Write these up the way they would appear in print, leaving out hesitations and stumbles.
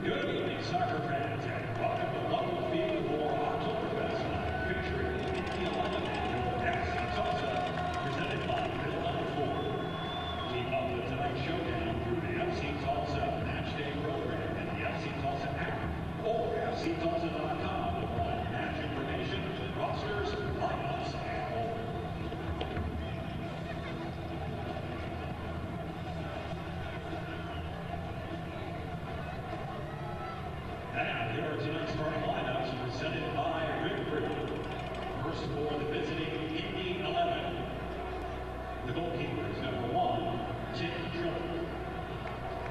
Good evening, soccer fans, and welcome to Local Field for Oktoberfest Night, featuring Indy 11 and USL Tulsa, presented by Bill Level 4. Keep up with tonight's showdown through the FC Tulsa Match Day program and the FC Tulsa app, or FCTulsa.com to provide match information, rosters, lineups, and more. And here are tonight's starting lineups presented by Red Crew. First for the visiting Indy 11. The goalkeeper is number 1, Tim Jones.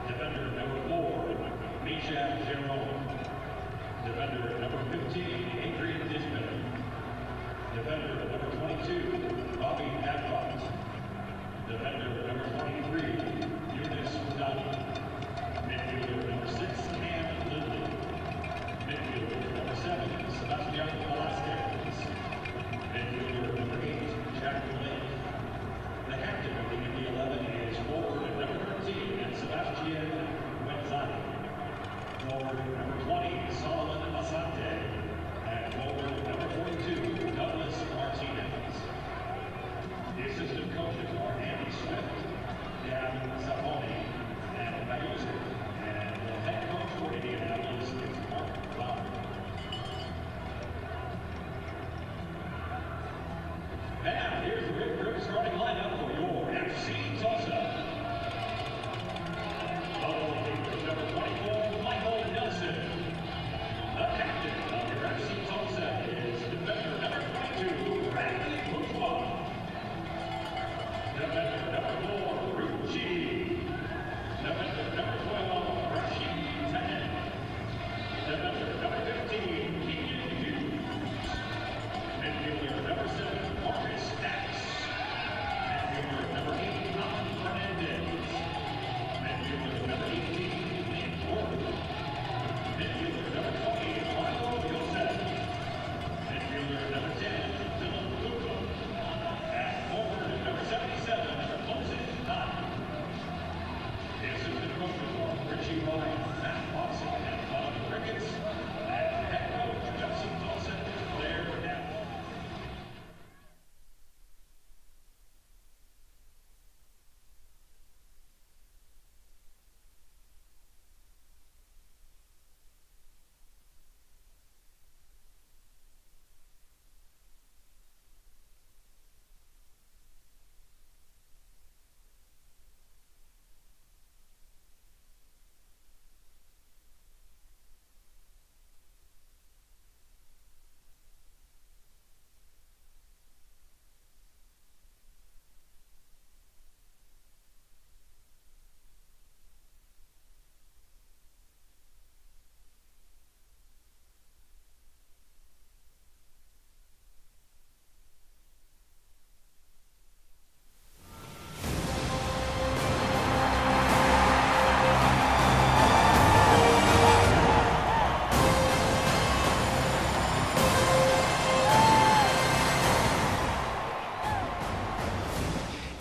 Defender number 4, Misha Jerome. Defender number 15, Adrian Disman. Defender number 22, Bobby Advox. Defender number 23, Eunice Udani. Midfielder number 6, Cam Lindley. Midfielder number 7, Sebastian Velasquez. Midfielder number 8, Jack Lake. The captain of the Indy 11 is forward number 13, and Sebastian Wenzani. Forward number 20, Solomon Asante. And forward number 42, Douglas Martinez. The assistant coaches are Andy Swift, Dan Saponi, and Mayuzi. And the head coach for Indianapolis is Mark Bauer. And here's the Red Crew starting lineup for your FC Tulsa. Goalkeeper number 24, Michael Nelson. The captain of your FC Tulsa is defender number 22, Bradley Bourgeois. Defender number 4, Ruchi. Defender number 12, Rashid Tenen. Defender number 15, Keegan Hughes. Midfielder number 7, Marcus Dax. Midfielder number 8, Tom Fernandez. Midfielder number 18, Nick Gordon. Midfielder number 20, Michael Yosef. Midfielder number 10, Dylan Luca. And forward number 77, Moses Knight. The assistant coaches are Richie Ryan, Matt Watson, and Bob Ricketts. And head coach Jesse Tulsa, Claire Knapp.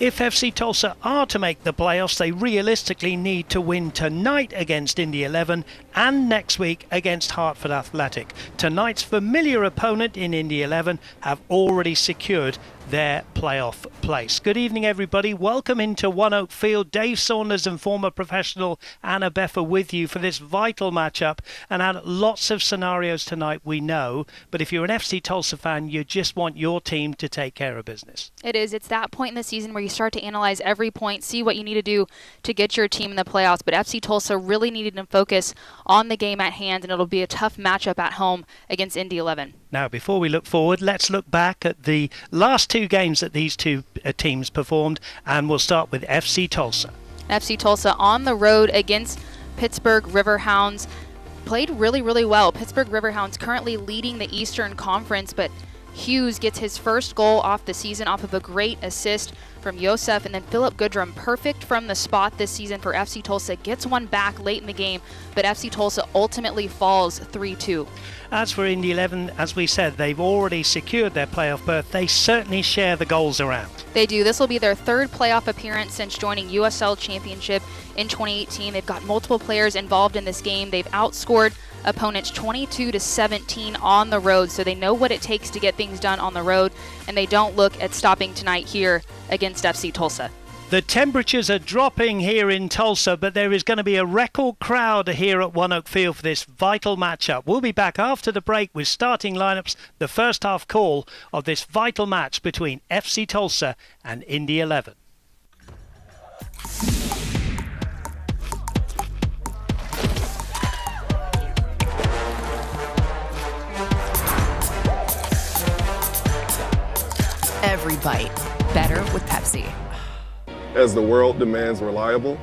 If FC Tulsa are to make the playoffs, they realistically need to win tonight against Indy 11 and next week against Hartford Athletic. Tonight's familiar opponent in Indy 11 have already secured their playoff place. Good evening, everybody. Welcome into One Oak Field. Dave Saunders and former professional Anna Beffa with you for this vital matchup. And lots of scenarios tonight, we know. But if you're an FC Tulsa fan, you just want your team to take care of business. It is. It's that point in the season where you start to analyze every point, see what you need to do to get your team in the playoffs. But FC Tulsa really needed to focus on the game at hand, and it'll be a tough matchup at home against Indy 11. Now, before we look forward, let's look back at the last two games that these two teams performed, and we'll start with FC Tulsa. FC Tulsa on the road against Pittsburgh Riverhounds played really, really well. Pittsburgh Riverhounds currently leading the Eastern Conference, but Hughes gets his first goal off the season off of a great assist from Josef, and then Philip Goodrum, perfect from the spot this season for FC Tulsa, gets one back late in the game, but FC Tulsa ultimately falls 3-2. As for Indy 11, as we said, they've already secured their playoff berth. They certainly share the goals around. They do. This will be their third playoff appearance since joining USL Championship in 2018. They've got multiple players involved in this game. They've outscored opponents 22-17 on the road, so they know what it takes to get things done on the road, and they don't look at stopping tonight here against FC Tulsa. The temperatures are dropping here in Tulsa, but there is going to be a record crowd here at One Oak Field for this vital matchup. We'll be back after the break with starting lineups, the first half call of this vital match between FC Tulsa and Indy 11. Every bite better with Pepsi. As the world demands reliable,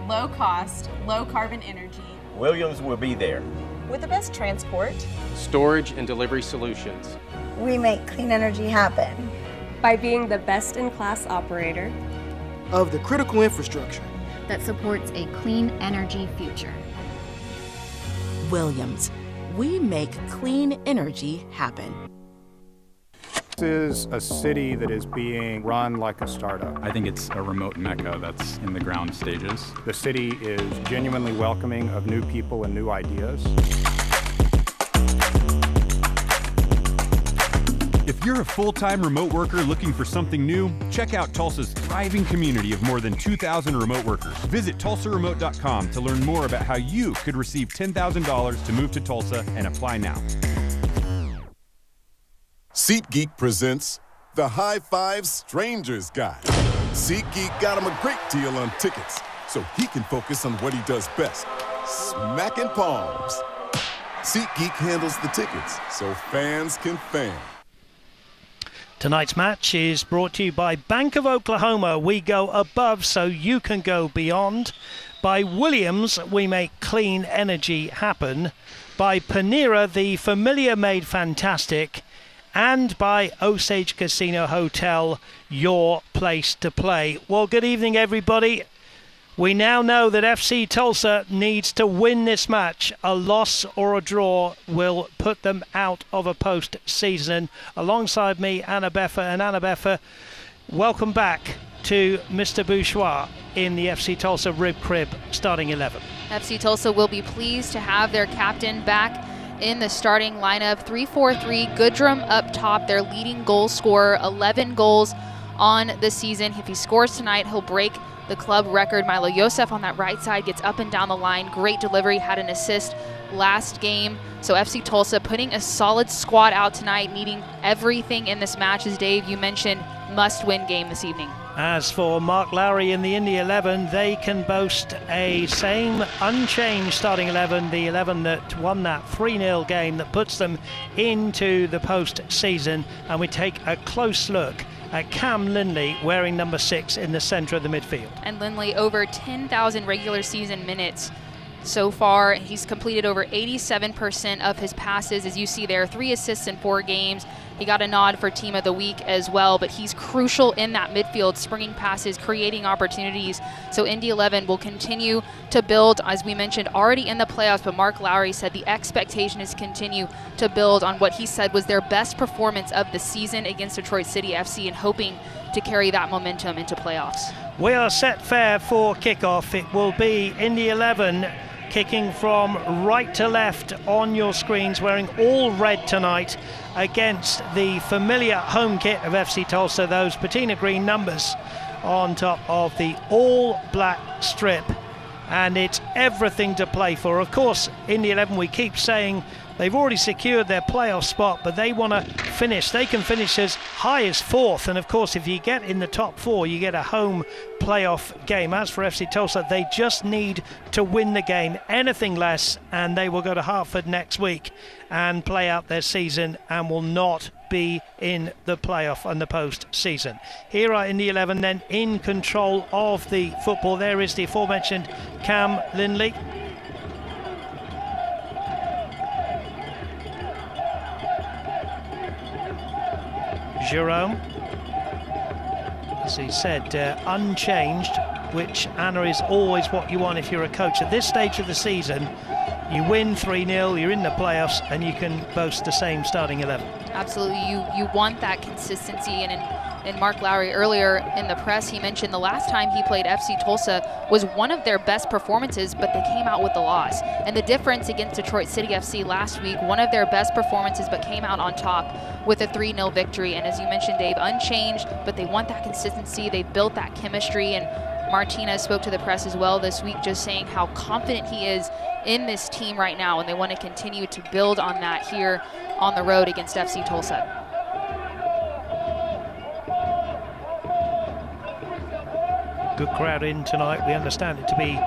low cost, low carbon energy, Williams will be there. with the best transport, storage and delivery solutions. We make clean energy happen by being the best-in-class operator of the critical infrastructure that supports a clean energy future. Williams, we make clean energy happen. This is a city that is being run like a startup. I think it's a remote mecca that's in the ground stages. The city is genuinely welcoming of new people and new ideas. If you're a full-time remote worker looking for something new, check out Tulsa's thriving community of more than 2,000 remote workers. Visit tulsaremote.com to learn more about how you could receive $10,000 to move to Tulsa and apply now. SeatGeek presents the High Five Strangers Guide. SeatGeek got him a great deal on tickets, so he can focus on what he does best, smacking palms. SeatGeek handles the tickets, so fans can fan. Tonight's match is brought to you by Bank of Oklahoma. We go above so you can go beyond. By Williams, we make clean energy happen. By Panera, the familiar made fantastic. And by Osage Casino Hotel, your place to play. Well, good evening, everybody. We now know that FC Tulsa needs to win this match. A loss or a draw will put them out of a post-season. Alongside me, Anna Beffa. And Anna Beffa, welcome back to Mr. Bourgeois in the FC Tulsa Rib Crib starting 11. FC Tulsa will be pleased to have their captain back in the starting lineup. 3-4-3, Goodrum up top, their leading goal scorer, 11 goals on the season. If he scores tonight, he'll break the club record. Milo Josef on that right side gets up and down the line. Great delivery, had an assist last game. So FC Tulsa putting a solid squad out tonight, needing everything in this match, as Dave, you mentioned, must-win game this evening. As for Mark Lowry in the Indy 11, they can boast a same unchanged starting 11, the 11 that won that 3-0 game that puts them into the post-season. And we take a close look at Cam Lindley wearing number 6 in the centre of the midfield. And Lindley over 10,000 regular season minutes so far. He's completed over 87% of his passes, as you see there, 3 assists in 4 games. He got a nod for Team of the Week as well, but he's crucial in that midfield, springing passes, creating opportunities. So Indy 11 will continue to build, as we mentioned, already in the playoffs, but Mark Lowry said the expectation is to continue to build on what he said was their best performance of the season against Detroit City FC, and hoping to carry that momentum into playoffs. We are set fair for kickoff. It will be Indy 11 kicking from right to left on your screens, wearing all red tonight against the familiar home kit of FC Tulsa, those patina green numbers on top of the all black strip. And it's everything to play for. Of course, Indy 11, we keep saying they've already secured their playoff spot, but they want to finish. They can finish as high as 4th. And of course, if you get in the top 4, you get a home playoff game. As for FC Tulsa, they just need to win the game. Anything less, and they will go to Hartford next week and play out their season and will not be in the playoff and the post-season. Here are Indy 11 then in control of the football. There is the aforementioned Cam Lindley. Jerome. As he said, unchanged, which, Anna, is always what you want if you're a coach. At this stage of the season, you win 3-0, you're in the playoffs, and you can boast the same starting 11. Absolutely, you want that consistency, and in Mark Lowry earlier in the press, he mentioned the last time he played FC Tulsa was one of their best performances, but they came out with the loss. And the difference against Detroit City FC last week, one of their best performances, but came out on top with a 3-0 victory. And as you mentioned, Dave, unchanged, but they want that consistency. They built that chemistry, and Martinez spoke to the press as well this week, just saying how confident he is in this team right now, and they want to continue to build on that here on the road against FC Tulsa. Good crowd in tonight. We understand it to be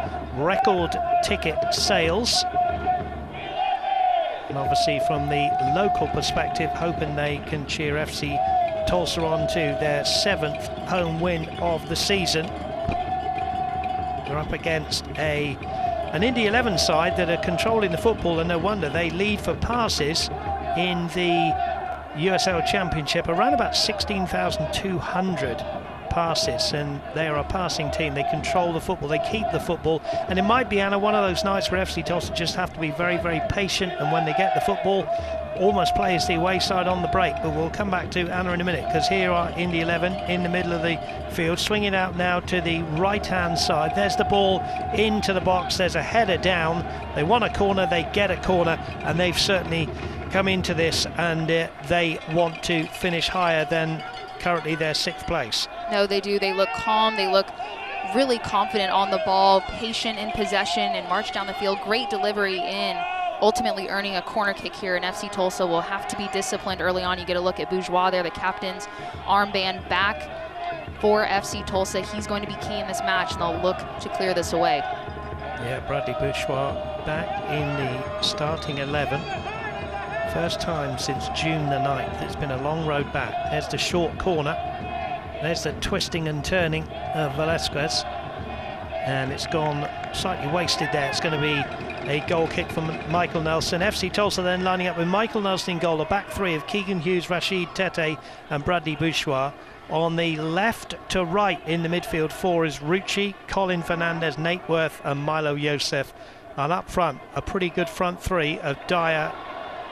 record ticket sales. And obviously from the local perspective, hoping they can cheer FC Tulsa on to their 7th home win of the season. They're up against an Indy 11 side that are controlling the football, and no wonder. They lead for passes in the USL Championship, around about 16,200 passes, and they are a passing team. They control the football, they keep the football, and it might be, Anna, one of those nights where FC Tulsa just have to be very, very patient, and when they get the football, almost play as the away side on the break. But we'll come back to Anna in a minute, because here are Indy 11 in the middle of the field, swinging out now to the right-hand side. There's the ball into the box, there's a header down. They want a corner, they get a corner, and they've certainly come into this, and they want to finish higher than currently their 6th place. No, they do. They look calm. They look really confident on the ball, patient in possession, and march down the field. Great delivery in, ultimately earning a corner kick here. And FC Tulsa will have to be disciplined early on. You get a look at Bourgeois there, the captain's armband back for FC Tulsa. He's going to be key in this match, and they'll look to clear this away. Yeah, Bradley Bourgeois back in the starting 11. First time since June the 9th. It's been a long road back. There's the short corner. There's the twisting and turning of Velasquez. And it's gone slightly wasted there. It's going to be a goal kick from Michael Nelson. FC Tulsa then lining up with Michael Nelson in goal. The back three of Keegan Hughes, Rashid Tete and Bradley Bourgeois. On the left to right in the midfield, 4 is Rucci, Colin Fernandez, Nate Worth and Milo Yosef. And up front, a pretty good front three of Dyer,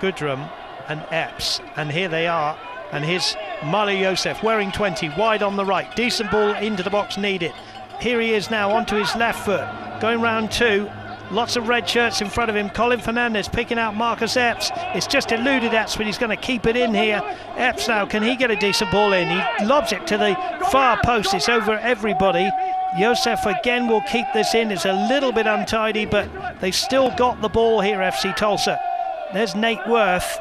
Goodrum and Epps, and here they are, and here's Milo Yosef wearing 20, wide on the right, decent ball into the box needed. Here he is now onto his left foot, going round 2, lots of red shirts in front of him. Colin Fernandez picking out Marcus Epps. It's just eluded Epps, but he's going to keep it in here. Epps now, can he get a decent ball in? He lobs it to the far post, it's over everybody. Yosef again will keep this in. It's a little bit untidy, but they've still got the ball here, FC Tulsa. There's Nate Worth.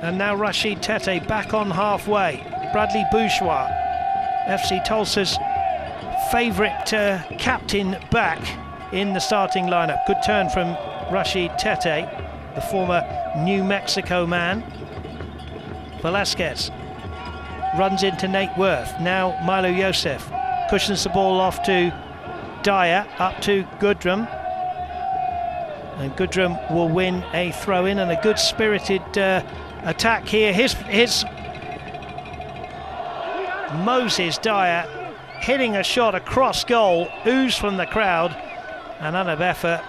And now Rashid Tete back on halfway. Bradley Bourgeois, FC Tulsa's favourite captain, back in the starting lineup. Good turn from Rashid Tete, the former New Mexico man. Velasquez runs into Nate Worth. Now Milo Yosef cushions the ball off to Dyer, up to Goodrum. And Goodrum will win a throw-in, and a good-spirited attack here. Here's Moses Dyer hitting a shot across goal, ooze from the crowd, and Anabefa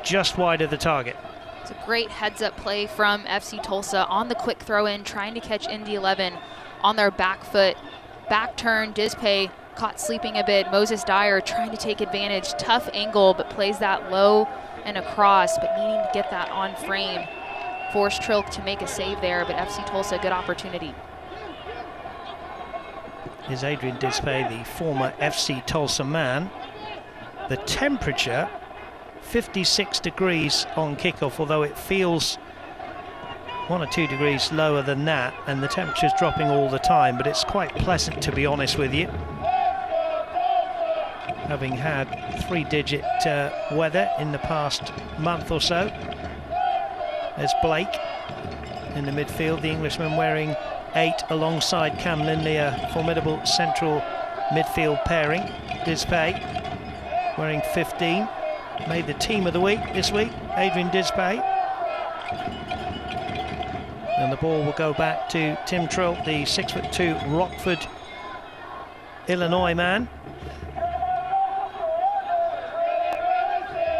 just wide of the target. It's a great heads-up play from FC Tulsa on the quick throw-in, trying to catch Indy 11 on their back foot. Back turn, Dispay caught sleeping a bit. Moses Dyer trying to take advantage. Tough angle, but plays that low and across, but needing to get that on frame. Forced Trilk to make a save there, but FC Tulsa, good opportunity. Here's Adrian Dispay, the former FC Tulsa man. The temperature, 56 degrees on kickoff, although it feels 1 or 2 degrees lower than that, and the temperature's dropping all the time, but it's quite pleasant, to be honest with you. Having had 3-digit weather in the past month or so. There's Blake in the midfield, the Englishman wearing 8 alongside Cam Lindley, a formidable central midfield pairing. Dispay wearing 15, made the team of the week this week, Adrian Dispay. And the ball will go back to Tim Trill, the 6'2" Rockford, Illinois man.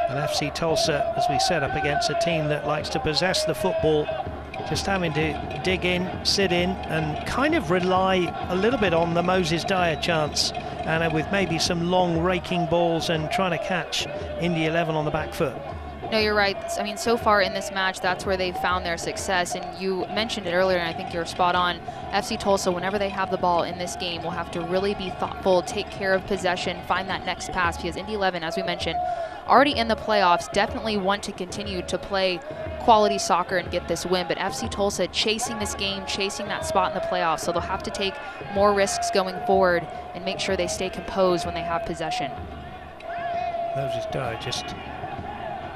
And FC Tulsa, as we set up against a team that likes to possess the football, just having to dig in, sit in, and kind of rely a little bit on the Moses Dyer chance, and with maybe some long raking balls and trying to catch Indy 11 on the back foot. No, you're right. I mean, so far in this match, that's where they've found their success. And you mentioned it earlier, and I think you're spot on. FC Tulsa, whenever they have the ball in this game, will have to really be thoughtful, take care of possession, find that next pass, because Indy 11, as we mentioned, already in the playoffs, definitely want to continue to play quality soccer and get this win. But FC Tulsa chasing this game, chasing that spot in the playoffs, so they'll have to take more risks going forward and make sure they stay composed when they have possession. Moses Dyer just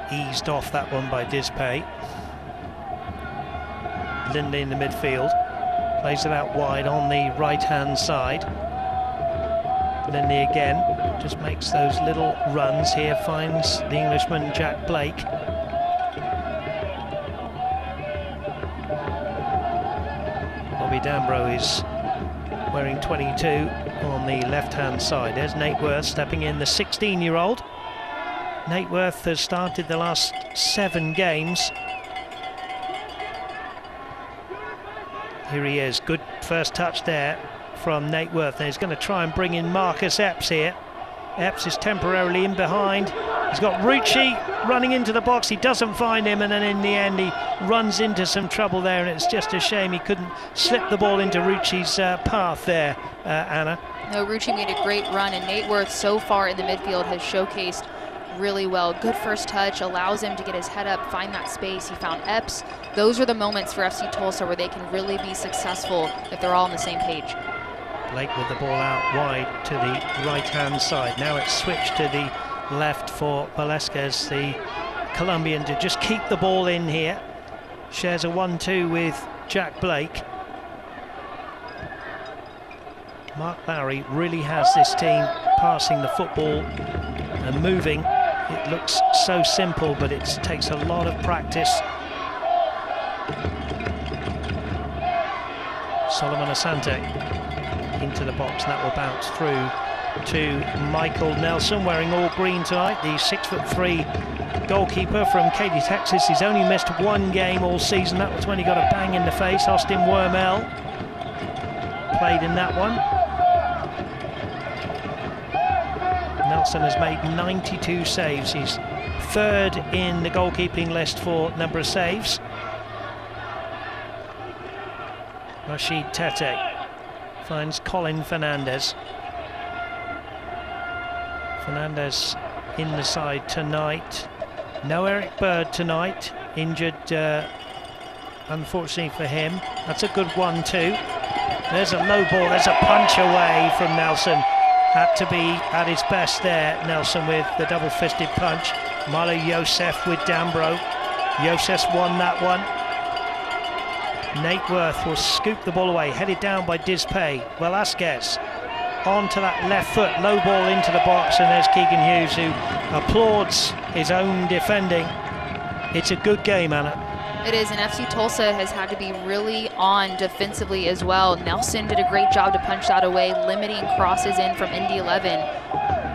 eased off that one by Dispay. Lindley in the midfield, plays it out wide on the right-hand side. Lindley again, just makes those little runs here, finds the Englishman Jack Blake. Bobby Dambro is wearing 22 on the left-hand side. There's Nate Worth stepping in, the 16-year-old. Nate Worth has started the last 7 games. Here he is, good first touch there from Nate Worth. And he's going to try and bring in Marcus Epps here. Epps is temporarily in behind. He's got Rucci running into the box. He doesn't find him, and then in the end he runs into some trouble there, and it's just a shame he couldn't slip the ball into Rucci's path there, Anna. No, Rucci made a great run, and Nate Worth so far in the midfield has showcased really well. Good first touch, allows him to get his head up, find that space. He found Epps. Those are the moments for FC Tulsa where they can really be successful if they're all on the same page. Blake with the ball out wide to the right-hand side. Now it's switched to the left for Velasquez, the Colombian, to just keep the ball in here. Shares a 1-2 with Jack Blake. Mark Lowry really has this team passing the football and moving. It looks so simple, but it takes a lot of practice. Solomon Asante into the box, and that will bounce through to Michael Nelson, wearing all green tonight, the 6'3" goalkeeper from Katy, Texas. He's only missed 1 game all season. That was when he got a bang in the face. Austin Wormel played in that one. Nelson has made 92 saves. He's 3rd in the goalkeeping list for number of saves. Rashid Tete finds Colin Fernandez. Fernandez in the side tonight. No Eric Bird tonight, injured unfortunately for him. That's a good 1-2. There's a low ball, there's a punch away from Nelson. Had to be at his best there, Nelson, with the double-fisted punch. Milo Yosef with Dambro. Yosef's won that one. Nate Worth will scoop the ball away, headed down by Dispay. Velasquez onto that left foot, low ball into the box, and there's Keegan Hughes, who applauds his own defending. It's a good game, Anna. It is, and FC Tulsa has had to be really on defensively as well. Nelson did a great job to punch that away, limiting crosses in from Indy 11,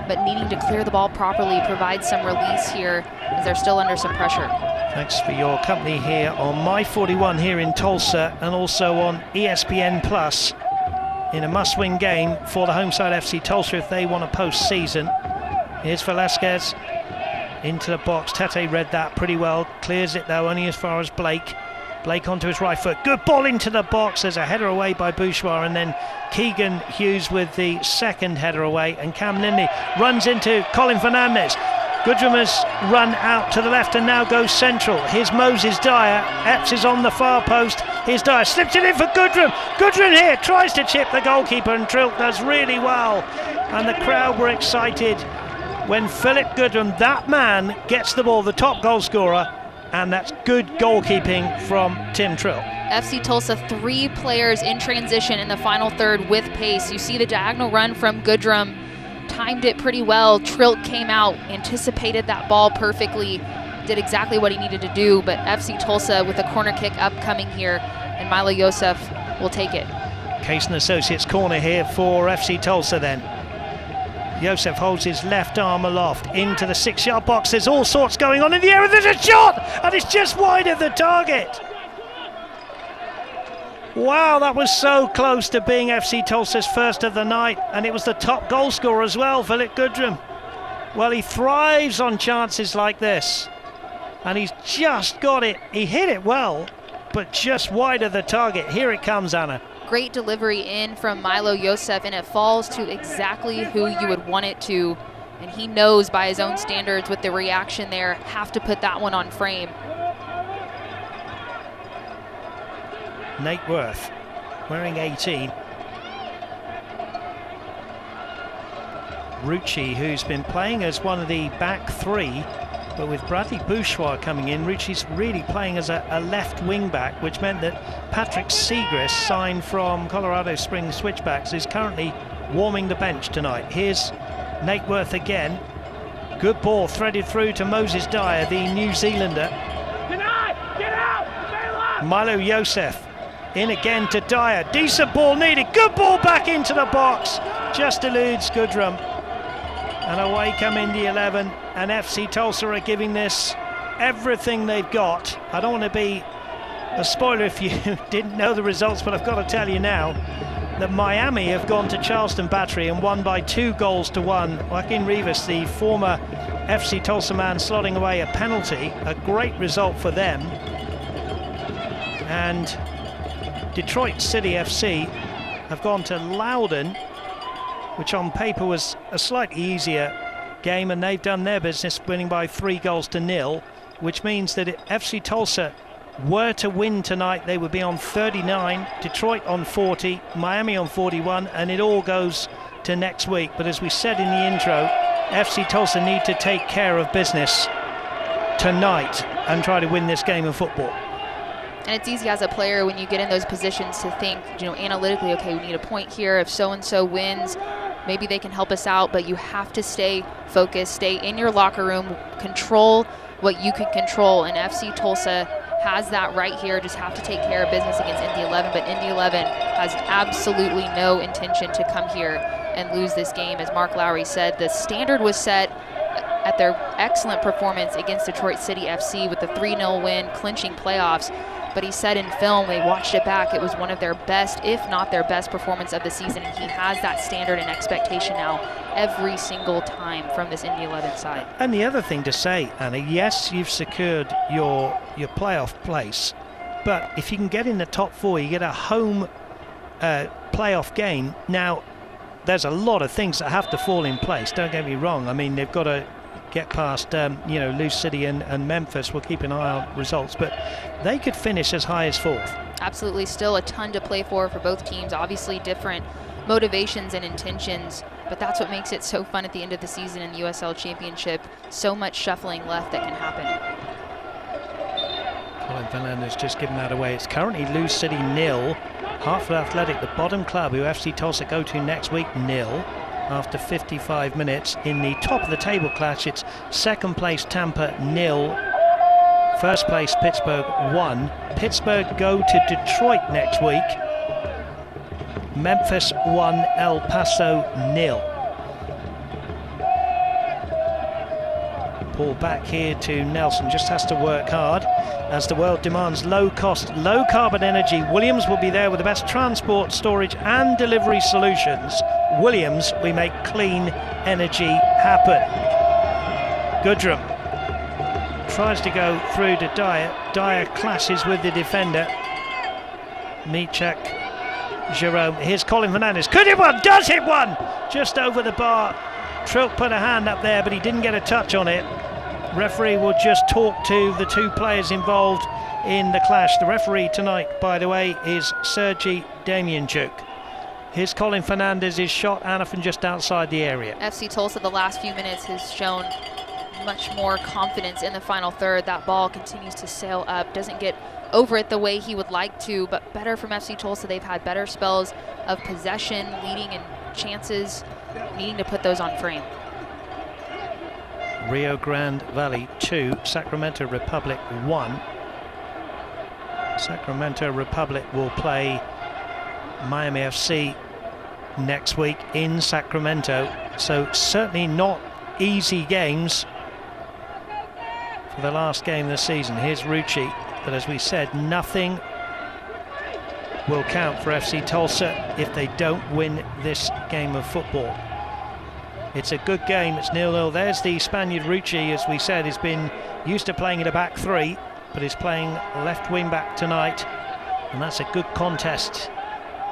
but needing to clear the ball properly, provide some release here as they're still under some pressure. Thanks for your company here on My 41 here in Tulsa, and also on ESPN Plus in a must-win game for the home side FC Tulsa if they want a post-season. Here's Velasquez into the box. Tete read that pretty well, clears it though only as far as Blake. Blake onto his right foot, good ball into the box. There's a header away by Bouchoir, and then Keegan Hughes with the second header away, and Cam Lindley runs into Colin Fernandez. Goodrum has run out to the left and now goes central. Here's Moses Dyer. Epps is on the far post. Here's Dyer, slips it in for Goodrum. Goodrum here tries to chip the goalkeeper, and Trilt does really well. And the crowd were excited when Philip Goodrum, that man, gets the ball, the top goal scorer, and that's good goalkeeping from Tim Trill. FC Tulsa, 3 players in transition in the final third with pace. You see the diagonal run from Goodrum, timed it pretty well. Trilt came out, anticipated that ball perfectly, did exactly what he needed to do, but FC Tulsa with a corner kick upcoming here and Milo Yosef will take it. Case and Associates corner here for FC Tulsa then. Yosef holds his left arm aloft into the 6-yard box. There's all sorts going on in the air, and there's a shot, and it's just wide of the target. Wow, that was so close to being FC Tulsa's first of the night, and it was the top goal scorer as well, Philip Goodrum. Well, he thrives on chances like this, and he's just got it. He hit it well, but just wide of the target. Here it comes, Anna. Great delivery in from Milo Yosef, and it falls to exactly who you would want it to. And he knows by his own standards with the reaction there, have to put that one on frame. Nate Worth, wearing 18. Rucci, who's been playing as one of the back three, but with Bradley Bourgeois coming in, Rucci's really playing as a left wing back, which meant that Patrick Segrist, signed from Colorado Springs Switchbacks, is currently warming the bench tonight. Here's Nate Worth again. Good ball threaded through to Moses Dyer, the New Zealander. Get out! Milo Yosef in again to Dyer. Decent ball needed. Good ball back into the box. Just eludes Goodrum. And away come Indy 11, and FC Tulsa are giving this everything they've got. I don't want to be a spoiler if you didn't know the results, but I've got to tell you now that Miami have gone to Charleston Battery and won by 2-1. Joaquin Rivas, the former FC Tulsa man, slotting away a penalty. A great result for them. And Detroit City FC have gone to Loudoun, which on paper was a slightly easier game, and they've done their business, winning by 3-0, which means that if FC Tulsa were to win tonight, they would be on 39, Detroit on 40, Miami on 41, and it all goes to next week. But as we said in the intro, FC Tulsa need to take care of business tonight and try to win this game of football. And it's easy as a player when you get in those positions to think, analytically, okay, we need a point here. If so-and-so wins, maybe they can help us out, but you have to stay focused, stay in your locker room, control what you can control, and FC Tulsa has that right here. Just have to take care of business against Indy 11, but Indy 11 has absolutely no intention to come here and lose this game. As Mark Lowry said, the standard was set at their excellent performance against Detroit City FC with the 3-0 win, clinching playoffs. But he said in film, they watched it back, it was one of their best, if not their best performance of the season. And he has that standard and expectation now every single time from this Indy 11 side. And the other thing to say, Anna, yes, you've secured your playoff place, but if you can get in the top 4, you get a home playoff game. Now, there's a lot of things that have to fall in place, don't get me wrong. I mean, they've got to get past Lou City and Memphis. We'll keep an eye on results, but they could finish as high as 4th. Absolutely, still a ton to play for both teams. Obviously different motivations and intentions, but that's what makes it so fun at the end of the season in the USL Championship. So much shuffling left that can happen. Colin Fernandez just giving that away. It's currently Lou City 0, Hartford Athletic, the bottom club, who FC Tulsa go to next week, 0. After 55 minutes. In the top of the table clash, it's second place Tampa 0, first place Pittsburgh 1. Pittsburgh go to Detroit next week. Memphis 1, El Paso 0. Ball back here to Nelson, just has to work hard as the world demands low cost, low carbon energy. Williams will be there with the best transport, storage and delivery solutions. Williams, we make clean energy happen. Goodrum tries to go through to Dyer. Dyer clashes with the defender. Michak, Jerome. Here's Colin Fernandez. Could hit one, does hit one! Just over the bar. Trilk put a hand up there, but he didn't get a touch on it. Referee will just talk to the two players involved in the clash. The referee tonight, by the way, is Sergei Damianchuk. Here's Colin Fernandez's shot, Anna, from just outside the area. FC Tulsa the last few minutes has shown much more confidence in the final third. That ball continues to sail up, doesn't get over it the way he would like to, but better from FC Tulsa. They've had better spells of possession, leading in chances, needing to put those on frame. Rio Grande Valley 2, Sacramento Republic 1. Sacramento Republic will play Miami FC next week in Sacramento, so certainly not easy games for the last game of the season. Here's Rucci, but as we said, nothing will count for FC Tulsa if they don't win this game of football. It's a good game, it's 0-0. There's the Spaniard Rucci, as we said, has been used to playing in a back three, but is playing left wing back tonight, and that's a good contest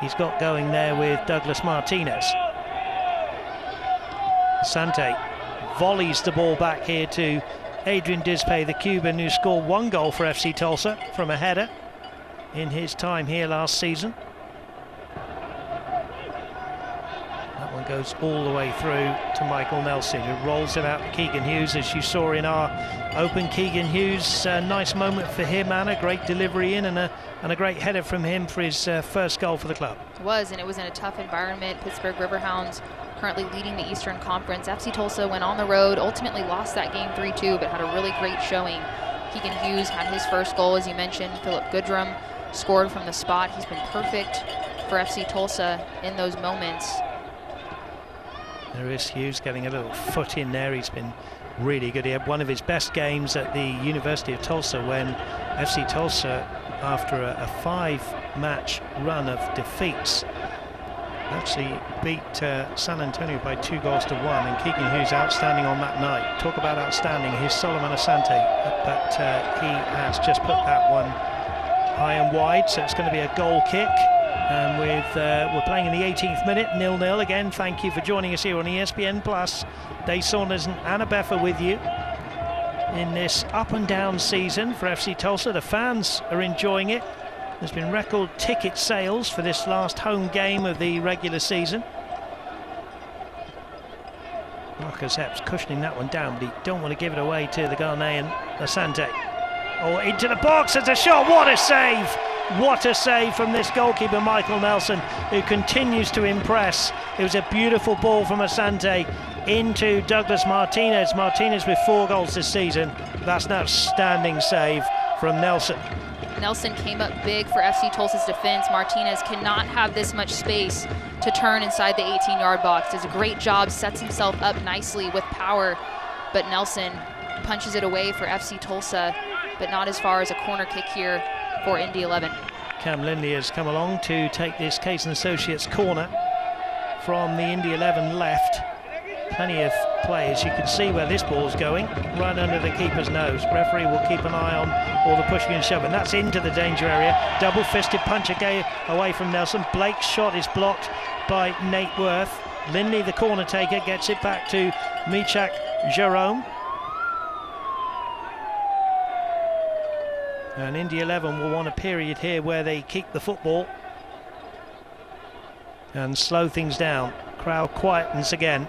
he's got going there with Douglas Martinez. Sante volleys the ball back here to Adrian Dispey, the Cuban, who scored 1 goal for FC Tulsa from a header in his time here last season. That one goes all the way through to Michael Nelson, who rolls it out to Keegan Hughes, as you saw in our open. Keegan Hughes, a nice moment for him, and a great delivery in, and a great header from him for his first goal for the club. It was, and it was in a tough environment. Pittsburgh Riverhounds currently leading the Eastern Conference. FC Tulsa went on the road, ultimately lost that game 3-2, but had a really great showing. Keegan Hughes had his first goal, as you mentioned. Philip Goodrum scored from the spot. He's been perfect for FC Tulsa in those moments. There is Hughes getting a little foot in there. He's been really good. He had one of his best games at the University of Tulsa when FC Tulsa, after a 5-match run of defeats, actually beat San Antonio by 2-1, and Keegan Hughes outstanding on that night. Talk about outstanding. Here's Solomon Asante, but he has just put that one high and wide, so it's going to be a goal kick. And we're playing in the 18th minute, 0-0 again. Thank you for joining us here on ESPN Plus. Dave Saunders and Anna Beffer with you in this up and down season for FC Tulsa. The fans are enjoying it. There's been record ticket sales for this last home game of the regular season. Marcus Epps cushioning that one down, but he don't want to give it away to the Ghanaian Asante. Oh, into the box, there's a shot. What a save! What a save from this goalkeeper, Michael Nelson, who continues to impress. It was a beautiful ball from Asante into Douglas Martinez. Martinez with 4 goals this season. That's an outstanding save from Nelson. Nelson came up big for FC Tulsa's defense. Martinez cannot have this much space to turn inside the 18-yard box. Does a great job, sets himself up nicely with power, but Nelson punches it away for FC Tulsa, but not as far as a corner kick here for Indy 11. Cam Lindley has come along to take this Case & Associates corner from the Indy 11 left. Plenty of players. You can see where this ball's going, right under the keeper's nose. Referee will keep an eye on all the pushing and shoving. That's into the danger area. Double-fisted punch away from Nelson. Blake's shot is blocked by Nate Worth. Lindley, the corner taker, gets it back to Michak Jerome. And Indy 11 will want a period here where they keep the football and slow things down. Crowd quietens again.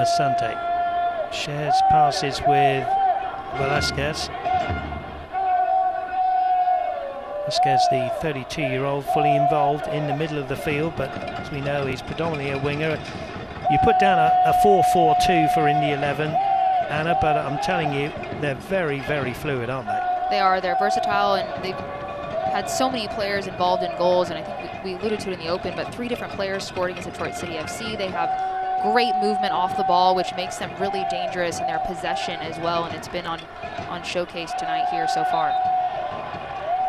Asante shares passes with Velasquez. Velasquez, the 32-year-old, fully involved in the middle of the field, but as we know, he's predominantly a winger. You put down a 4-4-2 for Indy 11, Anna, but I'm telling you, they're very, very fluid, aren't they? They are. They're versatile, and they've had so many players involved in goals, and I think we alluded to it in the open, but 3 different players scored against Detroit City FC. They have great movement off the ball, which makes them really dangerous in their possession as well, and it's been on showcase tonight here so far.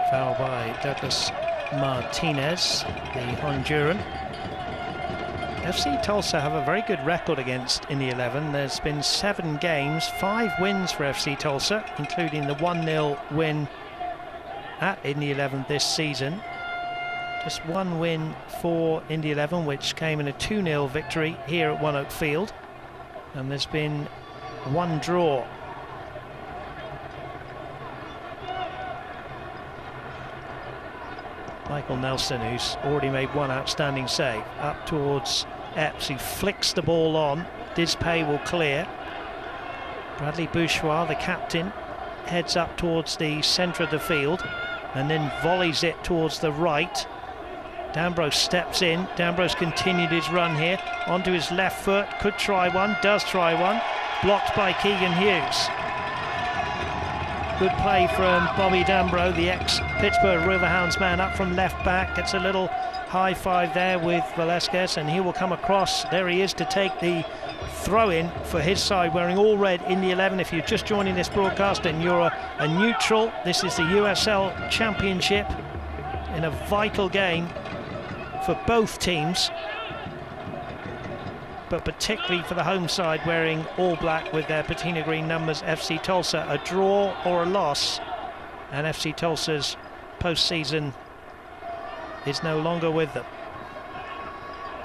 Foul by Douglas Martinez, the Honduran. FC Tulsa have a very good record against Indy 11. There's been 7 games, 5 wins for FC Tulsa, including the 1-0 win at Indy 11 this season. Just 1 win for Indy 11, which came in a 2-0 victory here at One Oak Field. And there's been 1 draw. Michael Nelson, who's already made 1 outstanding save, up towards Epps, who flicks the ball on. Dispey will clear. Bradley Bourgeois, the captain, heads up towards the centre of the field and then volleys it towards the right. D'Ambrose steps in. D'Ambrose continued his run here. Onto his left foot. Could try one. Does try one. Blocked by Keegan Hughes. Good play from Bobby D'Ambrose, the ex-Pittsburgh Riverhounds man, up from left back. Gets a little high five there with Velasquez, and he will come across. There he is to take the throw-in for his side, wearing all red in the 11. If you're just joining this broadcast and you're a neutral, this is the USL Championship in a vital game for both teams, but particularly for the home side wearing all black with their patina green numbers. FC Tulsa, a draw or a loss, and FC Tulsa's postseason is no longer with them.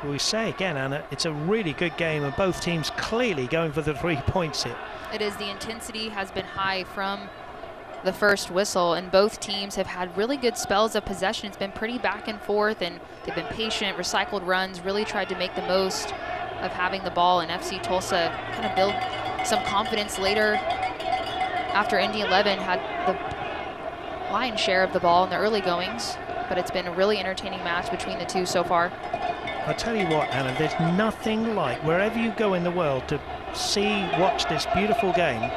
We say again, Anna, it's a really good game and both teams clearly going for the 3 points here. It is. The intensity has been high from the first whistle, and both teams have had really good spells of possession. It's been pretty back and forth, and they've been patient, recycled runs, really tried to make the most of having the ball, and FC Tulsa kind of build some confidence later after Indy 11 had the lion's share of the ball in the early goings. But it's been a really entertaining match between the two so far. I'll tell you what, Anna, there's nothing like, wherever you go in the world, to watch this beautiful game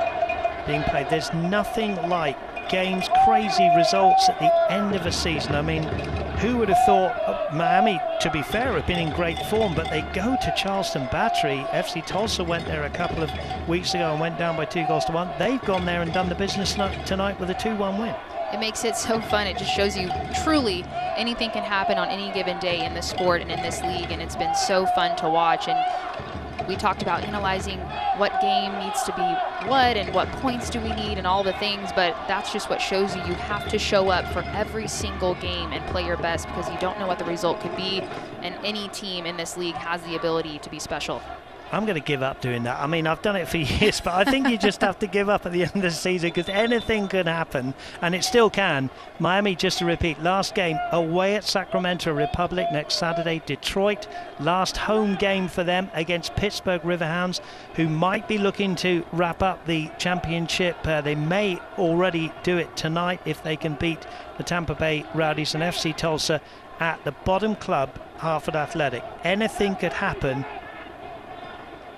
being played, there's nothing like games, crazy results at the end of a season. I mean, who would have thought Miami, to be fair, have been in great form, but they go to Charleston Battery. FC Tulsa went there a couple of weeks ago and went down by 2-1. They've gone there and done the business tonight with a 2-1 win. It makes it so fun. It just shows you truly anything can happen on any given day in this sport and in this league, and it's been so fun to watch. And we talked about analyzing what game needs to be what and what points do we need and all the things, but that's just what shows you have to show up for every single game and play your best, because you don't know what the result could be, and any team in this league has the ability to be special. I'm going to give up doing that. I mean, I've done it for years, but I think you just have to give up at the end of the season, because anything could happen, and it still can. Miami, just to repeat, last game away at Sacramento Republic next Saturday. Detroit, last home game for them against Pittsburgh Riverhounds, who might be looking to wrap up the championship. They may already do it tonight if they can beat the Tampa Bay Rowdies. And FC Tulsa at the bottom club, Hartford Athletic. Anything could happen.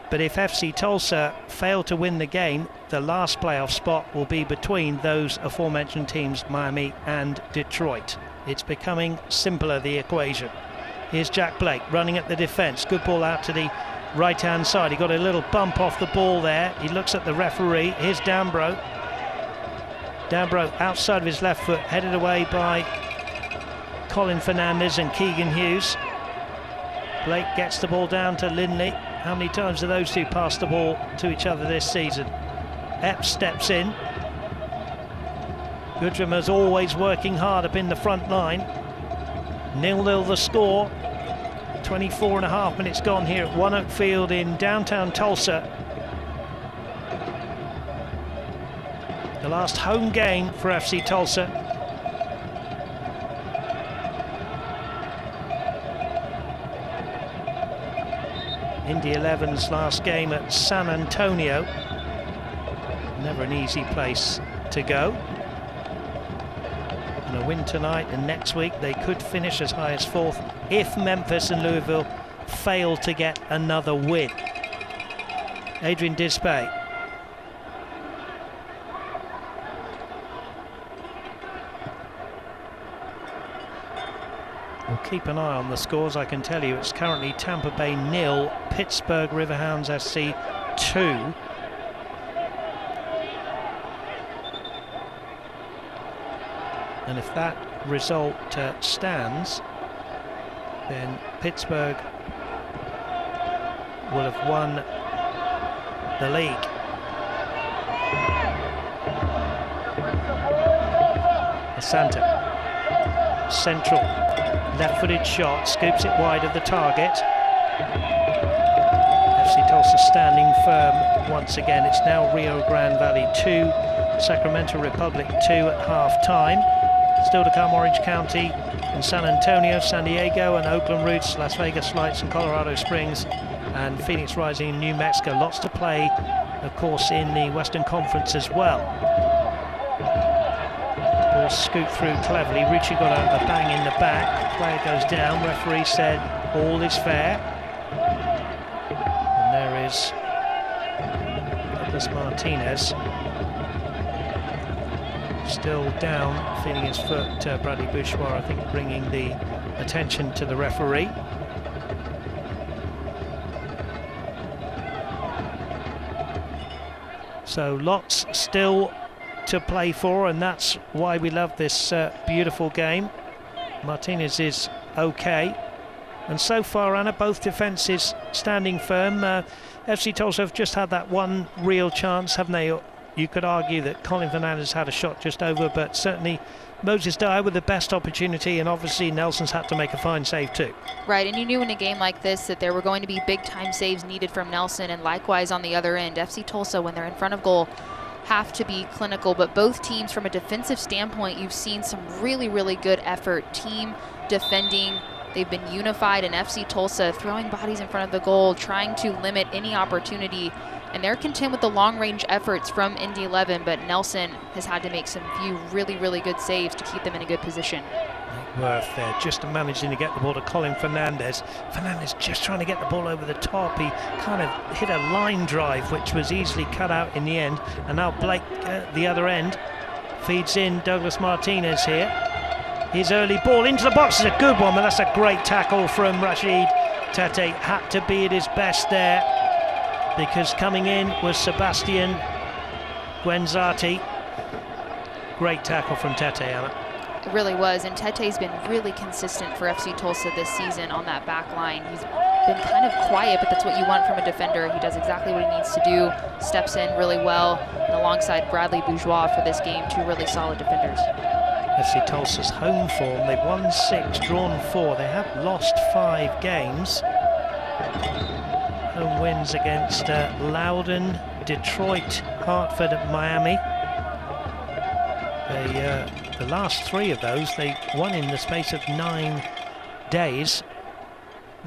But if FC Tulsa fail to win the game, the last playoff spot will be between those aforementioned teams, Miami and Detroit. It's becoming simpler, the equation. Here's Jack Blake running at the defence. Good ball out to the right-hand side. He got a little bump off the ball there. He looks at the referee. Here's D'Ambrose. D'Ambrose outside of his left foot, headed away by Colin Fernandez and Keegan Hughes. Blake gets the ball down to Lindley. How many times have those two passed the ball to each other this season? Epps steps in. Goodrum is always working hard up in the front line. 0-0 the score. 24.5 minutes gone here at One Oak Field in downtown Tulsa. The last home game for FC Tulsa. Indy 11's last game at San Antonio. Never an easy place to go. And a win tonight, and next week they could finish as high as 4th if Memphis and Louisville fail to get another win. Adrian Dispay. We'll keep an eye on the scores. I can tell you it's currently Tampa Bay 0, Pittsburgh Riverhounds SC 2. And if that result stands, then Pittsburgh will have won the league. Asante, central, left-footed shot, scoops it wide of the target. FC Tulsa standing firm once again. It's now Rio Grande Valley 2, Sacramento Republic 2 at half-time. Still to come, Orange County and San Antonio, San Diego and Oakland Roots, Las Vegas Lights and Colorado Springs, and Phoenix Rising in New Mexico. Lots to play, of course, in the Western Conference as well. Ball scooped through cleverly. Ricci got a bang in the back. Player goes down. Referee said all is fair. And there is Douglas Martinez. Still down, feeling his foot. Bradley Bourgeois, I think, bringing the attention to the referee. So lots still to play for, and that's why we love this beautiful game. Martinez is okay, and so far, Anna, both defences standing firm. FC Tulsa have just had that one real chance, haven't they? You could argue that Colin Fernandez had a shot just over, but certainly Moses Dyer with the best opportunity, and obviously Nelson's had to make a fine save too. Right, and you knew in a game like this that there were going to be big-time saves needed from Nelson, and likewise on the other end. FC Tulsa, when they're in front of goal, have to be clinical, but both teams, from a defensive standpoint, you've seen some really, really good effort. Team defending, they've been unified, and FC Tulsa throwing bodies in front of the goal, trying to limit any opportunity. And they're content with the long-range efforts from Indy 11, but Nelson has had to make some few really, really good saves to keep them in a good position. Worth there, just managing to get the ball to Colin Fernandez. Fernandez just trying to get the ball over the top. He kind of hit a line drive, which was easily cut out in the end. And now Blake at the other end feeds in Douglas Martinez here. His early ball into the box is a good one, but that's a great tackle from Rashid Tete. Had to be at his best there, because coming in was Sebastian Guenzati. Great tackle from Tete, Anna. It really was, and Tete's been really consistent for FC Tulsa this season on that back line. He's been kind of quiet, but that's what you want from a defender. He does exactly what he needs to do, steps in really well, and alongside Bradley Bourgeois for this game, two really solid defenders. FC Tulsa's home form, they've won 6, drawn 4. They have lost 5 games. Home wins against Loudoun, Detroit, Hartford and Miami. The last 3 of those they won in the space of 9 days.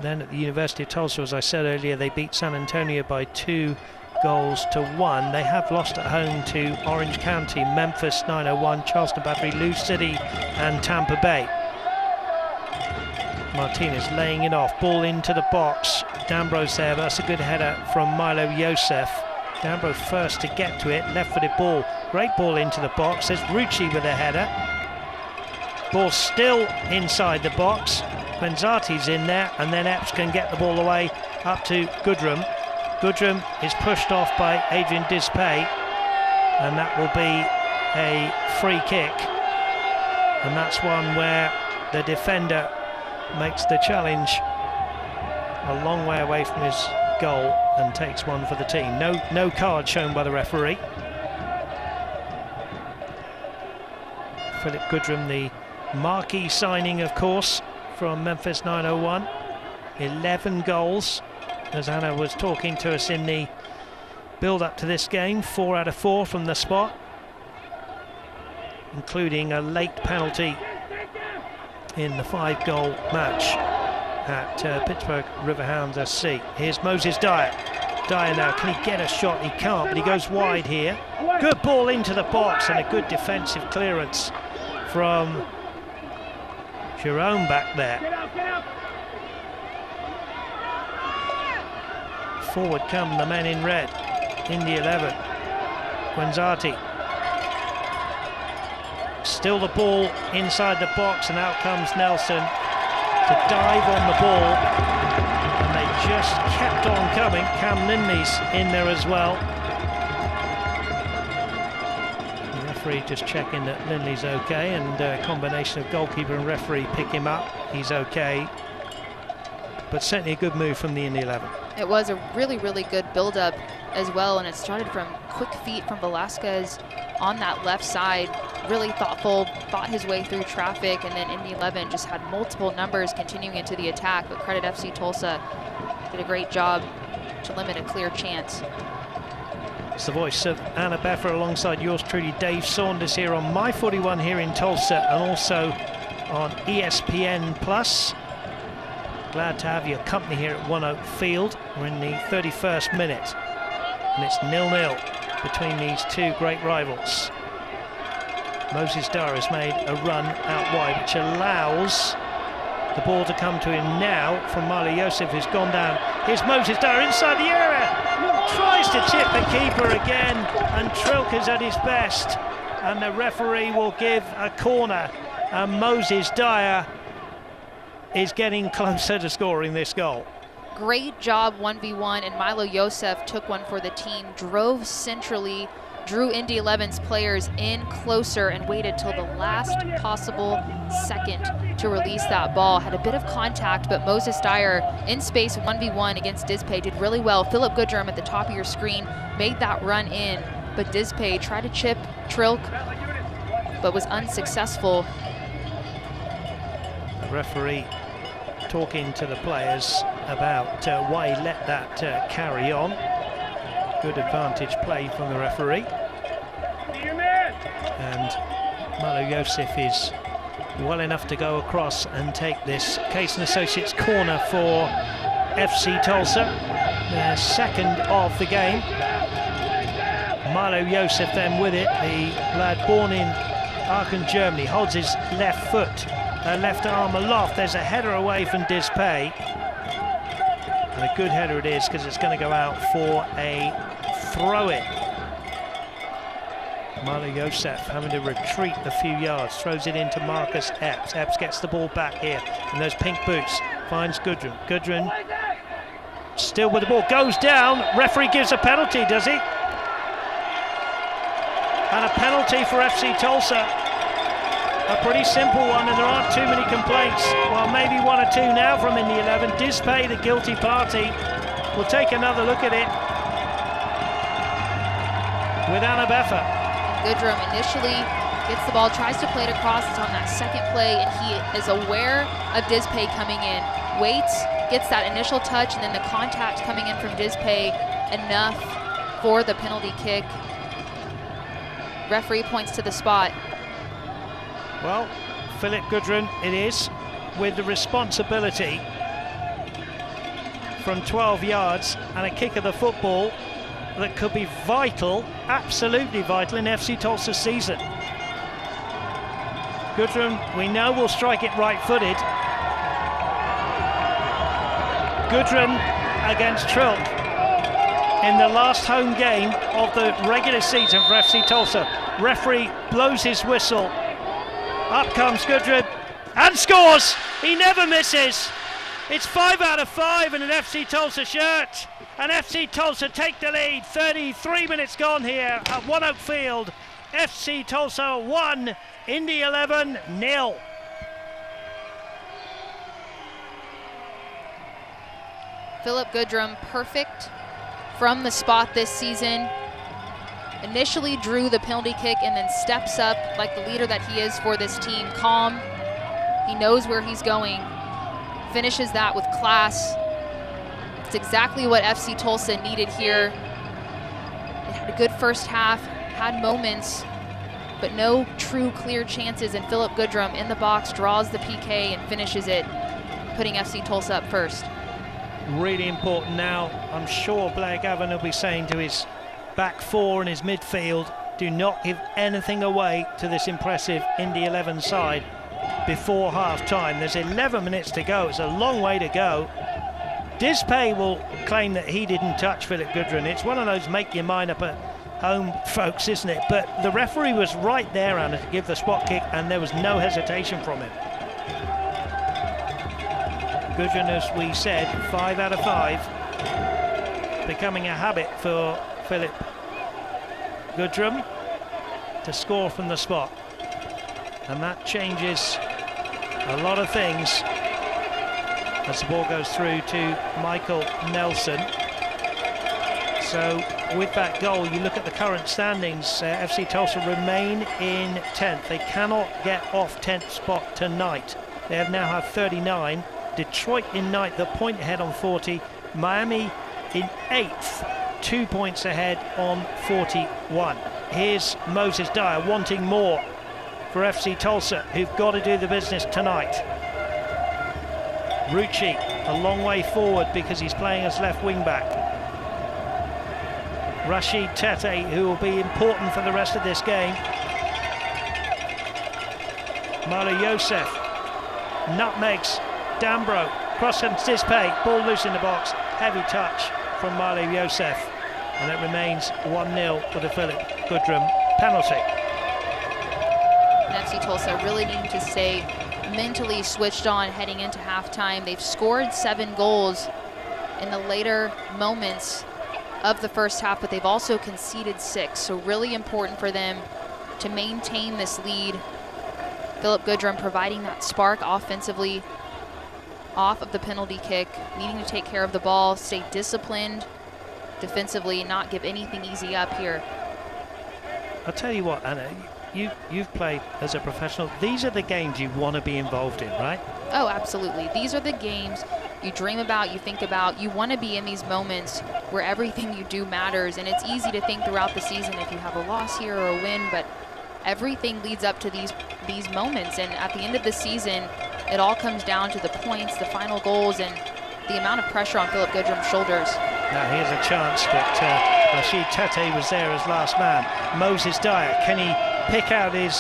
Then at the University of Tulsa, as I said earlier, they beat San Antonio by 2 goals to 1. They have lost at home to Orange County, Memphis 901, Charleston Battery, Lou City and Tampa Bay. Martinez laying it off, ball into the box. D'Ambrose there, but that's a good header from Milo Yosef. D'Ambrose first to get to it, left-footed ball, great ball into the box. There's Rucci with a header. Ball still inside the box. Guenzati's in there, and then Epps can get the ball away up to Goodrum. Goodrum is pushed off by Adrian Dispay, and that will be a free kick. And that's one where the defender makes the challenge a long way away from his goal and takes one for the team. No card shown by the referee. Philip Goodrum, the marquee signing, of course, from Memphis 901. 11 goals, as Anna was talking to us in the build-up to this game. 4 out of 4 from the spot, including a late penalty in the 5-goal match at Pittsburgh Riverhounds SC. Here's Moses Dyer. Dyer now, can he get a shot? He can't, but he goes wide here. Good ball into the box and a good defensive clearance from Jerome back there. Forward come the men in red. Indy 11. Guenzati. Still the ball inside the box, and out comes Nelson to dive on the ball, and they just kept on coming. Cam Lindley's in there as well. The referee just checking that Lindley's okay, and a combination of goalkeeper and referee pick him up. He's okay, but certainly a good move from the Indy 11. It was a really, really good build-up as well, and it started from quick feet from Velasquez on that left side. Really thoughtful, fought his way through traffic, and then Indy 11 just had multiple numbers continuing into the attack, but credit FC Tulsa, did a great job to limit a clear chance. It's the voice of Anna Beffer alongside yours truly, Dave Saunders, here on My 41 here in Tulsa, and also on ESPN Plus. Glad to have your company here at One Oak Field. We're in the 31st minute, and it's 0-0 between these two great rivals. Moses Dyer has made a run out wide, which allows the ball to come to him now from Milo Yosef, who's gone down. Here's Moses Dyer inside the area, tries to chip the keeper again, and Trilk is at his best, and the referee will give a corner, and Moses Dyer is getting closer to scoring this goal. Great job 1v1, and Milo Yosef took one for the team, drove centrally, drew Indy 11's players in closer, and waited till the last possible second to release that ball. Had a bit of contact, but Moses Dyer in space 1v1 against Dispay did really well. Philip Goodrum at the top of your screen made that run in, but Dispay tried to chip Trilk, but was unsuccessful. The referee talking to the players about why he let that carry on. Good advantage play from the referee. And Milo Yosef is well enough to go across and take this Case & Associates corner for FC Tulsa, their second of the game. Milo Yosef then with it, the lad born in Aachen, Germany, holds his left foot, left arm aloft. There's a header away from Dispay. And a good header it is, because it's going to go out for a throw-in. Milo Yosef having to retreat a few yards, throws it into Marcus Epps. Epps gets the ball back here in those pink boots, finds Goodrum. Goodrum still with the ball, goes down. Referee gives a penalty, does he? And a penalty for FC Tulsa. A pretty simple one, and there aren't too many complaints. Well, maybe one or two now from Indy 11. Dispay, the guilty party. We'll take another look at it with Anna Beffa. Goodrum initially gets the ball, tries to play it across. It's on that second play, and he is aware of Dispay coming in. Waits, gets that initial touch, and then the contact coming in from Dispay, enough for the penalty kick. Referee points to the spot. Well, Philip Goodrum it is, with the responsibility from 12 yards and a kick of the football that could be vital, absolutely vital in FC Tulsa's season. Goodrum, we know, will strike it right-footed. Goodrum against Trilk in the last home game of the regular season for FC Tulsa. Referee blows his whistle. Up comes Goodrum and scores! He never misses! It's 5 out of 5 in an FC Tulsa shirt. And FC Tulsa take the lead. 33 minutes gone here at One Oak Field. FC Tulsa 1, Indy 11 0. Philip Goodrum perfect from the spot this season. Initially drew the penalty kick and then steps up like the leader that he is for this team. Calm. He knows where he's going. Finishes that with class. It's exactly what FC Tulsa needed here. It had a good first half, had moments, but no true clear chances, and Philip Goodrum in the box draws the PK and finishes it, putting FC Tulsa up first. Really important now. I'm sure Blair Gavin will be saying to his back four and his midfield, do not give anything away to this impressive Indy 11 side before half-time. There's 11 minutes to go. It's a long way to go. Dispay will claim that he didn't touch Philip Goodrum. It's one of those make your mind up at home folks, isn't it? But the referee was right there, Anna, to give the spot kick, and there was no hesitation from him. Goodrum, as we said, 5 out of 5. Becoming a habit for Philip Goodrum to score from the spot. And that changes a lot of things as the ball goes through to Michael Nelson. So with that goal, you look at the current standings, FC Tulsa remain in 10th. They cannot get off 10th spot tonight. They have now have 39. Detroit in 9th, a point ahead on 40. Miami in 8th, 2 points ahead on 41. Here's Moses Dyer wanting more for FC Tulsa, who've got to do the business tonight. Rucci a long way forward because he's playing as left wing back. Rashid Tete, who will be important for the rest of this game. Milo Yosef nutmegs Dambro, cross and Dispay, ball loose in the box, heavy touch from Milo Yosef, and it remains 1-0 with a Philip Goodrum penalty. FC Tulsa really needing to stay mentally switched on heading into halftime. They've scored 7 goals in the later moments of the first half, but they've also conceded 6, so really important for them to maintain this lead. Philip Goodrum providing that spark offensively off of the penalty kick, needing to take care of the ball, stay disciplined defensively, not give anything easy up here. I'll tell you what, Anna, you've played as a professional. These are the games you want to be involved in, right? Oh, absolutely. These are the games you dream about, you think about. You want to be in these moments where everything you do matters, and it's easy to think throughout the season if you have a loss here or a win, but everything leads up to these moments, and at the end of the season, it all comes down to the points, the final goals, and the amount of pressure on Philip Goodrum's shoulders. Now here's a chance, but Rashid Tete was there as last man. Moses Dyer, can he pick out his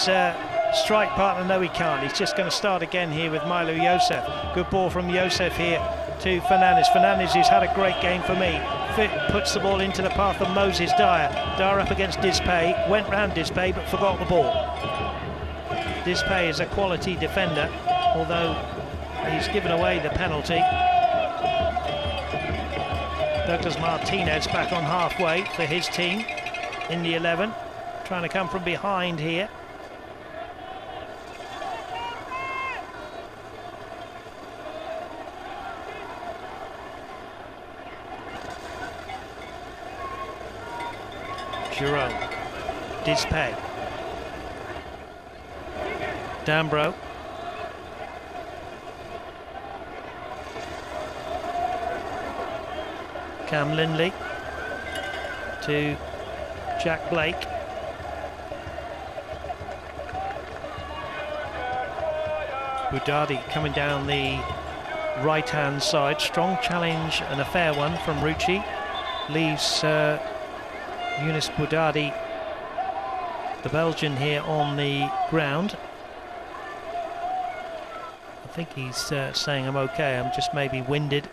strike partner? No, he can't. He's just going to start again here with Milo Yosef. Good ball from Yosef here to Fernandez. Fernandez, who's had a great game for me, puts the ball into the path of Moses Dyer. Dyer up against Dispay, went round Dispay but forgot the ball. Dispay is a quality defender, although he's given away the penalty. Douglas Martinez back on halfway for his team in the 11, trying to come from behind here. Jerome, Dispay, Dambro, Cam Lindley to Jack Blake. Budadi coming down the right-hand side. Strong challenge and a fair one from Rucci. Leaves Younes Budadi, the Belgian, here on the ground. I think he's saying I'm okay, I'm just maybe winded.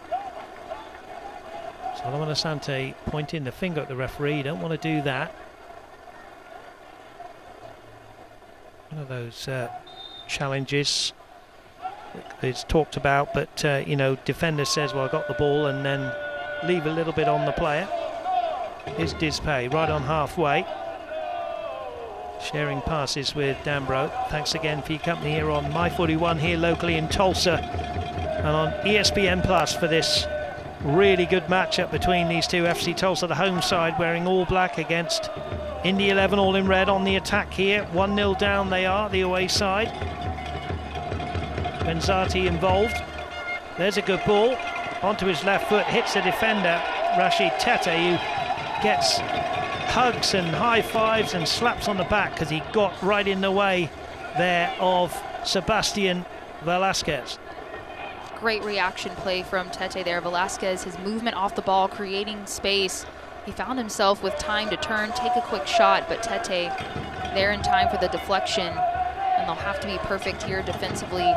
Solomon Asante pointing the finger at the referee. You don't want to do that. One of those challenges it's talked about, but you know, defender says, well, I got the ball, and then leave a little bit on the player. Here's Dispay right on halfway, sharing passes with Dambro. Thanks again for your company here on My41 here locally in Tulsa, and on ESPN Plus for this really good matchup between these two. FC Tulsa, the home side, wearing all black against Indy 11, all in red on the attack here. 1-0 down they are, the away side. Benzati involved. There's a good ball onto his left foot, hits the defender Rashid Tete, who gets hugs and high fives and slaps on the back because he got right in the way there of Sebastian Velasquez. Great reaction play from Tete there. Velasquez, his movement off the ball, creating space. He found himself with time to turn, take a quick shot, but Tete there in time for the deflection, and they'll have to be perfect here defensively.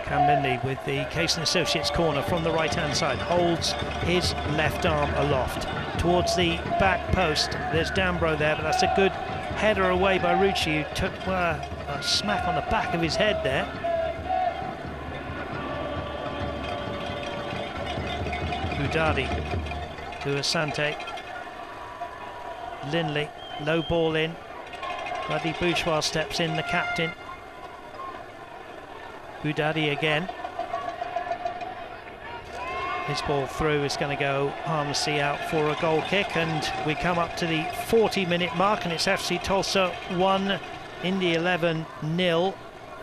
Cam Lindley with the Case & Associates corner from the right-hand side, holds his left arm aloft towards the back post. There's Dambro there, but that's a good header away by Rucci, who took a smack on the back of his head there. Budadi to Asante. Lindley, low ball in. Buddy Bourgeois steps in, the captain. Budadi again. His ball through is going to go harmlessly out for a goal kick, and we come up to the 40-minute mark, and it's FC Tulsa 1, Indy 11 0.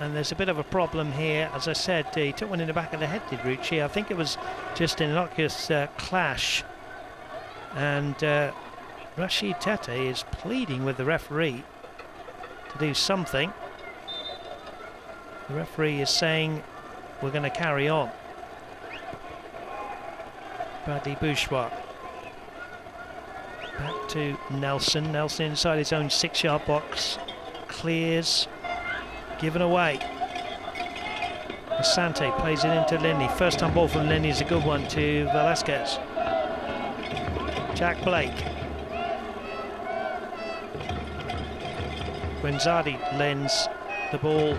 And there's a bit of a problem here. As I said, he took one in the back of the head, did Rucci. I think it was just an innocuous clash. And Rashid Tete is pleading with the referee to do something. The referee is saying we're going to carry on. Bradley Bourgeois. Back to Nelson. Nelson inside his own 6-yard box. Clears. given away. Asante plays it into Linley. First time ball from Linley is a good one to Velasquez. Jack Blake. Guenzardi lends the ball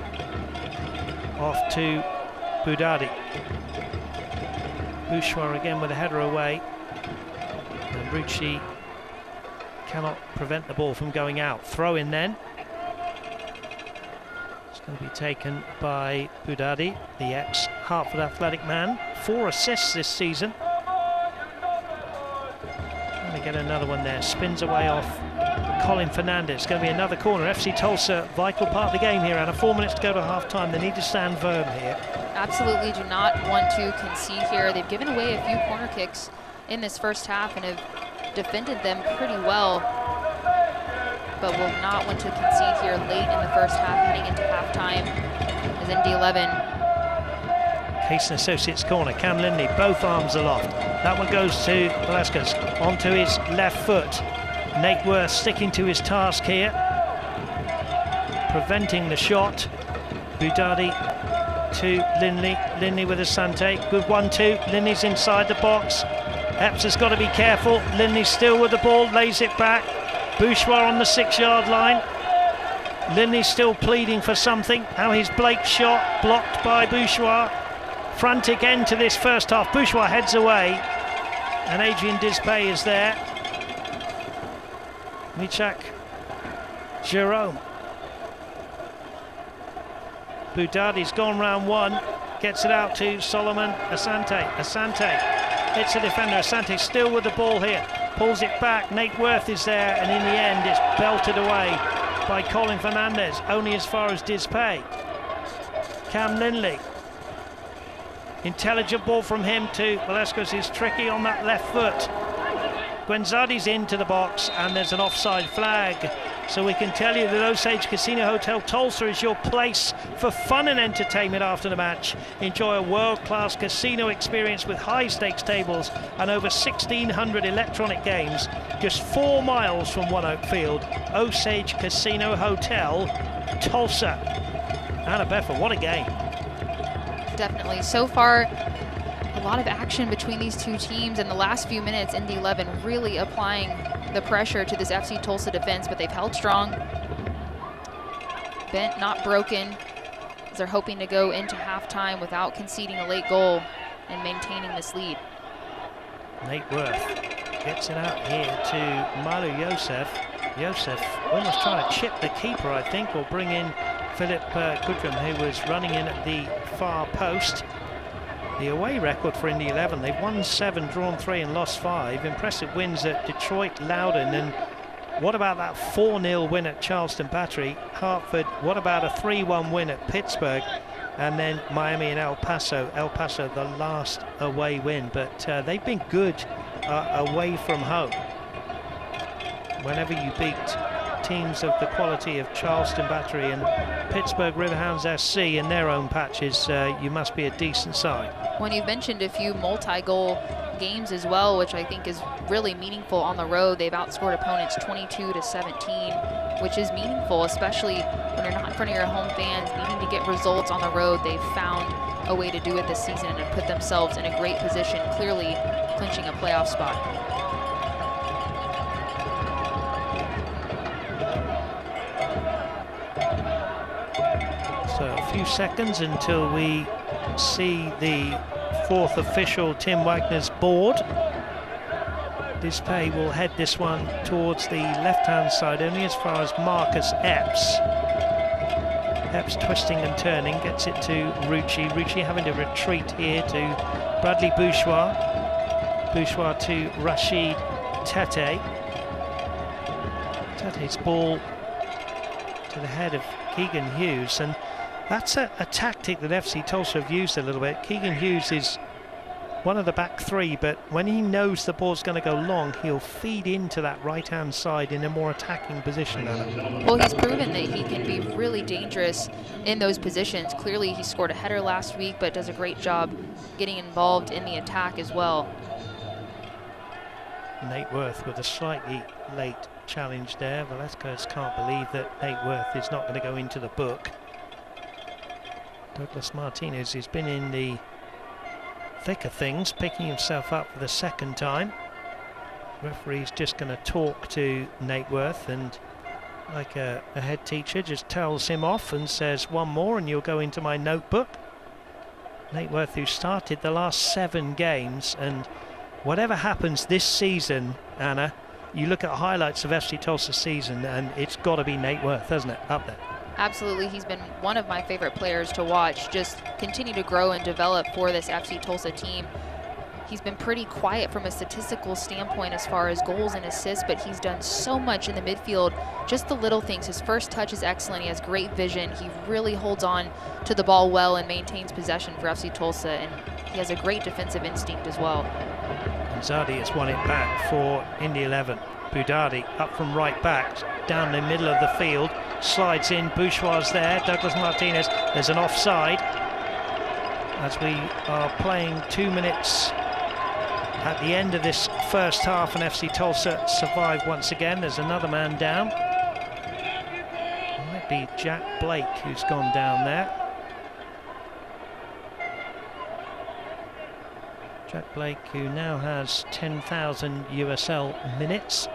off to Boudadi. Bouchoir again with a header away. And Rucci cannot prevent the ball from going out. Throw in then. It's going to be taken by Boudadi, the ex-Hartford Athletic man. 4 assists this season. Going to get another one there. Spins away off Colin Fernandez. Going to be another corner. FC Tulsa, vital part of the game here. And 4 minutes to go to half-time. They need to stand firm here. Absolutely do not want to concede here. They've given away a few corner kicks in this first half and have defended them pretty well, but will not want to concede here late in the first half, heading into halftime as Indy 11. Case and Associates corner. Cam Linley, both arms aloft. That one goes to Velasquez onto his left foot. Nate Worth sticking to his task here, preventing the shot. Boudadi to Linley. Linley with Asante. Good 1-2. Linley's inside the box. Epps has got to be careful. Linley still with the ball, lays it back. Bouchoir on the 6-yard line. Linley still pleading for something. Now his Blake shot blocked by Bouchoir. Frantic end to this first half. Bouchoir heads away, and Adrian Dispay is there. Michak Jerome. Boudadi's gone round one. Gets it out to Solomon Asante. Asante hits the defender. Asante still with the ball here. Pulls it back. Nate Worth is there, and in the end it's belted away by Colin Fernandez, only as far as Dispay. Cam Linley. Intelligent ball from him to Velasquez, is tricky on that left foot. Guenzardi's into the box, and there's an offside flag. So we can tell you that Osage Casino Hotel Tulsa is your place for fun and entertainment after the match. Enjoy a world-class casino experience with high-stakes tables and over 1,600 electronic games. Just 4 miles from One Oak Field. Osage Casino Hotel, Tulsa. Anna Beffa, what a game. Definitely. So far, a lot of action between these two teams. In the last few minutes, Indy 11 really applying the pressure to this FC Tulsa defense, but they've held strong. Bent, not broken, as they're hoping to go into halftime without conceding a late goal and maintaining this lead. Nate Worth gets it out here to Malu Yosef. Yosef almost trying to chip the keeper, I think, or bring in Philip Goodrum, who was running in at the far post. The away record for Indy 11, they've won 7, drawn 3 and lost 5. Impressive wins at Detroit, Loudon, and what about that 4-0 win at Charleston Battery? Hartford, what about a 3-1 win at Pittsburgh? And then Miami and El Paso. El Paso, the last away win, but they've been good away from home. Whenever you beat teams of the quality of Charleston Battery and Pittsburgh Riverhounds SC in their own patches, you must be a decent side. When you've mentioned a few multi-goal games as well, which I think is really meaningful on the road. They've outscored opponents 22-17, which is meaningful, especially when you're not in front of your home fans, needing to get results on the road. They've found a way to do it this season and have put themselves in a great position, clearly clinching a playoff spot. So a few seconds until we see the 4th official, Tim Wagner's board. Dispay will head this one towards the left-hand side, only as far as Marcus Epps. Epps twisting and turning, gets it to Rucci. Rucci having to retreat here to Bradley Bouchoir. Bouchoir to Rashid Tete. Tete's ball to the head of Keegan Hughes, and that's a tactic that FC Tulsa have used a little bit. Keegan Hughes is one of the back 3, but when he knows the ball's going to go long, he'll feed into that right-hand side in a more attacking position. Well, he's proven that he can be really dangerous in those positions. Clearly, he scored a header last week, but does a great job getting involved in the attack as well. Nate Worth with a slightly late challenge there. Velasquez can't believe that Nate Worth is not going to go into the book. Douglas Martinez, who's been in the thick of things, picking himself up for the second time. Referee's just going to talk to Nate Worth, and like a head teacher, just tells him off and says, one more and you'll go into my notebook. Nate Worth, who started the last 7 games, and whatever happens this season, Anna, you look at highlights of FC Tulsa's season and it's got to be Nate Worth, hasn't it, up there? Absolutely, he's been one of my favorite players to watch, just continue to grow and develop for this FC Tulsa team. He's been pretty quiet from a statistical standpoint as far as goals and assists, but he's done so much in the midfield, just the little things. His first touch is excellent, he has great vision, he really holds on to the ball well and maintains possession for FC Tulsa, and he has a great defensive instinct as well. Zadi has won it back for Indy 11. Boudadi up from right back, down the middle of the field, slides in, Bourgeois there, Douglas Martinez, there's an offside. As we are playing 2 minutes at the end of this first half, and FC Tulsa survived once again. There's another man down. It might be Jack Blake who's gone down there. Jack Blake, who now has 10,000 USL minutes.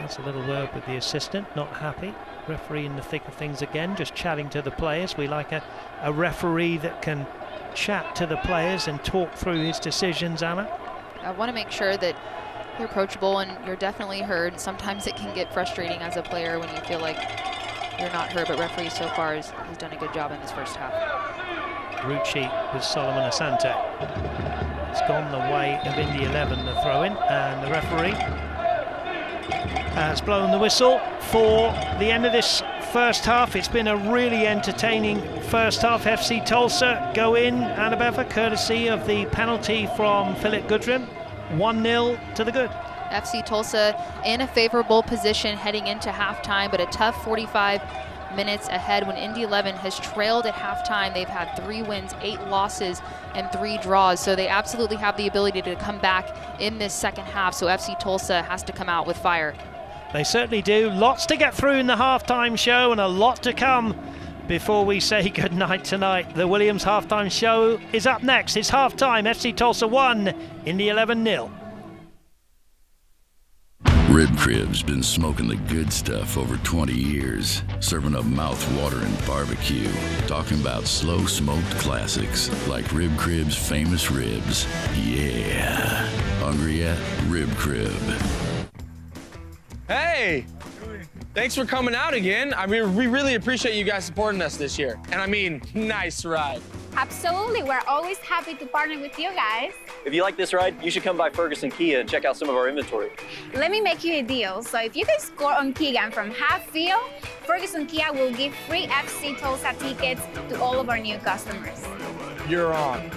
That's a little word with the assistant, not happy. Referee in the thick of things again, just chatting to the players. We like a referee that can chat to the players and talk through his decisions, Anna. I want to make sure that you're approachable and you're definitely heard. Sometimes it can get frustrating as a player when you feel like you're not heard, but referee so far has done a good job in this first half. Rucci with Solomon Asante. It's gone the way of Indy 11, the throw-in, and the referee has blown the whistle for the end of this first half. It's been a really entertaining first half. FC Tulsa go in, Annabeth, courtesy of the penalty from Philip Goodrum. 1-0 to the good. FC Tulsa in a favorable position heading into halftime, but a tough 45 minutes ahead when Indy 11 has trailed at halftime. They've had 3 wins, 8 losses, and 3 draws, so they absolutely have the ability to come back in this second half, so FC Tulsa has to come out with fire. They certainly do. Lots to get through in the halftime show and a lot to come before we say goodnight tonight. The Williams halftime show is up next. It's halftime. FC Tulsa 1, Indy 11 0. Rib Crib's been smoking the good stuff over 20 years, serving up mouth-watering barbecue, talking about slow-smoked classics like Rib Crib's famous ribs. Yeah. Hungry yet? Rib Crib. Hey! Thanks for coming out again. I mean, we really appreciate you guys supporting us this year. And I mean, nice ride. Absolutely. We're always happy to partner with you guys. If you like this ride, you should come by Ferguson Kia and check out some of our inventory. Let me make you a deal. So if you guys score on Keegan from half field, Ferguson Kia will give free FC Tulsa tickets to all of our new customers. You're on.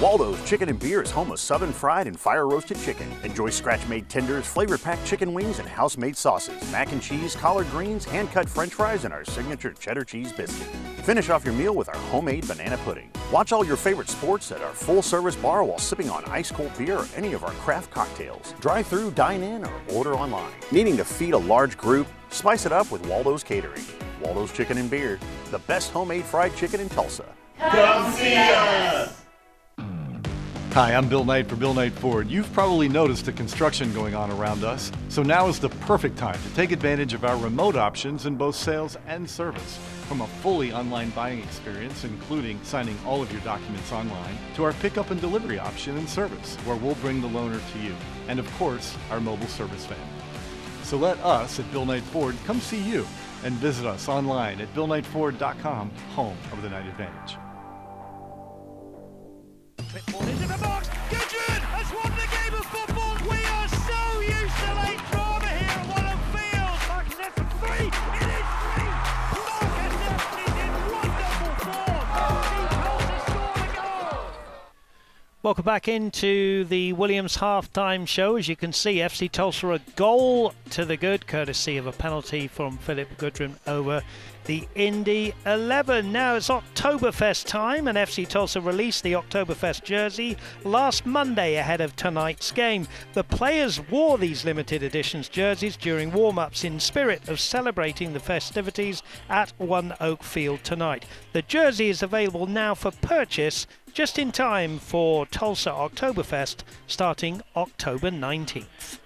Waldo's Chicken and Beer is home of southern fried and fire-roasted chicken. Enjoy scratch-made tenders, flavor-packed chicken wings, and house-made sauces, mac and cheese, collard greens, hand-cut french fries, and our signature cheddar cheese biscuit. Finish off your meal with our homemade banana pudding. Watch all your favorite sports at our full-service bar while sipping on ice-cold beer or any of our craft cocktails. Drive-through, dine-in, or order online. Needing to feed a large group? Spice it up with Waldo's Catering. Waldo's Chicken and Beer, the best homemade fried chicken in Tulsa. Come see us! Hi, I'm Bill Knight for Bill Knight Ford. You've probably noticed the construction going on around us, so now is the perfect time to take advantage of our remote options in both sales and service. From a fully online buying experience, including signing all of your documents online, to our pickup and delivery option and service, where we'll bring the loaner to you, and of course, our mobile service van. So let us at Bill Knight Ford come see you and visit us online at BillKnightFord.com, home of the Knight Advantage. Pitbull into the box. Gudrun has won the game of football. We are so used to late drama here at Walham Field. Marcus there for 3. It is 3. Marcus there is in wonderful form. He holds a score to goal. Welcome back into the Williams halftime show. As you can see, FC Tulsa a goal to the good, courtesy of a penalty from Philip Goodrin over the Indy 11. Now it's Oktoberfest time, and FC Tulsa released the Oktoberfest jersey last Monday ahead of tonight's game. The players wore these limited editions jerseys during warm-ups in spirit of celebrating the festivities at One Oak Field tonight. The jersey is available now for purchase just in time for Tulsa Oktoberfest starting October 19th.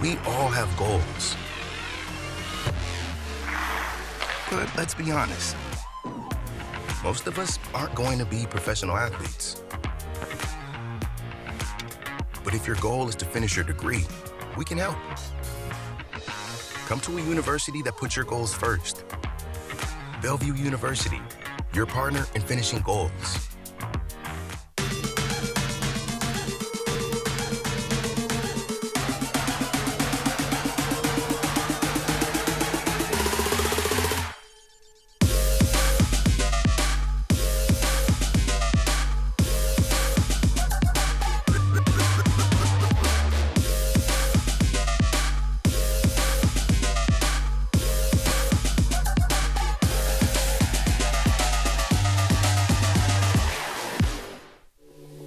We all have goals. But let's be honest, most of us aren't going to be professional athletes. But if your goal is to finish your degree, we can help. Come to a university that puts your goals first. Bellevue University, your partner in finishing goals.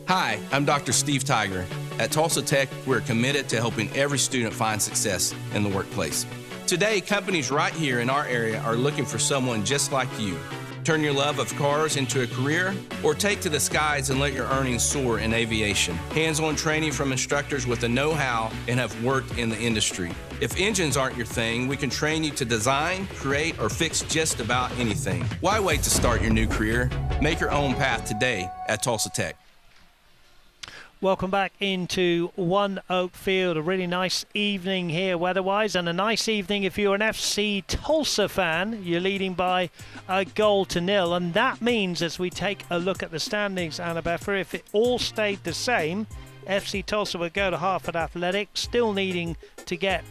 Hi, I'm Dr. Steve Tiger. At Tulsa Tech, we're committed to helping every student find success in the workplace. Today, companies right here in our area are looking for someone just like you. Turn your love of cars into a career, or take to the skies and let your earnings soar in aviation. Hands-on training from instructors with the know-how and have worked in the industry. If engines aren't your thing, we can train you to design, create, or fix just about anything. Why wait to start your new career? Make your own path today at Tulsa Tech. Welcome back into One Oak Field. A really nice evening here weather-wise, and a nice evening if you're an FC Tulsa fan. You're leading by a 0-0, and that means as we take a look at the standings, Annabeth, if it all stayed the same, FC Tulsa would go to Hartford Athletic, still needing to get,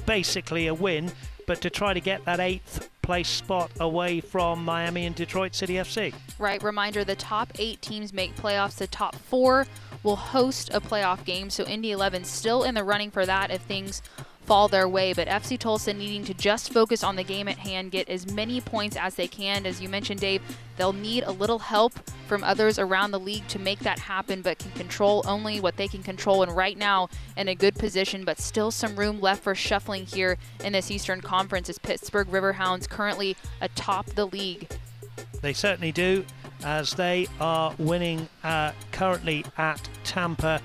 basically a win, but to try to get that 8th place spot away from Miami and Detroit City FC. Right, reminder, the top 8 teams make playoffs. The top 4 will host a playoff game, so Indy 11 still in the running for that if things fall their way, but FC Tulsa needing to just focus on the game at hand, get as many points as they can. As you mentioned, Dave, they'll need a little help from others around the league to make that happen, but can control only what they can control, and right now in a good position, but still some room left for shuffling here in this Eastern Conference as Pittsburgh Riverhounds currently atop the league. They certainly do, as they are winning currently at Tampa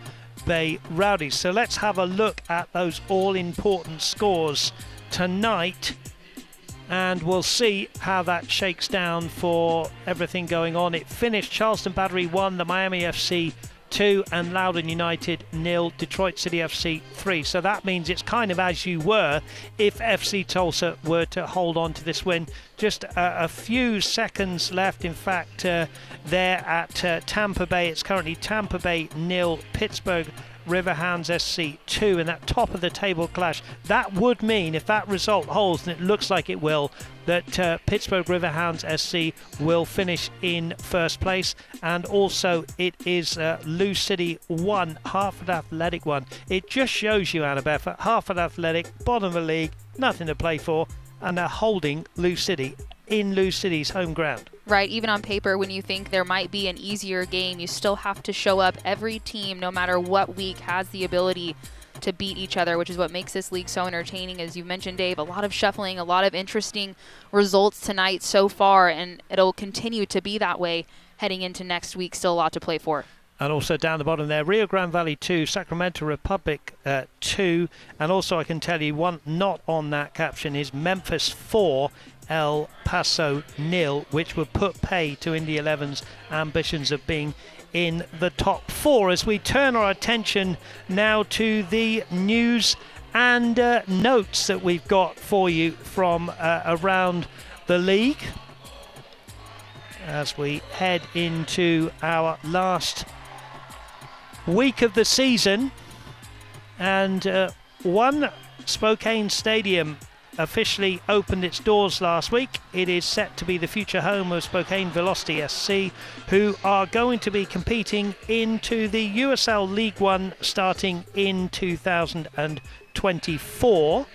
Bay Rowdies. So let's have a look at those all-important scores tonight, and we'll see how that shakes down for everything going on. It finished Charleston Battery 1, the Miami FC 2 and Loudoun United 0, Detroit City FC 3. So that means it's kind of as you were if FC Tulsa were to hold on to this win. Just a few seconds left. In fact, they're at Tampa Bay. It's currently Tampa Bay 0, Pittsburgh Riverhounds SC 2 in that top of the table clash. That would mean, if that result holds, and it looks like it will, that Pittsburgh Riverhounds SC will finish in first place. And also it is Lou City 1, Hartford Athletic 1. It just shows you, Annabeth, at Hartford Athletic, bottom of the league, nothing to play for, and they're holding Lou City in Lou City's home ground. Right, even on paper, when you think there might be an easier game, you still have to show up. Every team, no matter what week, has the ability to beat each other, which is what makes this league so entertaining. As you mentioned, Dave, a lot of shuffling, a lot of interesting results tonight so far, and it'll continue to be that way heading into next week. Still a lot to play for. And also down the bottom there, Rio Grande Valley 2, Sacramento Republic 2. And also I can tell you one not on that caption is Memphis 4, El Paso 0, which would put pay to Indy 11's ambitions of being in the top 4. As we turn our attention now to the news and notes that we've got for you from around the league as we head into our last week of the season. And One Spokane Stadium officially opened its doors last week. It is set to be the future home of Spokane Velocity SC, who are going to be competing into the USL League One starting in 2024.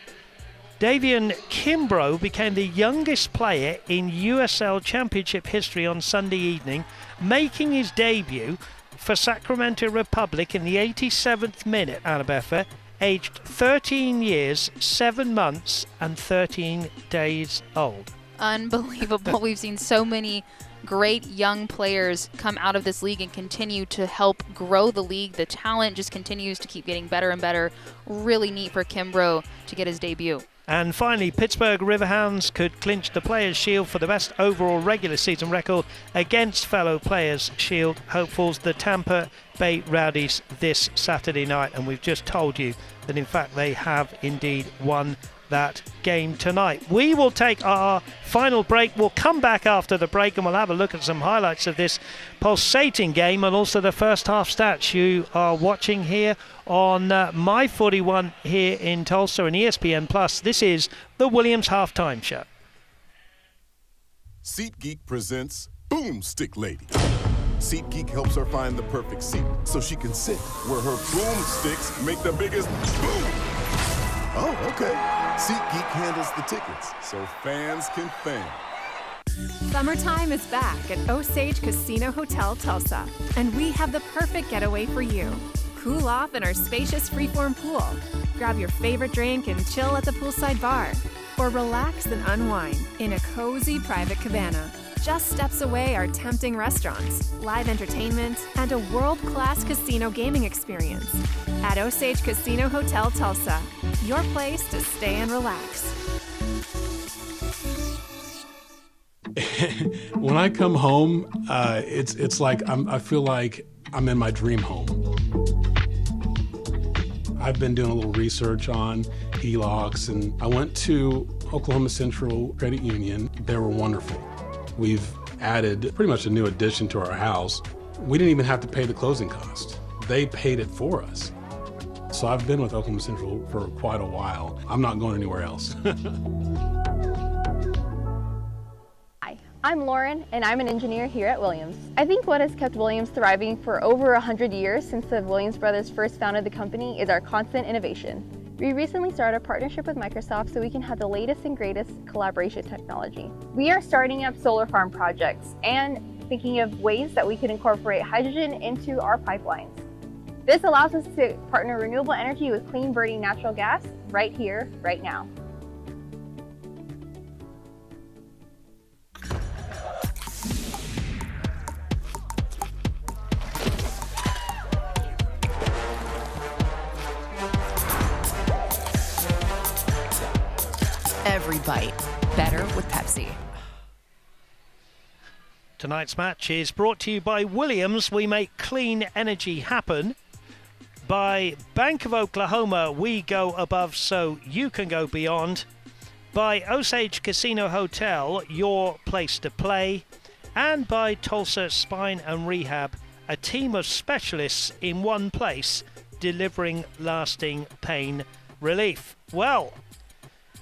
Davian Kimbrough became the youngest player in USL Championship history on Sunday evening, making his debut for Sacramento Republic in the 87th minute, Annabeth, aged 13 years, 7 months and 13 days old. Unbelievable. We've seen so many great young players come out of this league and continue to help grow the league. The talent just continues to keep getting better and better. Really neat for Kimbrough to get his debut. And finally, Pittsburgh Riverhounds could clinch the Players' Shield for the best overall regular season record against fellow Players' Shield hopefuls, the Tampa Bay Rowdies, this Saturday night. And we've just told you that, in fact, they have indeed won that game tonight. We will take our final break. We'll come back after the break and we'll have a look at some highlights of this pulsating game and also the first half stats. You are watching here on My 41 here in Tulsa and ESPN Plus. This is the Williams Halftime Show. SeatGeek presents Boomstick Lady. SeatGeek helps her find the perfect seat so she can sit where her boomsticks make the biggest boom. Oh, okay. SeatGeek handles the tickets so fans can fan. Summertime is back at Osage Casino Hotel Tulsa, and we have the perfect getaway for you. Cool off in our spacious freeform pool. Grab your favorite drink and chill at the poolside bar. Or relax and unwind in a cozy private cabana. Just steps away are tempting restaurants, live entertainment, and a world-class casino gaming experience. At Osage Casino Hotel Tulsa, your place to stay and relax. When I come home, it's like I feel like I'm in my dream home. I've been doing a little research on HELOCs, and I went to Oklahoma Central Credit Union. They were wonderful. We've added pretty much a new addition to our house. We didn't even have to pay the closing cost. They paid it for us. So I've been with Oklahoma Central for quite a while. I'm not going anywhere else. Hi, I'm Lauren, and I'm an engineer here at Williams. I think what has kept Williams thriving for over 100 years since the Williams brothers first founded the company is our constant innovation. We recently started a partnership with Microsoft so we can have the latest and greatest collaboration technology. We are starting up solar farm projects and thinking of ways that we could incorporate hydrogen into our pipelines. This allows us to partner renewable energy with clean burning natural gas right here, right now. Every bite better with Pepsi. Tonight's match is brought to you by Williams. We make clean energy happen. By Bank of Oklahoma, we go above so you can go beyond. By Osage Casino Hotel, your place to play. And by Tulsa Spine and Rehab, a team of specialists in one place delivering lasting pain relief. Well,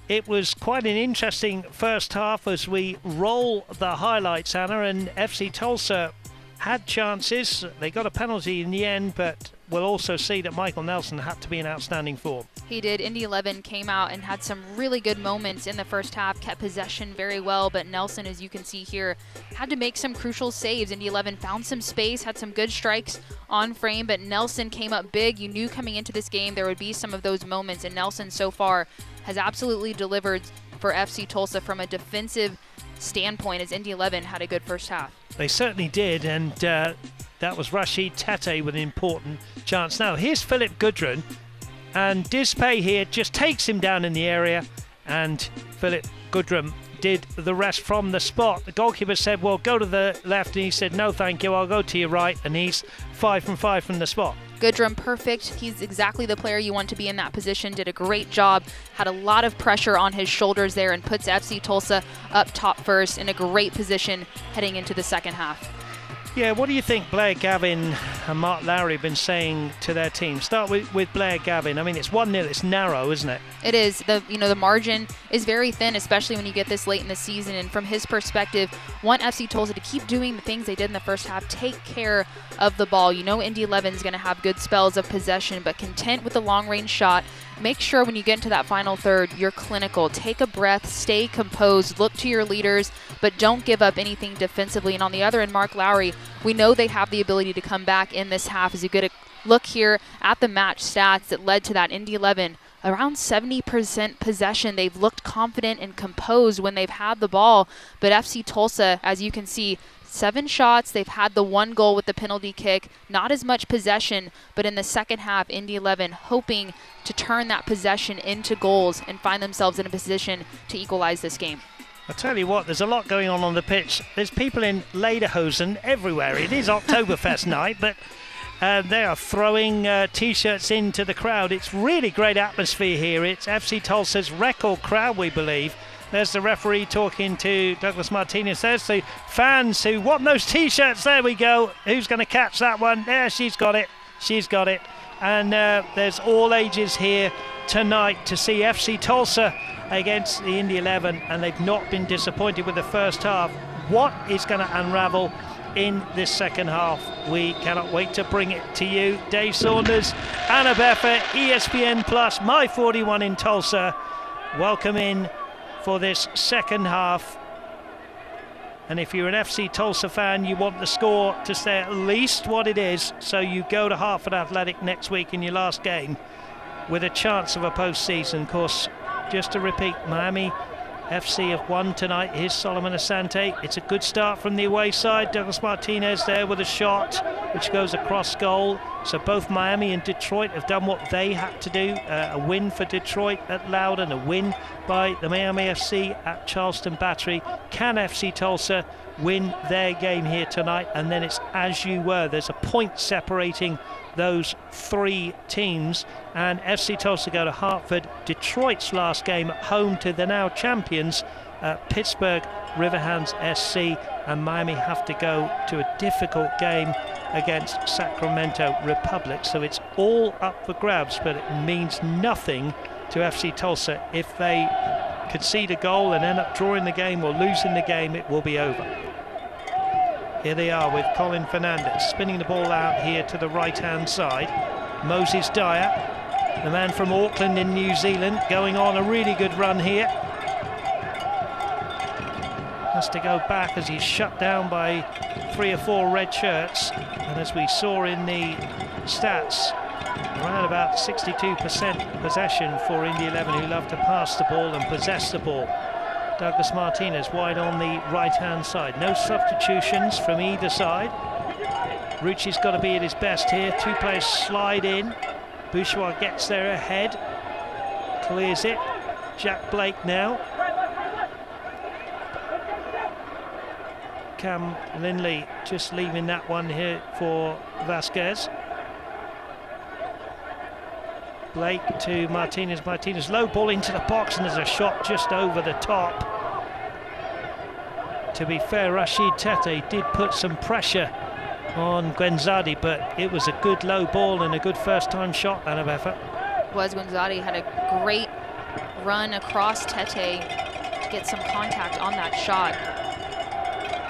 it was quite an interesting first half as we roll the highlights, Anna, and FC Tulsa had chances. They got a penalty in the end, but we'll also see that Michael Nelson had to be in outstanding form. He did. Indy 11 came out and had some really good moments in the first half, kept possession very well, but Nelson, as you can see here, had to make some crucial saves. Indy 11 found some space, had some good strikes on frame, but Nelson came up big. You knew coming into this game there would be some of those moments, and Nelson so far has absolutely delivered for FC Tulsa from a defensive standpoint, as Indy 11 had a good first half. They certainly did, and that was Rashid Tate with an important chance. Now, here's Philip Gudrun, and Dispay here just takes him down in the area, and Philip Gudrun did the rest from the spot. The goalkeeper said, well, go to the left, and he said, no, thank you, I'll go to your right, and he's 5 from 5 from the spot. Gudrun, perfect. He's exactly the player you want to be in that position. Did a great job. Had a lot of pressure on his shoulders there and puts FC Tulsa up top first in a great position heading into the second half. Yeah, what do you think Blair Gavin and Mark Lowry have been saying to their team? Start with Blair Gavin. I mean, it's 1-0. It's narrow, isn't it? It is. The margin is very thin, especially when you get this late in the season. And from his perspective, want FC Tulsa to keep doing the things they did in the first half. Take care of the ball. You know Indy 11 is going to have good spells of possession, but content with the long-range shot. Make sure when you get into that final third, you're clinical. Take a breath, stay composed, look to your leaders, but don't give up anything defensively. And on the other end, Mark Lowry, we know they have the ability to come back in this half. As you get a look here at the match stats that led to that Indy 11, around 70% possession. They've looked confident and composed when they've had the ball. But FC Tulsa, as you can see, 7 shots. They've had the 1 goal with the penalty kick. Not as much possession, but in the second half, Indy 11 hoping to turn that possession into goals and find themselves in a position to equalize this game. I'll tell you what, there's a lot going on the pitch. There's people in lederhosen everywhere. It is Oktoberfest night, but they are throwing T-shirts into the crowd. It's really great atmosphere here. It's FC Tulsa's record crowd, we believe. There's the referee talking to Douglas Martinez. There's the fans who want those T-shirts. There we go. Who's going to catch that one? There, she's got it. She's got it. And there's all ages here tonight to see FC Tulsa against the Indy 11, and they've not been disappointed with the first half. What is going to unravel in this second half? We cannot wait to bring it to you. Dave Saunders, Anna Beffa, ESPN Plus, My 41 in Tulsa. Welcome in for this second half. And if you're an FC Tulsa fan, you want the score to stay at least what it is, so you go to Hartford Athletic next week in your last game with a chance of a postseason. Of course, just to repeat, Miami FC have won tonight. Here's Solomon Asante. It's a good start from the away side. Douglas Martinez there with a shot which goes across goal. So both Miami and Detroit have done what they had to do. A win for Detroit at Loudon, a win by the Miami FC at Charleston Battery. Can FC Tulsa win their game here tonight? And then it's as you were. There's a point separating those 3 teams, and FC Tulsa go to Hartford. Detroit's last game at home to the now champions Pittsburgh Riverhands SC, and Miami have to go to a difficult game against Sacramento Republic. So it's all up for grabs, but it means nothing to FC Tulsa. If they concede a goal and end up drawing the game or losing the game, it will be over. Here they are with Colin Fernandez spinning the ball out here to the right-hand side. Moses Dyer, the man from Auckland in New Zealand, going on a really good run here. Has to go back as he's shut down by 3 or 4 red shirts. And as we saw in the stats, around about 62% possession for Indy 11, who love to pass the ball and possess the ball. Douglas Martinez wide on the right-hand side. No substitutions from either side. Rucci's got to be at his best here. 2 players slide in. Bourgeois gets there ahead. Clears it. Jack Blake now. Cam Lindley just leaving that one here for Vasquez. Blake to Martinez. Martinez, low ball into the box, and there's a shot just over the top. To be fair, Rashid Tete did put some pressure on Gwenzadi, but it was a good low ball and a good first-time shot out of effort. Gwenzadi had a great run across Tete to get some contact on that shot.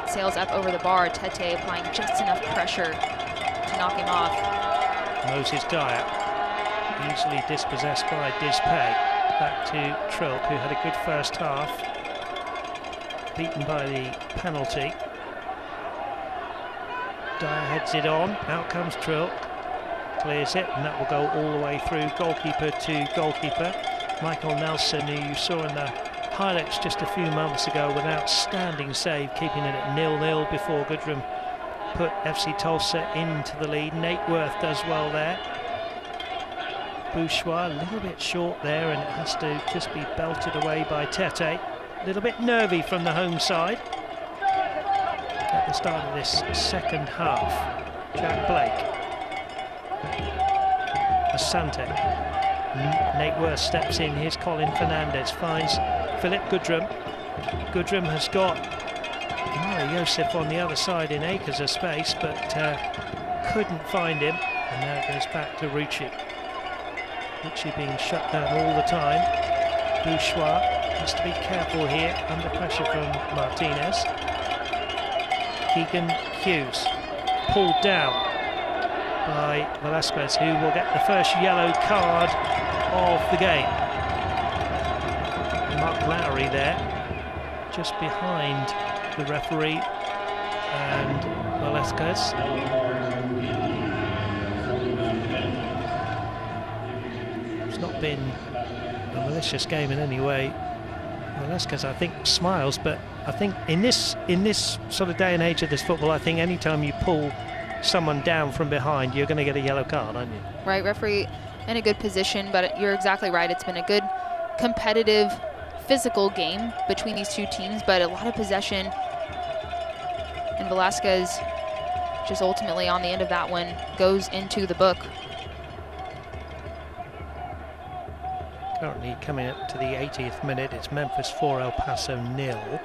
Sails up over the bar, Tete applying just enough pressure to knock him off. Moses Dyer, easily dispossessed by Dispay. Back to Trilk, who had a good first half. Beaten by the penalty. Dyer heads it on, out comes Trilk. Clears it, and that will go all the way through, goalkeeper to goalkeeper. Michael Nelson, who you saw in the highlights just a few moments ago with an outstanding save, keeping it at 0-0 before Goodrum put FC Tulsa into the lead. Nate Worth does well there. Bourgeois a little bit short there, and it has to just be belted away by Tete. A little bit nervy from the home side at the start of this second half. Jack Blake. Asante. Nate Worth steps in. Here's Colin Fernandez. Finds Philip Goodrum. Goodrum has got Mara Yosef on the other side in acres of space, but couldn't find him. And now it goes back to Ricci. Ricci being shut down all the time. Bourgeois has to be careful here, under pressure from Martinez. Keegan Hughes pulled down by Velasquez, who will get the first yellow card of the game. Mark Lowry there, just behind the referee and Velasquez. It's not been a malicious game in any way. Velasquez, I think, smiles, but I think in this sort of day and age of this football, I think anytime you pull someone down from behind, you're going to get a yellow card, aren't you? Right, referee in a good position, but you're exactly right. It's been a good, competitive, physical game between these two teams, but a lot of possession. And Velasquez, just ultimately on the end of that one, goes into the book. Currently coming up to the 80th minute, it's Memphis 4, El Paso 0.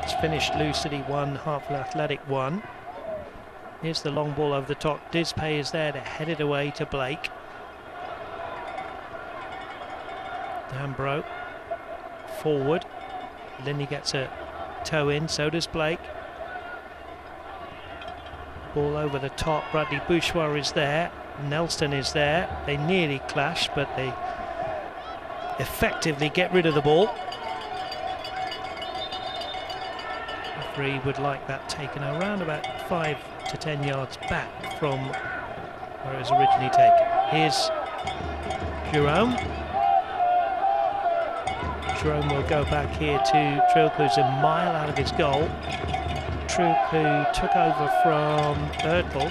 It's finished Lou City 1, Hartford Athletic 1. Here's the long ball over the top. Dispay is there to head it away to Blake. Dambro forward. Linney gets a toe in, so does Blake. Ball over the top. Bradley Bourgeois is there. Nelson is there. They nearly clash, but they effectively get rid of the ball. Referee would like that taken around about 5 to 10 yards back from where it was originally taken. Here's Jerome. Jerome will go back here to Trilk, who's a mile out of his goal. Trilk, who took over from Erdl,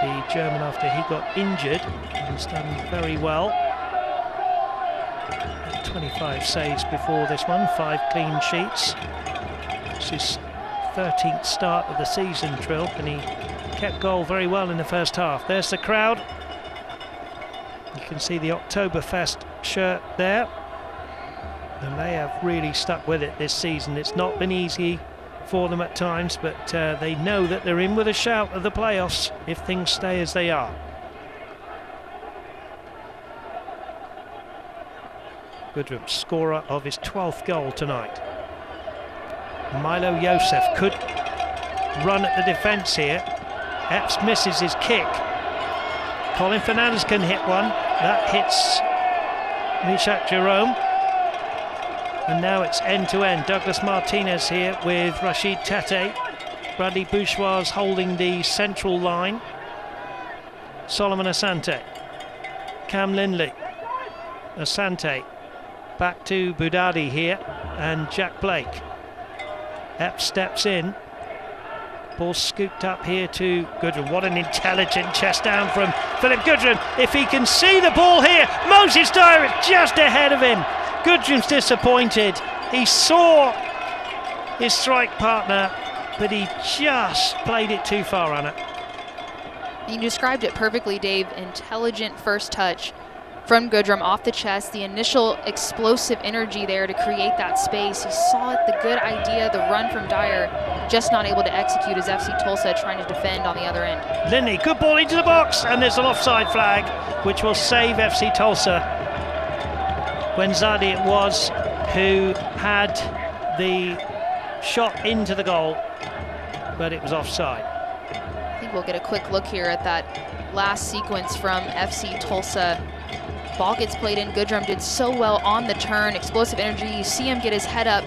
the German, after he got injured, and has done very well. 25 saves before this one, 5 clean sheets. It's his 13th start of the season, Trilk, and he kept goal very well in the first half. There's the crowd. You can see the Oktoberfest shirt there. And they have really stuck with it this season. It's not been easy for them at times, but they know that they're in with a shout of the playoffs if things stay as they are. Goodrum, scorer of his 12th goal tonight. Milo Yosef could run at the defence here. Epps misses his kick. Colin Fernandez can hit one. That hits Mishak Jerome. And now it's end-to-end. Douglas Martinez here with Rashid Tete. Bradley Bourgeois holding the central line. Solomon Asante. Cam Lindley. Asante. Back to Boudadi here. And Jack Blake. Epps steps in. Ball scooped up here to Goodrum. What an intelligent chest down from Philip Goodrum. If he can see the ball here, Moses Dyer is just ahead of him. Goodrum's disappointed. He saw his strike partner, but he just played it too far, Anna. You described it perfectly, Dave. Intelligent first touch from Goodrum off the chest, the initial explosive energy there to create that space. He saw it, the good idea, the run from Dyer, just not able to execute as FC Tulsa trying to defend on the other end. Lindley, good ball into the box, and there's an offside flag, which will save FC Tulsa. Gwenzadi it was who had the shot into the goal, but it was offside. I think we'll get a quick look here at that last sequence from FC Tulsa. Ball gets played in. Goodrum did so well on the turn. Explosive energy. You see him get his head up.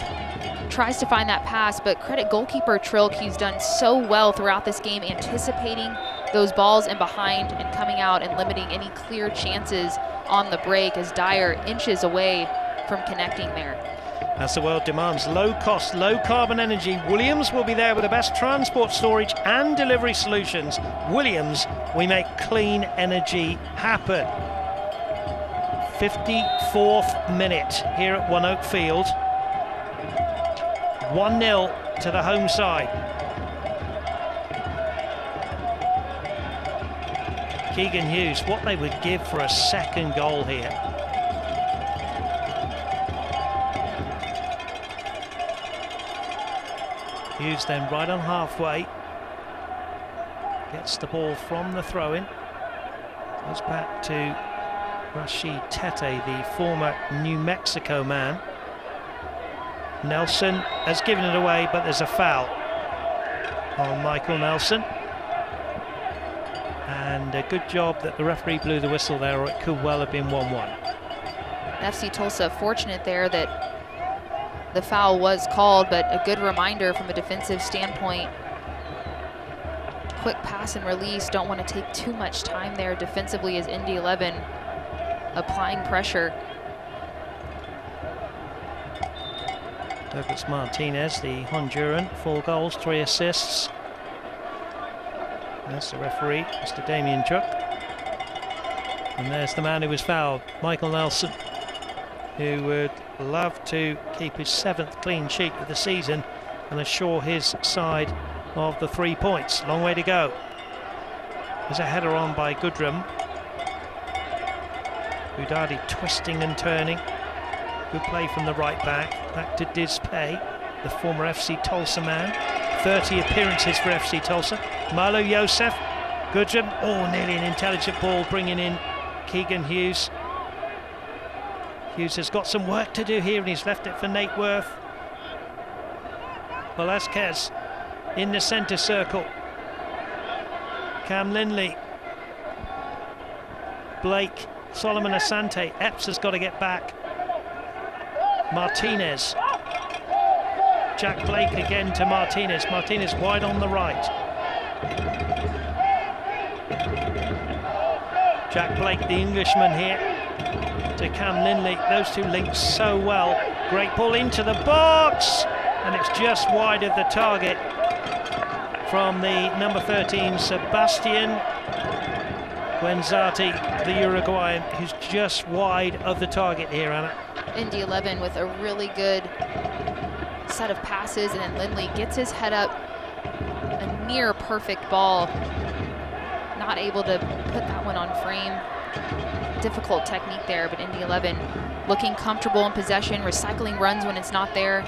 Tries to find that pass, but credit goalkeeper Trilk. He's done so well throughout this game, anticipating those balls in behind and coming out and limiting any clear chances on the break as Dyer inches away from connecting there. As the world demands low cost, low carbon energy, Williams will be there with the best transport, storage and delivery solutions. Williams, we make clean energy happen. 54th minute here at One Oak Field. 1-0 to the home side. Keegan Hughes, what they would give for a second goal here. Hughes then right on halfway. Gets the ball from the throw-in. Goes back to Rashid Tete, the former New Mexico man. Nelson has given it away, but there's a foul on Michael Nelson. And a good job that the referee blew the whistle there, or it could well have been 1-1. FC Tulsa fortunate there that the foul was called, but a good reminder from a defensive standpoint. Quick pass and release, don't want to take too much time there defensively as Indy 11 applying pressure. Douglas Martinez, the Honduran, 4 goals, 3 assists. There's the referee, Mr. Damien Chuck. And there's the man who was fouled, Michael Nelson, who would love to keep his 7th clean sheet of the season and assure his side of the 3 points. Long way to go. There's a header on by Goodrum. Udadi twisting and turning. Good play from the right back. Back to Dizpay, the former FC Tulsa man. 30 appearances for FC Tulsa. Marlo Yosef. Goodrum. Oh, nearly an intelligent ball, bringing in Keegan Hughes. Hughes has got some work to do here, and he's left it for Nate Worth. Velasquez in the centre circle. Cam Lindley. Blake. Solomon Asante. Epps has got to get back. Martinez. Jack Blake again to Martinez. Martinez wide on the right. Jack Blake, the Englishman, here to Cam Lindley. Those two linked so well. Great ball into the box, and it's just wide of the target from the number 13, Sebastian Gwenzati, the Uruguayan, who's just wide of the target here, Anna. Indy 11 with a really good set of passes, and then Lindley gets his head up, a near perfect ball, not able to put that one on frame. Difficult technique there, but Indy 11 looking comfortable in possession, recycling runs when it's not there,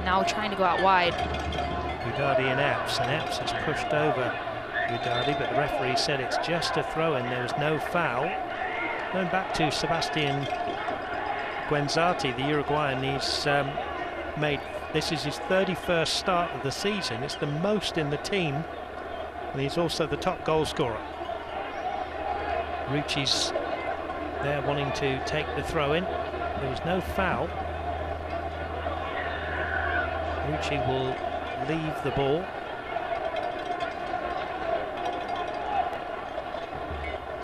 now trying to go out wide. Udadi and Epps has pushed over Udadi, but the referee said it's just a throw-in, there was no foul. Going back to Sebastian Gwenzati, the Uruguayan, he's made, this is his 31st start of the season. It's the most in the team, and he's also the top goal scorer. Rucci's there wanting to take the throw-in. There was no foul. Rucci will leave the ball.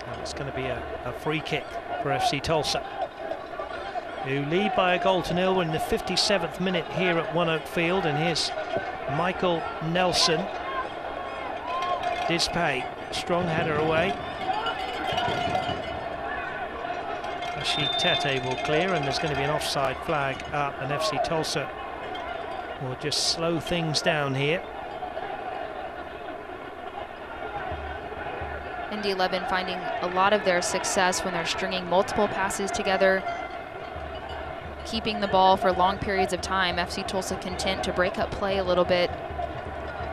And it's going to be a free kick for FC Tulsa, who lead by a goal to nil in the 57th minute here at One Oak Field. And here's Michael Nelson. Dizpay, strong header away. Rashid Tete will clear, and there's going to be an offside flag up, and FC Tulsa will just slow things down here. Indy 11 finding a lot of their success when they're stringing multiple passes together, keeping the ball for long periods of time. FC Tulsa content to break up play a little bit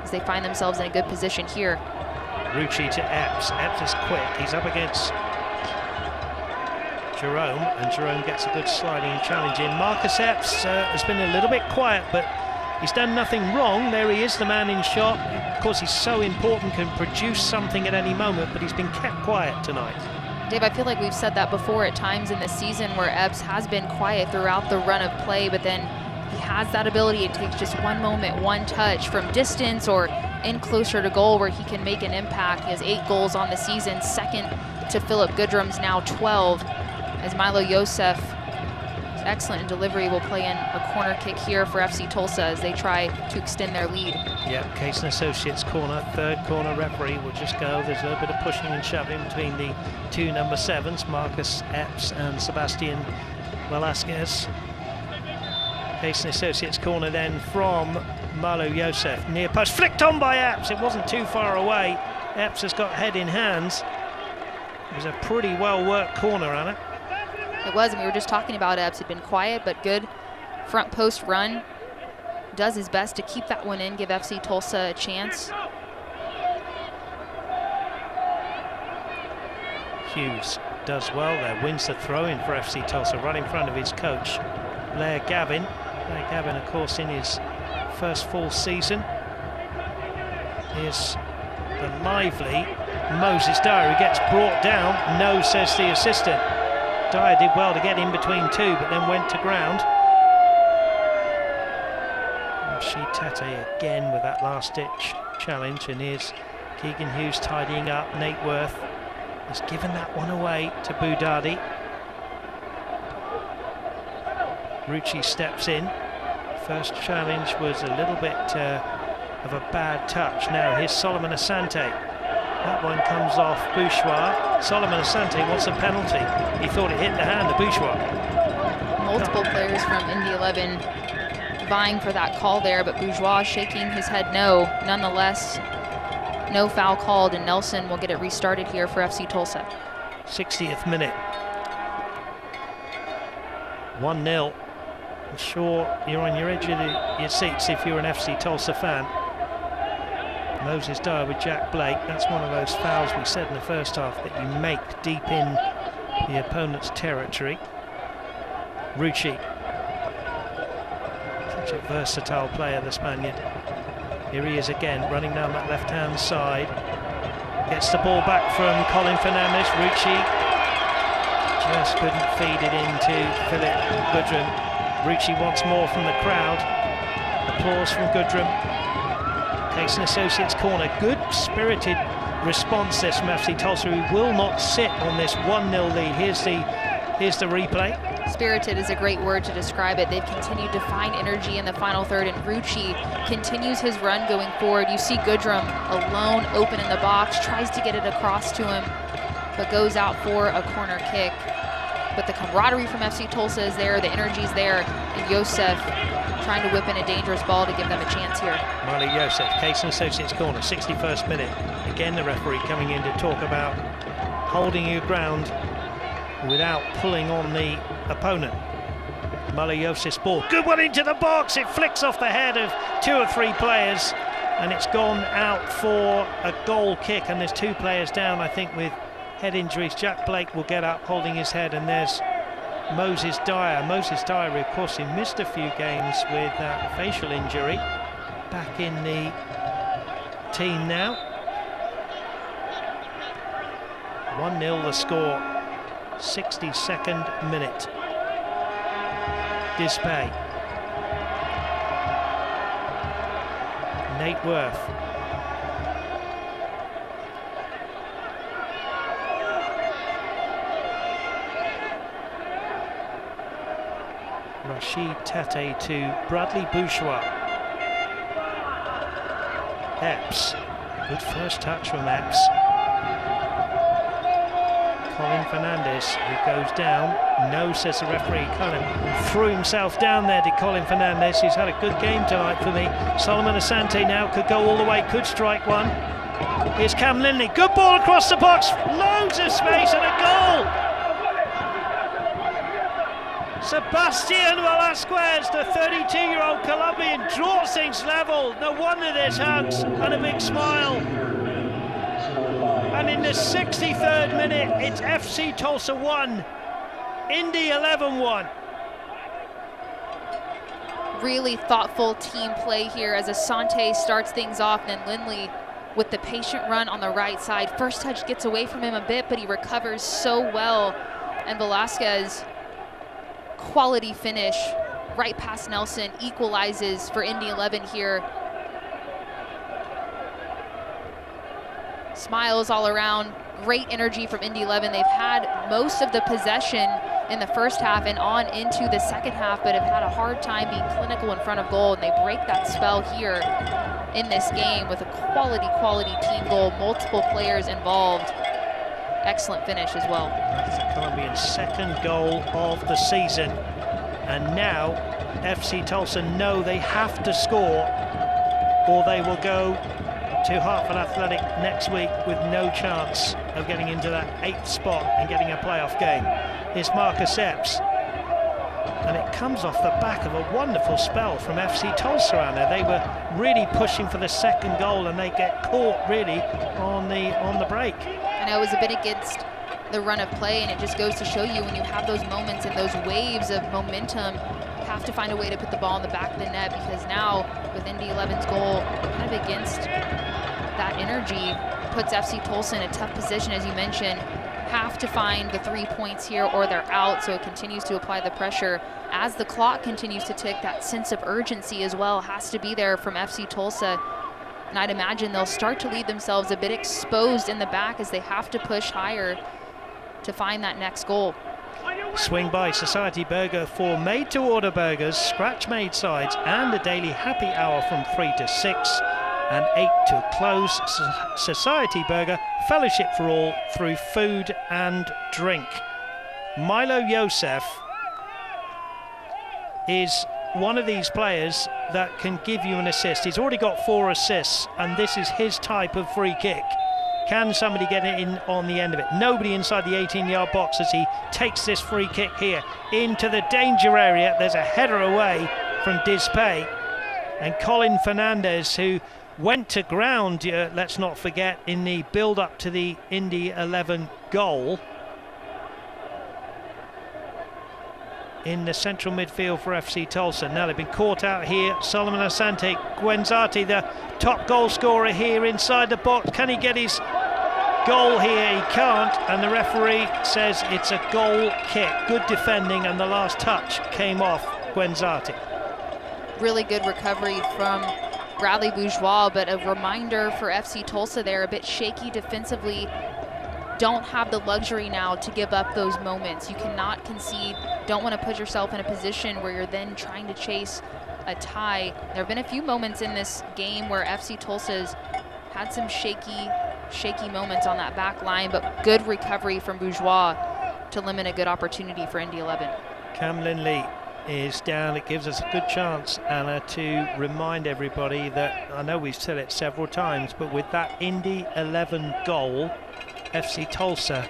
as they find themselves in a good position here. Rucci to Epps. Epps is quick. He's up against Jerome, and Jerome gets a good sliding challenge in. Marcus Epps has been a little bit quiet, but he's done nothing wrong. There he is, the man in shot. Of course, he's so important, can produce something at any moment, but he's been kept quiet tonight. Dave, I feel like we've said that before at times in the season where Epps has been quiet throughout the run of play, but then he has that ability. It takes just one moment, one touch from distance or in closer to goal where he can make an impact. He has 8 goals on the season, second to Philip Goodrum's now 12, as Milo Yosef, excellent in delivery, will play in a corner kick here for FC Tulsa as they try to extend their lead. Yep, Case and Associates corner, third corner. Referee will just go. There's a little bit of pushing and shoving between the two number 7s, Marcus Epps and Sebastian Velasquez. Case and Associates corner then from Milo Yosef. Near post, flicked on by Epps. It wasn't too far away. Epps has got head in hands. It was a pretty well worked corner, Anna. It was, and we were just talking about Epps. Had been quiet but good front post run. Does his best to keep that one in, give FC Tulsa a chance. Hughes does well there, wins the throw-in for FC Tulsa right in front of his coach, Blair Gavin. Blair Gavin, of course, in his first full season. Here's the lively Moses Dyer, who gets brought down. No, says the assistant. Dyer did well to get in between two, but then went to ground. Rashid Tate again with that last-ditch challenge, and here's Keegan Hughes tidying up. Nate Worth has given that one away to Boudadi. Rucci steps in. First challenge was a little bit of a bad touch. Now here's Solomon Asante. That one comes off Bourgeois. Solomon Asante wants a penalty. He thought it hit the hand of Bourgeois. Multiple players from Indy 11 vying for that call there, but Bourgeois shaking his head no. Nonetheless, no foul called, and Nelson will get it restarted here for FC Tulsa. 60th minute. 1-0. I'm sure you're on your edge of your seats if you're an FC Tulsa fan. Moses Dyer with Jack Blake. That's one of those fouls we said in the first half that you make deep in the opponent's territory. Rucci. Such a versatile player, the Spaniard. Here he is again, running down that left-hand side. Gets the ball back from Colin Fernandez. Rucci just couldn't feed it into Philip Goodrum. Rucci wants more from the crowd. Applause from Goodrum. Case and Associates corner. Good spirited response this from FC Tulsa, who will not sit on this 1-0 lead. Here's the replay. Spirited is a great word to describe it. They've continued to find energy in the final third, and Rucci continues his run going forward. You see Goodrum alone, open in the box, tries to get it across to him, but goes out for a corner kick. But the camaraderie from FC Tulsa is there, the energy's there, and Yosef trying to whip in a dangerous ball to give them a chance here. Milo Yosef, Case and Associates corner, 61st minute. Again, the referee coming in to talk about holding your ground without pulling on the opponent. Milo Yosef's ball, good one into the box. It flicks off the head of 2 or 3 players, and it's gone out for a goal kick. And there's 2 players down, I think, with head injuries. Jack Blake will get up holding his head, and there's Moses Dyer. Moses Dyer, of course, he missed a few games with that facial injury. Back in the team now. 1-0 the score. 62nd minute. Dispay. Nate Worth. Rashid Tate to Bradley Bourgeois. Epps. Good first touch from Epps. Colin Fernandez, who goes down. No, says the referee. Kind of threw himself down there, did Colin Fernandez, who's had a good game tonight for me. Solomon Asante now could go all the way, could strike one. Here's Cam Lindley. Good ball across the box. Loads of space and a goal. Sebastian Velasquez, the 32-year-old Colombian, draws things level. No wonder there's hugs and a big smile. And in the 63rd minute, it's FC Tulsa 1, Indy 11-1. Really thoughtful team play here as Asante starts things off, then Lindley with the patient run on the right side. First touch gets away from him a bit, but he recovers so well. And Velasquez, quality finish right past Nelson, equalizes for Indy 11 here. Smiles all around, great energy from Indy 11. They've had most of the possession in the first half and on into the second half, but have had a hard time being clinical in front of goal, and they break that spell here in this game with a quality team goal, multiple players involved. Excellent finish as well. That's the Colombian's second goal of the season, and now FC Tulsa know they have to score or they will go to Hartford Athletic next week with no chance of getting into that 8th spot and getting a playoff game. Here's Marcus Epps, and it comes off the back of a wonderful spell from FC Tulsa around there. They were really pushing for the second goal and they get caught really on the break. I know it was a bit against the run of play, and it just goes to show you when you have those moments and those waves of momentum, you have to find a way to put the ball in the back of the net, because now with Indy 11's goal kind of against that energy, puts FC Tulsa in a tough position, as you mentioned. Have to find the 3 points here or they're out, so it continues to apply the pressure. As the clock continues to tick, that sense of urgency as well has to be there from FC Tulsa. And I'd imagine they'll start to leave themselves a bit exposed in the back as they have to push higher to find that next goal. Swing by Society Burger for made-to-order burgers, scratch-made sides, and a daily happy hour from 3 to 6 and 8 to close. Society Burger, fellowship for all through food and drink. Milo Yosef is one of these players that can give you an assist. He's already got 4 assists, and this is his type of free kick. Can somebody get it in on the end of it? Nobody inside the 18-yard box as he takes this free kick here into the danger area. There's a header away from Dispay, and Colin Fernandez, who went to ground, let's not forget, in the build-up to the Indy 11 goal, in the central midfield for FC Tulsa. Now they've been caught out here. Solomon Asante, Gwenzati, the top goal scorer here inside the box. Can he get his goal here? He can't, and the referee says it's a goal kick. Good defending, and the last touch came off Gwenzati. Really good recovery from Bradley Bourgeois, but a reminder for FC Tulsa, they're a bit shaky defensively. Don't have the luxury now to give up those moments. You cannot concede. Don't want to put yourself in a position where you're then trying to chase a tie. There have been a few moments in this game where FC Tulsa's had some shaky moments on that back line, but good recovery from Bourgeois to limit a good opportunity for Indy 11. Cam Lindley is down. It gives us a good chance, Anna, to remind everybody that, I know we've said it several times, but with that Indy 11 goal, FC Tulsa,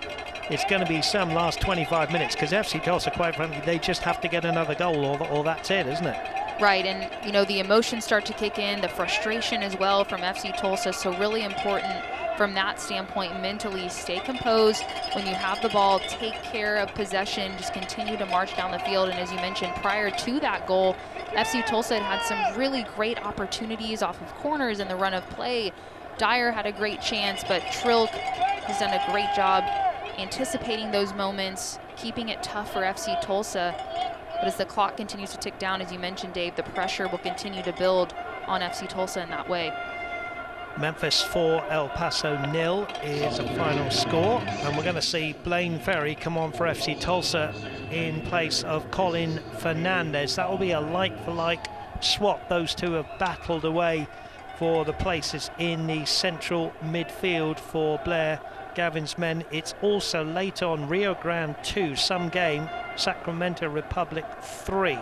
it's going to be some last 25 minutes, because FC Tulsa, quite frankly, they just have to get another goal or that's it, isn't it? Right, and you know, the emotions start to kick in, the frustration as well from FC Tulsa, so really important from that standpoint mentally. Stay composed when you have the ball, take care of possession, just continue to march down the field. And as you mentioned, prior to that goal, FC Tulsa had some really great opportunities off of corners in the run of play. Dyer had a great chance, but Trilk has done a great job anticipating those moments, keeping it tough for FC Tulsa. But as the clock continues to tick down, as you mentioned, Dave, the pressure will continue to build on FC Tulsa in that way. Memphis 4, El Paso 0 is a final score, and we're going to see Blaine Ferry come on for FC Tulsa in place of Colin Fernandez. That will be a like-for-like swap. Those two have battled away for the places in the central midfield for Blair Gavin's men. It's also late on Rio Grande 2, some game, Sacramento Republic 3.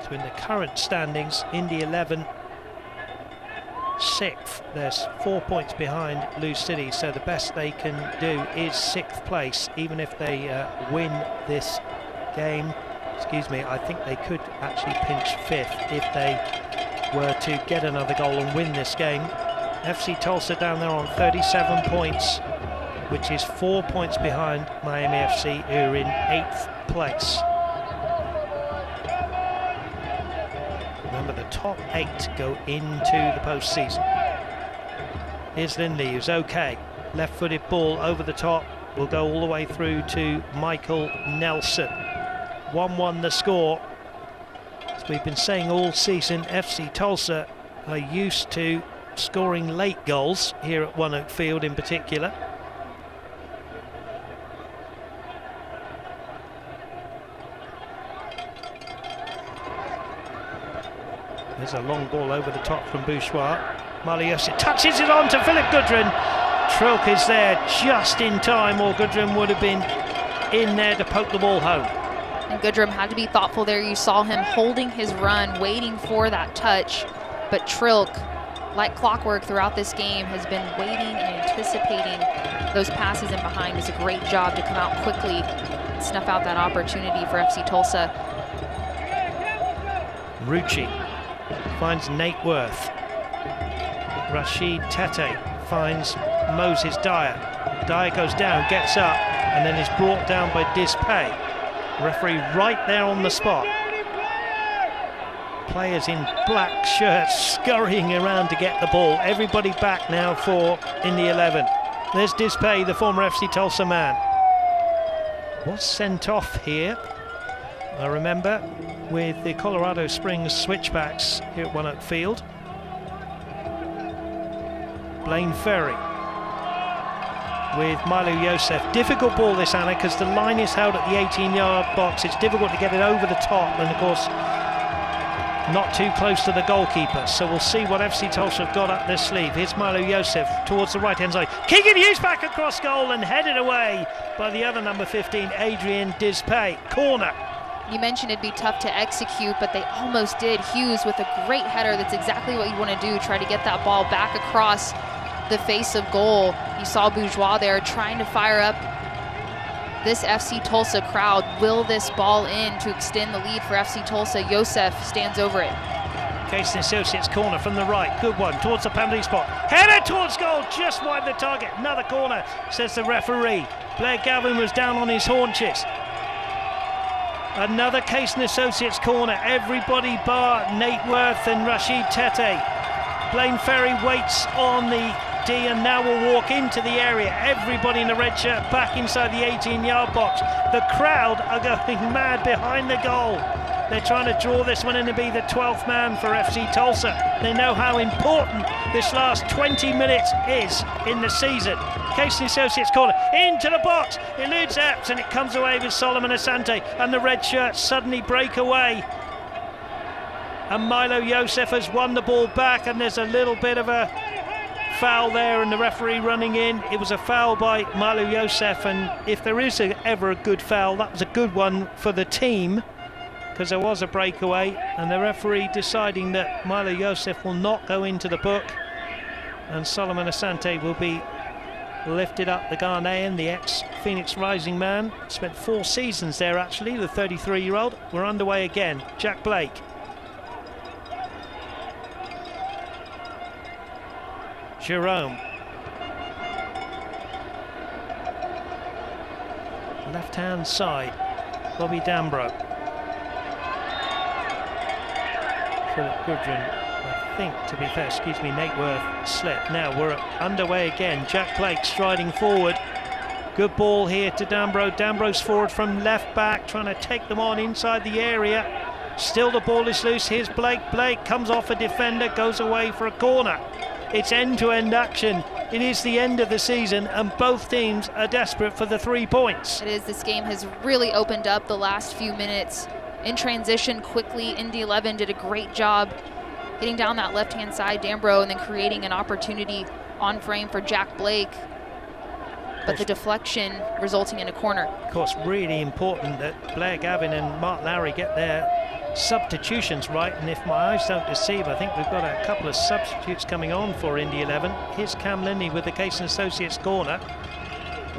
So in the current standings, Indy 11 6th. There's 4 points behind Lou City, so the best they can do is 6th place. Even if they win this game, I think they could actually pinch 5th if they were to get another goal and win this game. FC Tulsa down there on 37 points, which is 4 points behind Miami FC, who are in 8th place. Remember, the top 8 go into the postseason. Here's Lindley, who's okay. Left-footed ball over the top, will go all the way through to Michael Nelson. 1-1 the score. As we've been saying all season, FC Tulsa are used to scoring late goals here at One Oak Field in particular. There's a long ball over the top from Bourgeois. Maliosi touches it on to Philip Gudrun. Trilk is there just in time, or Gudrun would have been in there to poke the ball home. And Gudrun had to be thoughtful there. You saw him holding his run, waiting for that touch. But Trilk, like clockwork throughout this game, has been waiting and anticipating those passes in behind. Does a great job to come out quickly and snuff out that opportunity for FC Tulsa. Rucci finds Nate Worth. Rashid Tete finds Moses Dyer. Dyer goes down, gets up, and then is brought down by Dispay. Referee right there on the spot. Players in black shirts scurrying around to get the ball. Everybody back now for Indy 11. There's Dispay, the former FC Tulsa man. Was sent off here, I remember, with the Colorado Springs Switchbacks here at One Oak Field. Blaine Ferry with Milo Yosef. Difficult ball this, Anna, because the line is held at the 18-yard box. It's difficult to get it over the top, and of course not too close to the goalkeeper. So we'll see what FC Tulsa have got up their sleeve. Here's Milo Yosef towards the right-hand side. Keegan Hughes back across goal and headed away by the other number 15, Adrian Dispay. Corner. You mentioned it'd be tough to execute, but they almost did. Hughes with a great header. That's exactly what you want to do, try to get that ball back across the face of goal. You saw Bourgeois there trying to fire up this FC Tulsa crowd. Will this ball in to extend the lead for FC Tulsa? Yosef stands over it. Casey Associates corner from the right. Good one towards the penalty spot. Header towards goal, just wide the target. Another corner, says the referee. Blair Galvin was down on his haunches. Another Case & Associates corner. Everybody bar Nate Worth and Rashid Tete. Blaine Ferry waits on the D and now will walk into the area. Everybody in the red shirt back inside the 18-yard box. The crowd are going mad behind the goal. They're trying to draw this one in to be the 12th man for FC Tulsa. They know how important this last 20 minutes is in the season. Case & Associates corner into the box, eludes Epps, and it comes away with Solomon Asante, and the red shirts suddenly break away. And Milo Yosef has won the ball back, and there's a little bit of a foul there, and the referee running in. It was a foul by Milo Yosef, and if there is ever a good foul, that was a good one for the team, because there was a breakaway, and the referee deciding that Milo Yosef will not go into the book, and Solomon Asante will be lifted up. The Ghanaian, the ex-Phoenix Rising man, spent 4 seasons there actually, the 33-year-old. We're underway again. Jack Blake. Jerome. Left-hand side, Bobby Dambro. Philip Gudrun, I think, to be fair, Nate Worth slipped. Now we're underway again. Jack Blake striding forward. Good ball here to Dambro. Dambro's forward from left back, trying to take them on inside the area. Still the ball is loose. Here's Blake. Blake comes off a defender, goes away for a corner. It's end-to-end action. It is the end of the season, and both teams are desperate for the 3 points. It is. This game has really opened up the last few minutes in transition quickly. Indy 11 did a great job getting down that left-hand side, Dambro, and then creating an opportunity on frame for Jack Blake. But the deflection resulting in a corner. Of course, really important that Blair Gavin and Mark Lowry get their substitutions right, and if my eyes don't deceive, I think we've got a couple of substitutes coming on for Indy 11. Here's Cam Lindley with the Case & Associates corner,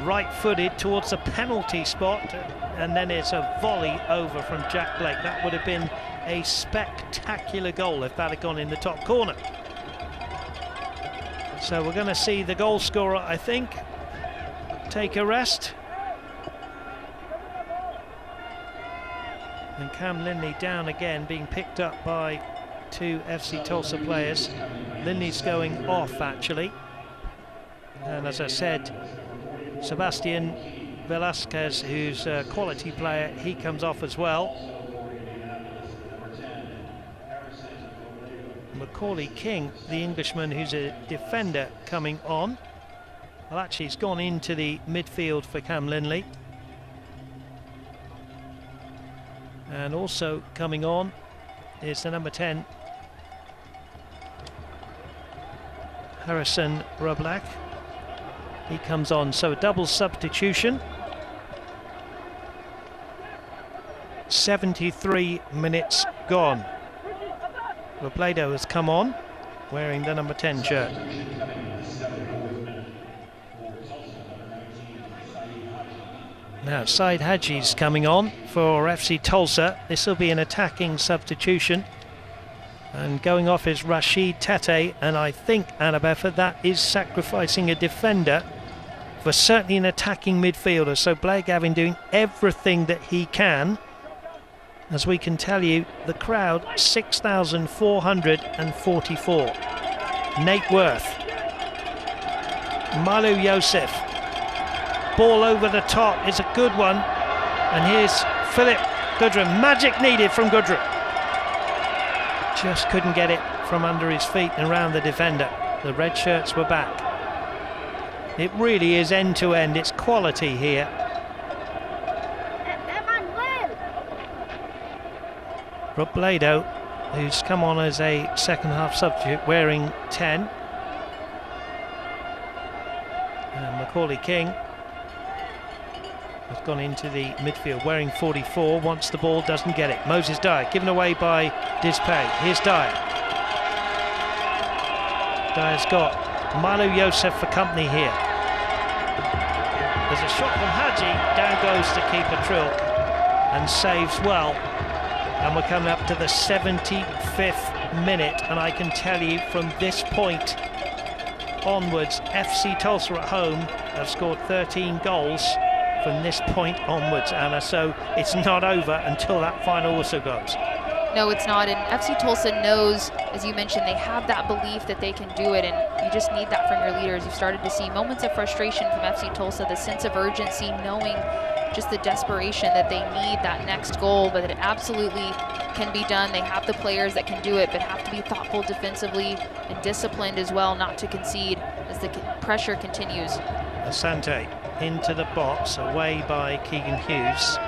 right-footed towards the penalty spot, and then it's a volley over from Jack Blake. That would have been a spectacular goal if that had gone in the top corner. So we're going to see the goal scorer, I think, take a rest. And Cam Lindley down again, being picked up by two FC Tulsa players. Lindley's going off, actually. And as I said, Sebastian Velasquez, who's a quality player, he comes off as well. Macaulay King, the Englishman who's a defender, coming on. Well, actually, he's gone into the midfield for Cam Lindley. And also coming on is the number 10, Harrison Rublak. He comes on, so a double substitution. 73 minutes gone. Robledo has come on, wearing the number 10 shirt. Now Said Hadji's coming on for FC Tulsa. This will be an attacking substitution. And going off is Rashid Tete, and I think, Anna Beffa, that is sacrificing a defender for certainly an attacking midfielder. So Blair Gavin doing everything that he can. As we can tell you, the crowd, 6,444. Nate Worth. Malu Yosef. Ball over the top is a good one. And here's Philip Goodrum. Magic needed from Goodrum. Just couldn't get it from under his feet and around the defender. The red shirts were back. It really is end to end. It's quality here. Robledo, who's come on as a second half substitute, wearing 10. And Macaulay King has gone into the midfield wearing 44, wants the ball, doesn't get it. Moses Dyer, given away by Dispay. Here's Dyer. Dyer's got Malu Yosef for company here. There's a shot from Hadji, down goes the keeper Trill and saves well. And we're coming up to the 75th minute, and I can tell you from this point onwards, FC Tulsa at home have scored 13 goals from this point onwards, Anna, so it's not over until that final whistle goes. No, it's not, and FC Tulsa knows, as you mentioned, they have that belief that they can do it, and you just need that from your leaders. You've started to see moments of frustration from FC Tulsa, the sense of urgency, knowing just the desperation that they need that next goal, but it absolutely can be done. They have the players that can do it, but have to be thoughtful defensively and disciplined as well not to concede as the pressure continues. Asante into the box, away by Keegan Hughes.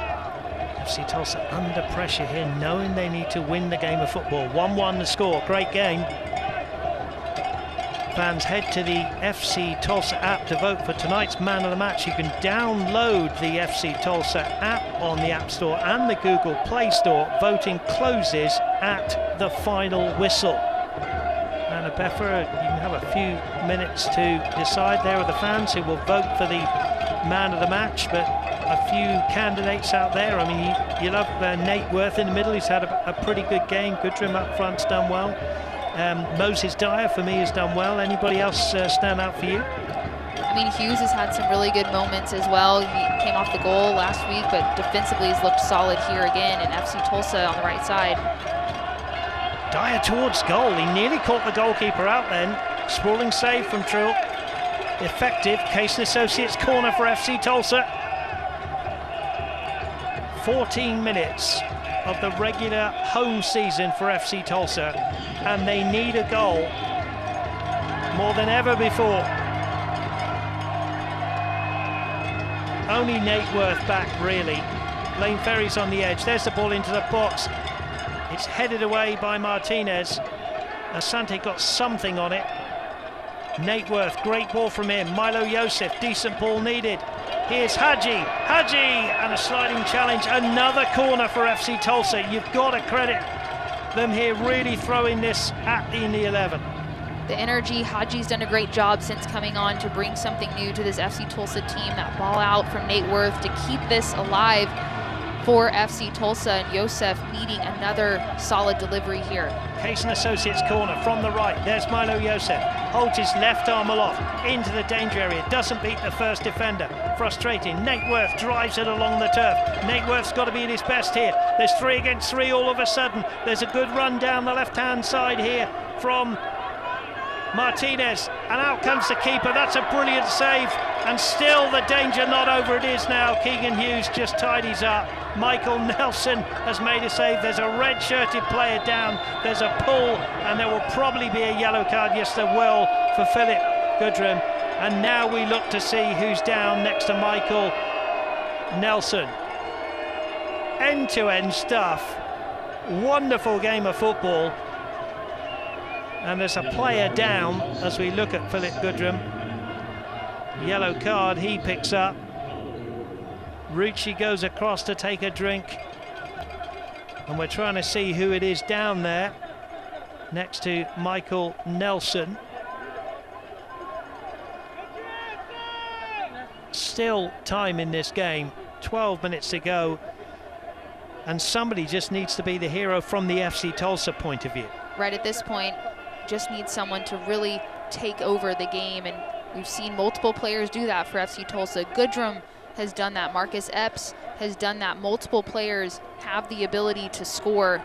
FC Tulsa under pressure here, knowing they need to win the game of football. 1-1 the score, great game. Fans head to the FC Tulsa app to vote for tonight's man of the match. You can download the FC Tulsa app on the App Store and the Google Play Store. Voting closes at the final whistle. Anna Beffa, you can have a few minutes to decide. There are the fans who will vote for the man of the match, but a few candidates out there. I mean, you love Nate Worth in the middle. He's had a pretty good game. Goodrum up front's done well. Moses Dyer, for me, has done well. Anybody else stand out for you? I mean, Hughes has had some really good moments as well. He came off the goal last week, but defensively has looked solid here again, and FC Tulsa on the right side. Dyer towards goal. He nearly caught the goalkeeper out then. Sprawling save from Trill. Effective. Case & Associates corner for FC Tulsa. 14 minutes of the regular home season for FC Tulsa, and they need a goal more than ever before. Only Nate Worth back, really. Blaine Ferry's on the edge. There's the ball into the box. It's headed away by Martinez. Asante got something on it. Nate Worth, great ball from him. Milo Yosef, decent ball needed. Here's Hadji, and a sliding challenge. Another corner for FC Tulsa. You've got to credit them here, really throwing this at the Indy 11. The energy, Hadji's done a great job since coming on to bring something new to this FC Tulsa team. That ball out from Nate Worth to keep this alive for FC Tulsa, and Yosef needing another solid delivery here. Case and Associates corner from the right. There's Milo Yosef. Holds his left arm aloft into the danger area. Doesn't beat the first defender. Frustrating. Nate Worth drives it along the turf. Nate Worth's got to be at his best here. There's 3 against 3 all of a sudden. There's a good run down the left-hand side here from Martinez, and out comes the keeper. That's a brilliant save, and still the danger not over. It is now. Keegan Hughes just tidies up. Michael Nelson has made a save. There's a red-shirted player down. There's a pull, and there will probably be a yellow card. Yes, there will, for Philip Goodrum. And now we look to see who's down next to Michael Nelson. End-to-end stuff. Wonderful game of football. And there's a player down as we look at Philip Goodrum. Yellow card he picks up. Rucci goes across to take a drink. And we're trying to see who it is down there next to Michael Nelson. Still time in this game, 12 minutes to go. And somebody just needs to be the hero from the FC Tulsa point of view. Right at this point, just need someone to really take over the game, and we've seen multiple players do that for FC Tulsa. Goodrum has done that. Marcus Epps has done that. Multiple players have the ability to score,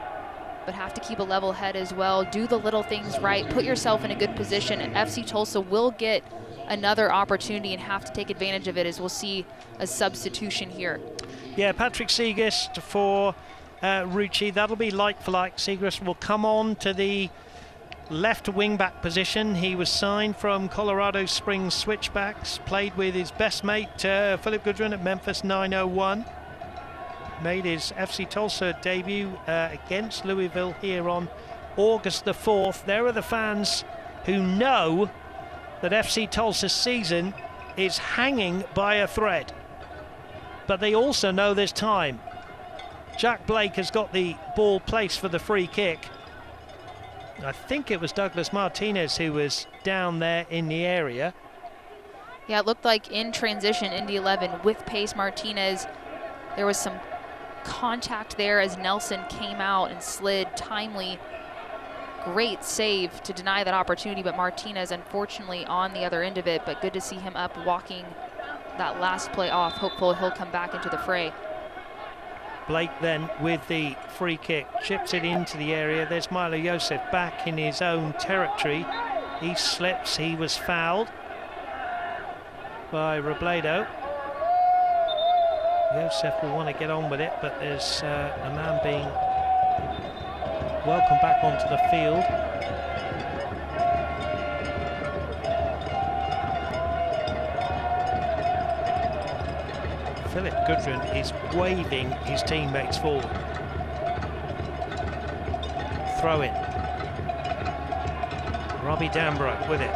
but have to keep a level head as well. Do the little things right. Put yourself in a good position, and FC Tulsa will get another opportunity and have to take advantage of it, as we'll see a substitution here. Yeah, Patrick Segrist for Rucci. That'll be like for like. Segrist will come on to the left wing-back position. He was signed from Colorado Springs Switchbacks, played with his best mate Philip Goodrum at Memphis 901. Made his FC Tulsa debut against Louisville here on August the 4th. There are the fans who know that FC Tulsa's season is hanging by a thread, but they also know there's time. Jack Blake has got the ball placed for the free kick. I think it was Douglas Martinez who was down there in the area. Yeah, it looked like in transition, Indy 11 with pace. Martinez, there was some contact there as Nelson came out and slid timely. Great save to deny that opportunity, but Martinez unfortunately on the other end of it, but good to see him up walking that last play off. Hopeful he'll come back into the fray. Blake then with the free kick, chips it into the area. There's Milo Yosef back in his own territory. He slips, he was fouled by Robledo. Yosef will want to get on with it, but there's a man being welcomed back onto the field. Philip Goodrum is waving his teammates forward. Throw in. Robbie Danbrook with it.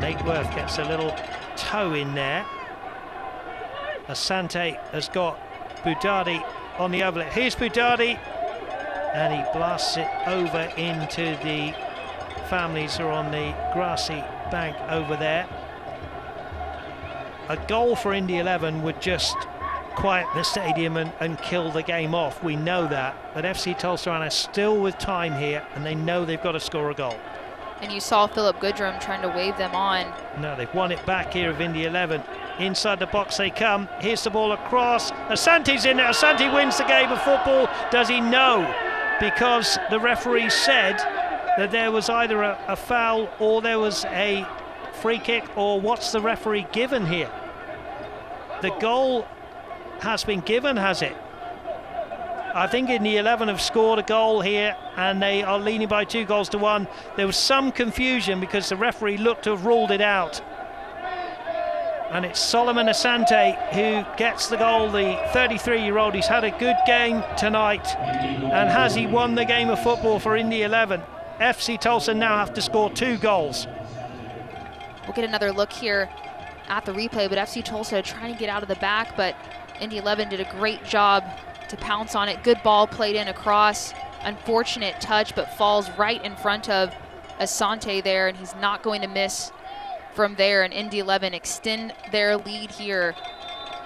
Nate Worth gets a little toe in there. Asante has got Boudadi on the overlap. Here's Boudadi, and he blasts it over into the families who are on the grassy bank over there. A goal for Indy 11 would just quiet the stadium and kill the game off. We know that. But FC Tulsa are still with time here, and they know they've got to score a goal. And you saw Philip Goodrum trying to wave them on. No, they've won it back here of Indy 11. Inside the box they come. Here's the ball across. Asante's in there. Asante wins the game of football. Does he? No, because the referee said that there was either a foul or there was a free kick, or what's the referee given here? The goal has been given, has it? I think Indy 11 have scored a goal here, and they are leading by 2-1. There was some confusion because the referee looked to have ruled it out. And it's Solomon Asante who gets the goal, the 33-year-old. He's had a good game tonight. And has he won the game of football for Indy 11? FC Tulsa now have to score 2 goals. We'll get another look here at the replay, but FC Tulsa trying to get out of the back, but Indy 11 did a great job to pounce on it. Good ball played in across. Unfortunate touch, but falls right in front of Asante there, and he's not going to miss from there. And Indy 11 extend their lead here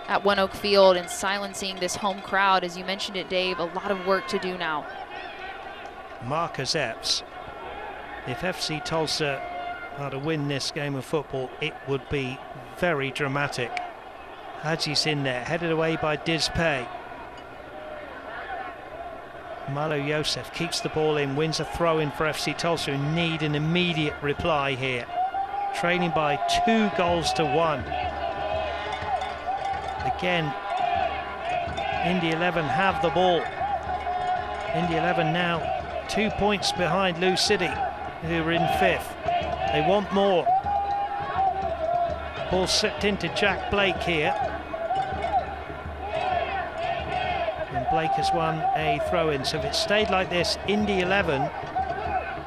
at One Oak Field and silencing this home crowd. As you mentioned it, Dave, a lot of work to do now. Marcus Epps. If FC Tulsa are to win this game of football, it would be very dramatic. Hadji's in there, headed away by Dizpay. Malo Yosef keeps the ball in, wins a throw-in for FC Tulsa, who need an immediate reply here. Trailing by 2 goals to 1. Again, Indy 11 have the ball. Indy 11 now 2 points behind Lou City, who are in 5th. They want more. Ball slipped into Jack Blake here. And Blake has won a throw-in. So if it stayed like this, Indy 11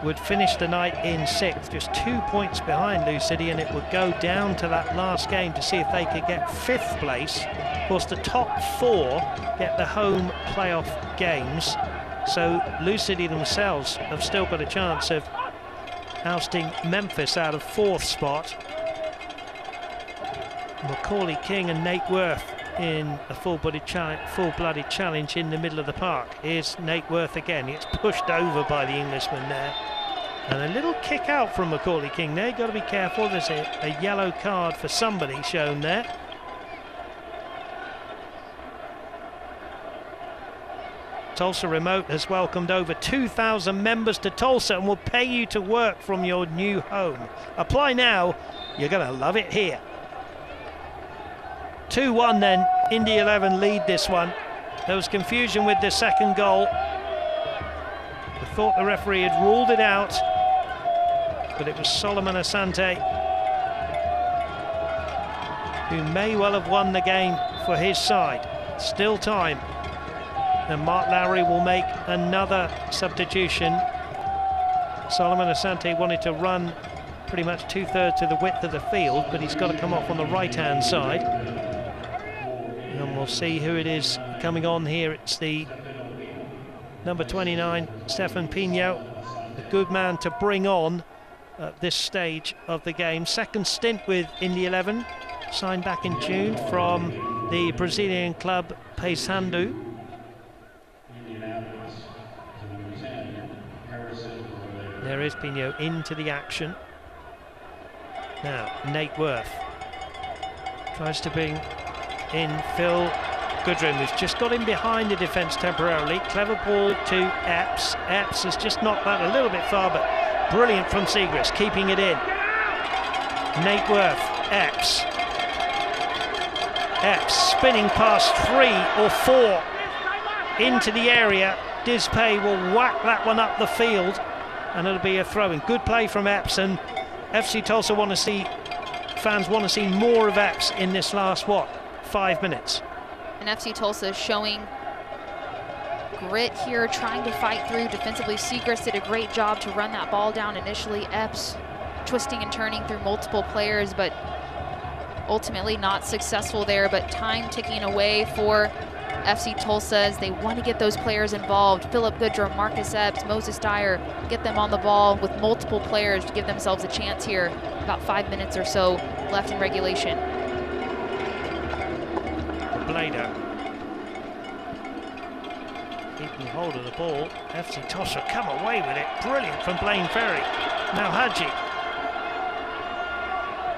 would finish the night in 6th, just 2 points behind Lou City, and it would go down to that last game to see if they could get 5th place. Of course, the top 4 get the home playoff games, so Lou City themselves have still got a chance of ousting Memphis out of 4th spot. Macaulay King and Nate Worth in a full-blooded challenge in the middle of the park. Here's Nate Worth again. It's pushed over by the Englishman there. And a little kick out from Macaulay King there. Got to be careful. There's a yellow card for somebody shown there. Tulsa Remote has welcomed over 2,000 members to Tulsa and will pay you to work from your new home. Apply now. You're going to love it here. 2-1 then. Indy 11 lead this one. There was confusion with the second goal. I thought the referee had ruled it out, but it was Solomon Asante who may well have won the game for his side. Still time. And Mark Lowry will make another substitution. Solomon Asante wanted to run pretty much 2/3 of the width of the field, but he's got to come off on the right-hand side. And we'll see who it is coming on here. It's the number 29, Stefan Pino, a good man to bring on at this stage of the game. Second stint with Indy 11, signed back in June from the Brazilian club Paysandu. There is Pino into the action. Now, Nate Worth tries to bring in Phil Goodrum, who's just got in behind the defence temporarily. Clever ball to Epps. Epps has just knocked that a little bit far, but brilliant from Siegrist, keeping it in. Nate Worth, Epps. Epps spinning past 3 or 4 into the area. Dizpay will whack that one up the field, and it'll be a throw-in. Good play from Epps, and FC Tulsa fans want to see more of Epps in this last, 5 minutes. And FC Tulsa is showing grit here, trying to fight through defensively. Siegrist did a great job to run that ball down initially. Epps twisting and turning through multiple players, but ultimately not successful there. But time ticking away for FC Tulsa as they want to get those players involved. Philip Goodrum, Marcus Epps, Moses Dyer, get them on the ball with multiple players to give themselves a chance here. About 5 minutes or so left in regulation. Blader keeping hold of the ball. FC Tulsa come away with it. Brilliant from Blaine Ferry. Now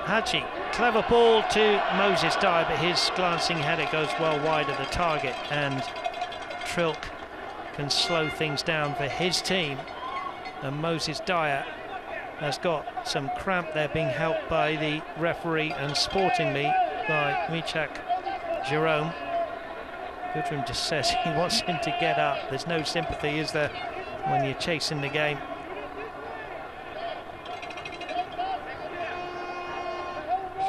Hadji, clever ball to Moses Dyer, but his glancing header goes well wide of the target, and Trilk can slow things down for his team. And Moses Dyer has got some cramp there, being helped by the referee and sportingly by Michak Jerome. Goodrum just says he wants him to get up. There's no sympathy, is there, when you're chasing the game?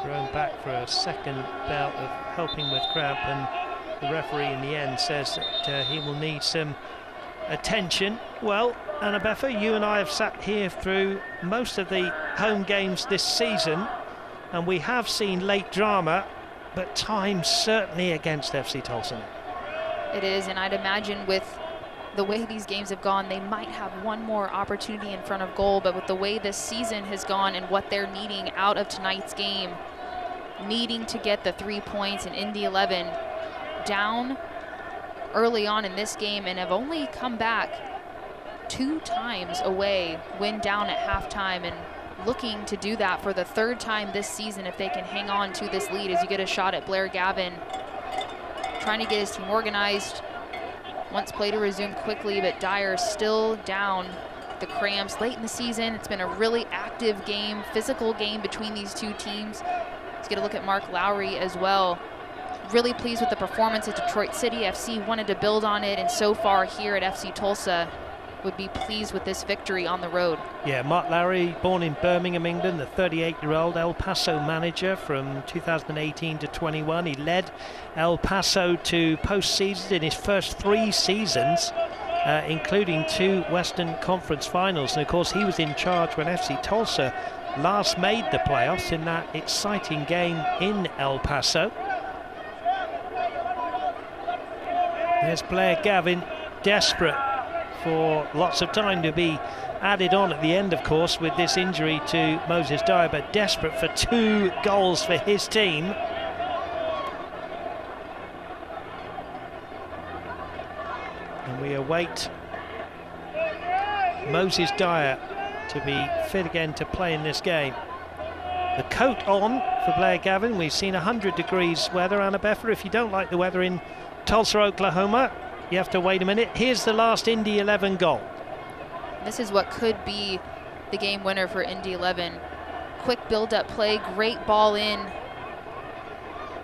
thrown back for a second bout of helping with cramp, and the referee in the end says that he will need some attention. Well, Anna Beffa, you and I have sat here through most of the home games this season, and we have seen late drama, but time certainly against FC Tulsa. It is, and I'd imagine with the way these games have gone, they might have one more opportunity in front of goal, but with the way this season has gone and what they're needing out of tonight's game, needing to get the 3 points, and Indy 11 down early on in this game and have only come back 2 times away when down at halftime, and looking to do that for the 3rd time this season if they can hang on to this lead. As you get a shot at Blair Gavin trying to get his team organized, wants play to resume quickly, but Dyer still down the cramps late in the season. It's been a really active game, physical game between these two teams. Let's get a look at Mark Lowry as well. Really pleased with the performance at Detroit City. FC wanted to build on it, and so far here at FC Tulsa would be pleased with this victory on the road. Yeah, Mark Lowry, born in Birmingham, England, the 38-year-old El Paso manager from 2018 to 21. He led El Paso to postseason in his first 3 seasons, including 2 Western Conference finals. And of course, he was in charge when FC Tulsa last made the playoffs in that exciting game in El Paso. There's Blair Gavin, desperate for lots of time to be added on at the end, of course, with this injury to Moses Dyer, but desperate for 2 goals for his team. And we await Moses Dyer to be fit again to play in this game. The coat on for Blair Gavin. We've seen 100 degrees weather. Anna Beffa, if you don't like the weather in Tulsa, Oklahoma, you have to wait a minute. Here's the last Indy 11 goal. This is what could be the game winner for Indy 11. Quick build-up play, great ball in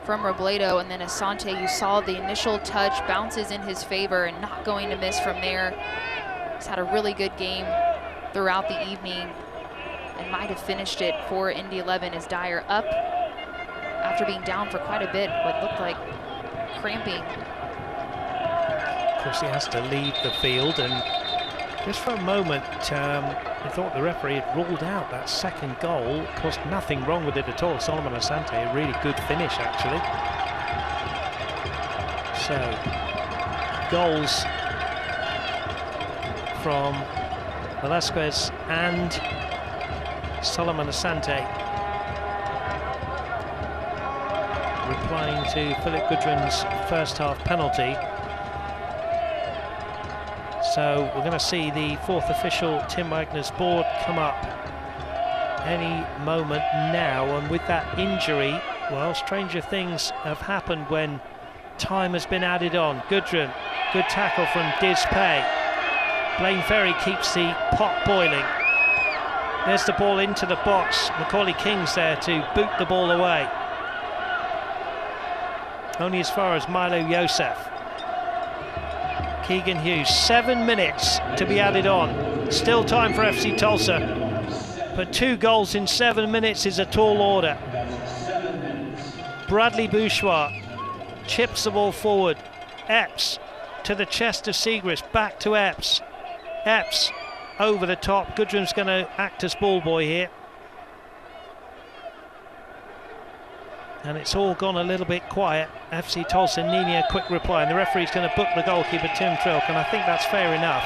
from Robledo, and then Asante, you saw the initial touch, bounces in his favor and not going to miss from there. He's had a really good game throughout the evening and might have finished it for Indy 11 as Dyer up after being down for quite a bit, what looked like cramping. Of course, he has to leave the field, and just for a moment I thought the referee had ruled out that second goal. Of course, nothing wrong with it at all. Solomon Asante, a really good finish actually. So goals from Velasquez and Solomon Asante, replying to Philip Gudrun's first half penalty. So we're going to see the 4th official, Tim Wagner's board, come up any moment now. And with that injury, well, stranger things have happened when time has been added on. Gudrun, good tackle from Diz Pay. Blaine Ferry keeps the pot boiling. There's the ball into the box. Macaulay King's there to boot the ball away. Only as far as Milo Yosef. Keegan Hughes, 7 minutes to be added on. Still time for FC Tulsa, but 2 goals in 7 minutes is a tall order. Bradley Bouchois chips the ball forward. Epps to the chest of Siegrist, back to Epps. Epps over the top. Gudrun's going to act as ball boy here. And it's all gone a little bit quiet. FC Tulsa needing a quick reply, and the referee's going to book the goalkeeper, Tim Trilk, and I think that's fair enough.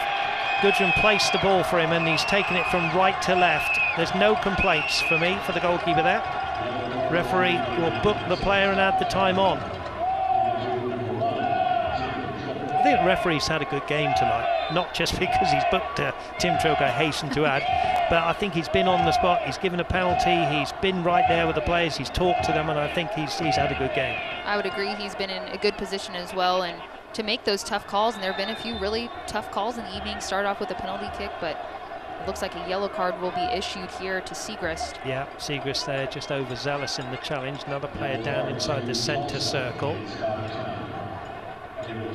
Gudrun placed the ball for him, and he's taken it from right to left. There's no complaints for me for the goalkeeper there. Referee will book the player and add the time on. I think the referee's had a good game tonight, not just because he's booked Tim Trilk, I hasten to add, but I think he's been on the spot, he's given a penalty, he's been right there with the players, he's talked to them, and I think he's had a good game. I would agree, he's been in a good position as well, and to make those tough calls, and there have been a few really tough calls in the evening. Start off with a penalty kick, but it looks like a yellow card will be issued here to Siegrist. Yeah, Siegrist there, just overzealous in the challenge. Another player down inside the centre circle.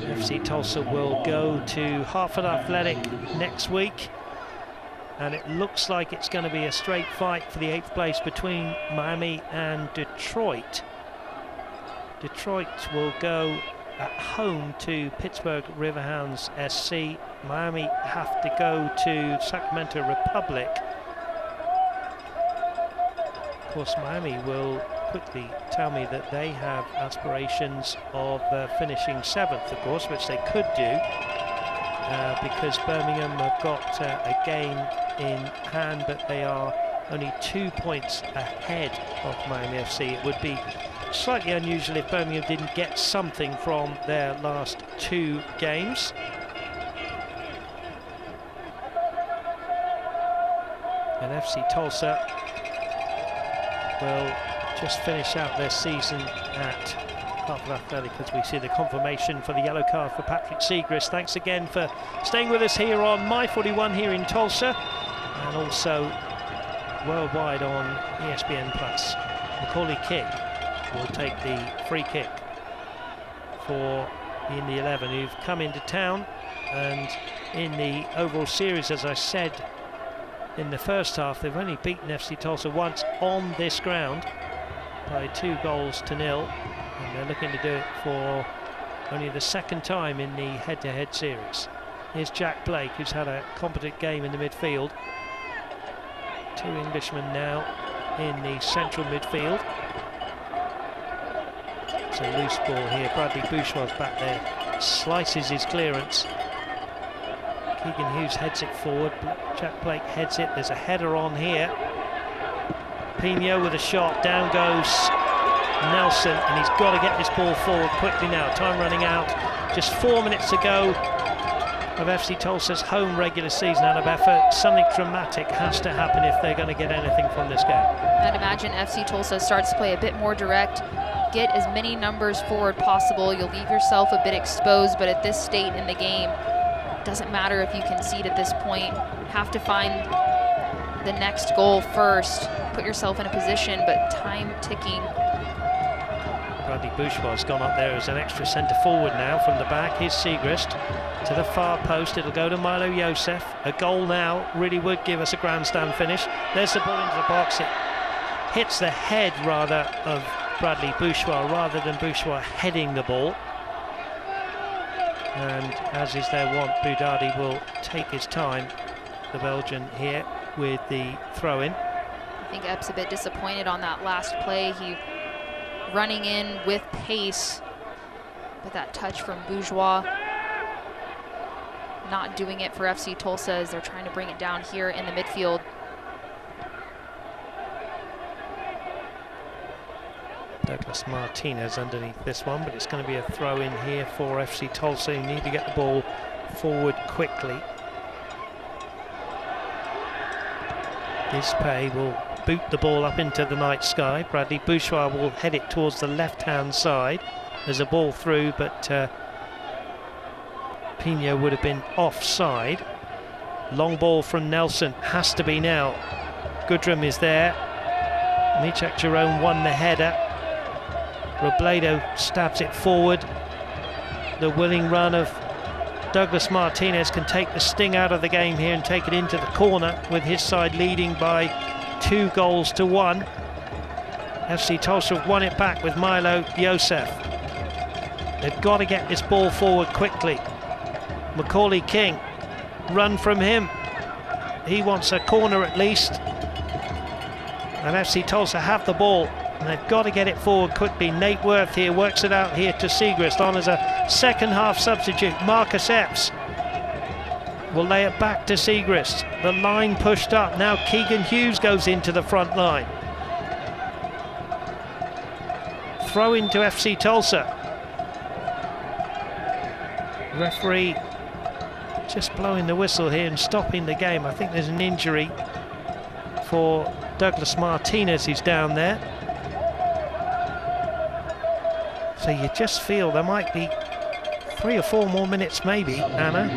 FC Tulsa will go to Hartford Athletic next week. and it looks like it's going to be a straight fight for the 8th place between Miami and Detroit. Detroit will go at home to Pittsburgh Riverhounds SC. Miami have to go to Sacramento Republic. Of course, Miami will quickly tell me that they have aspirations of finishing 7th, of course, which they could do, because Birmingham have got a game in hand, but they are only 2 points ahead of Miami FC. It would be slightly unusual if Birmingham didn't get something from their last 2 games. And FC Tulsa will just finish out their season at Hartford Athletic as we see the confirmation for the yellow card for Patrick Siegrist. Thanks again for staying with us here on My41 here in Tulsa, and also worldwide on ESPN+. Macaulay King will take the free kick for the Indy 11, who've come into town, and in the overall series, as I said in the first half, they've only beaten FC Tulsa once on this ground by 2-0, and they're looking to do it for only the 2nd time in the head-to-head series. Here's Jack Blake, who's had a competent game in the midfield. 2 Englishmen now in the central midfield. It's a loose ball here. Bradley Bourgeois back there, slices his clearance. Keegan Hughes heads it forward. Jack Blake heads it. There's a header on here. Pino with a shot. Down goes Nelson, and he's got to get this ball forward quickly now. Time running out. Just 4 minutes to go of FC Tulsa's home regular season out of effort. Something dramatic has to happen if they're going to get anything from this game. I'd imagine FC Tulsa starts to play a bit more direct, get as many numbers forward possible. You'll leave yourself a bit exposed, but at this state in the game, doesn't matter if you concede at this point. Have to find the next goal first, put yourself in a position, but time ticking. Bradley Bourgeois has gone up there as an extra centre forward now from the back. Here's Siegrist to the far post. It'll go to Milo Joseph. A goal now really would give us a grandstand finish. There's the ball into the box. It hits the head rather of Bradley Bourgeois rather than Bourgeois heading the ball. And as is their wont, Boudadi will take his time, the Belgian here, with the throw-in. I think Epps a bit disappointed on that last play. He running in with pace, but that touch from Bourgeois not doing it for FC Tulsa as they're trying to bring it down here in the midfield. Douglas Martinez underneath this one, but it's going to be a throw-in here for FC Tulsa, who need to get the ball forward quickly. Ispay will boot the ball up into the night sky. Bradley Bourgeois will head it towards the left-hand side. There's a ball through, but Pino would have been offside. Long ball from Nelson, has to be now. Goodrum is there. Michak Jerome won the header. Robledo stabs it forward. The willing run of Douglas Martinez can take the sting out of the game here and take it into the corner, with his side leading by 2-1. FC Tulsa have won it back with Milo Joseph. They've got to get this ball forward quickly. Macaulay King, run from him. He wants a corner at least. And FC Tulsa have the ball, and they've got to get it forward quickly. Nate Worth here works it out here to Siegrist on as a second half substitute. Marcus Epps will lay it back to Siegrist. The line pushed up. Now Keegan Hughes goes into the front line. Throw into FC Tulsa. Referee just blowing the whistle here and stopping the game. I think there's an injury for Douglas Martinez, who's down there. So you just feel there might be 3 or 4 more minutes maybe, Anna,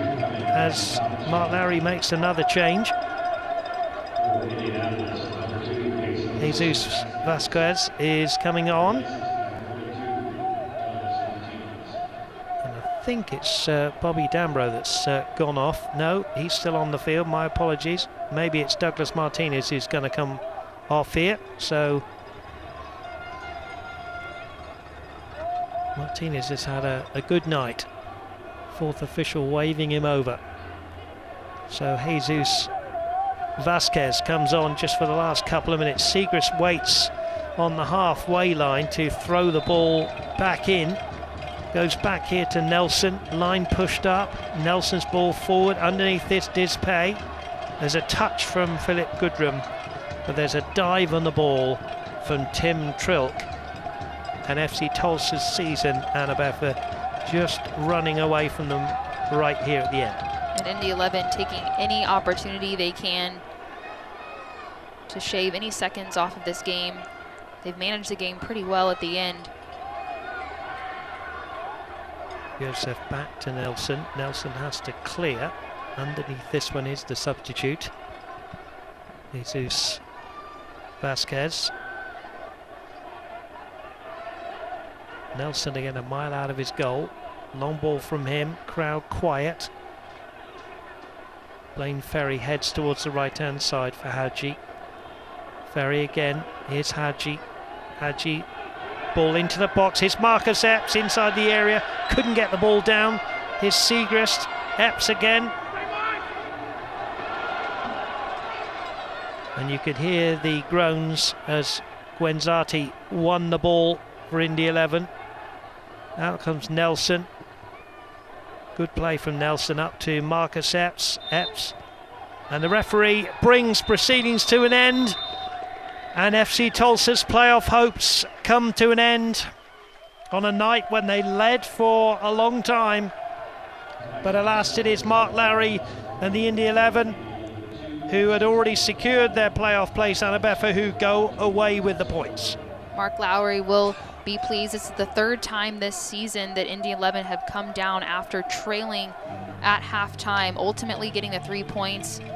as Mark Lowry makes another change. Jesus Vasquez is coming on. And I think it's Bobby Dambro that's gone off. No, he's still on the field. My apologies. Maybe it's Douglas Martinez who's going to come off here. So Martinez has had a good night. Fourth official waving him over. So Jesus Vasquez comes on just for the last couple of minutes. Siegrist waits on the halfway line to throw the ball back in. Goes back here to Nelson. Line pushed up. Nelson's ball forward. Underneath this, Dispay. There's a touch from Philip Goodrum, but there's a dive on the ball from Tim Trilk. And FC Tulsa's season, Anna Beffa, just running away from them right here at the end. And Indy 11 taking any opportunity they can to shave any seconds off of this game. They've managed the game pretty well at the end. Joseph back to Nelson. Nelson has to clear. Underneath this one is the substitute, Jesus Vasquez. Nelson again a mile out of his goal. Long ball from him, crowd quiet. Blaine Ferry heads towards the right-hand side for Hadji. Ferry again, here's Hadji. Hadji, ball into the box, here's Marcus Epps inside the area, couldn't get the ball down. Here's Siegrist, Epps again. And you could hear the groans as Guenzati won the ball for Indy 11. Out comes Nelson. Good play from Nelson up to Marcus Epps. And the referee brings proceedings to an end. And FC Tulsa's playoff hopes come to an end on a night when they led for a long time. But alas, it is Mark Lowry and the Indy 11 who had already secured their playoff place, Anna Beffa, who go away with the points. Mark Lowry will be pleased. This is the third time this season that Indy 11 have come down after trailing at halftime, ultimately getting the 3 points. You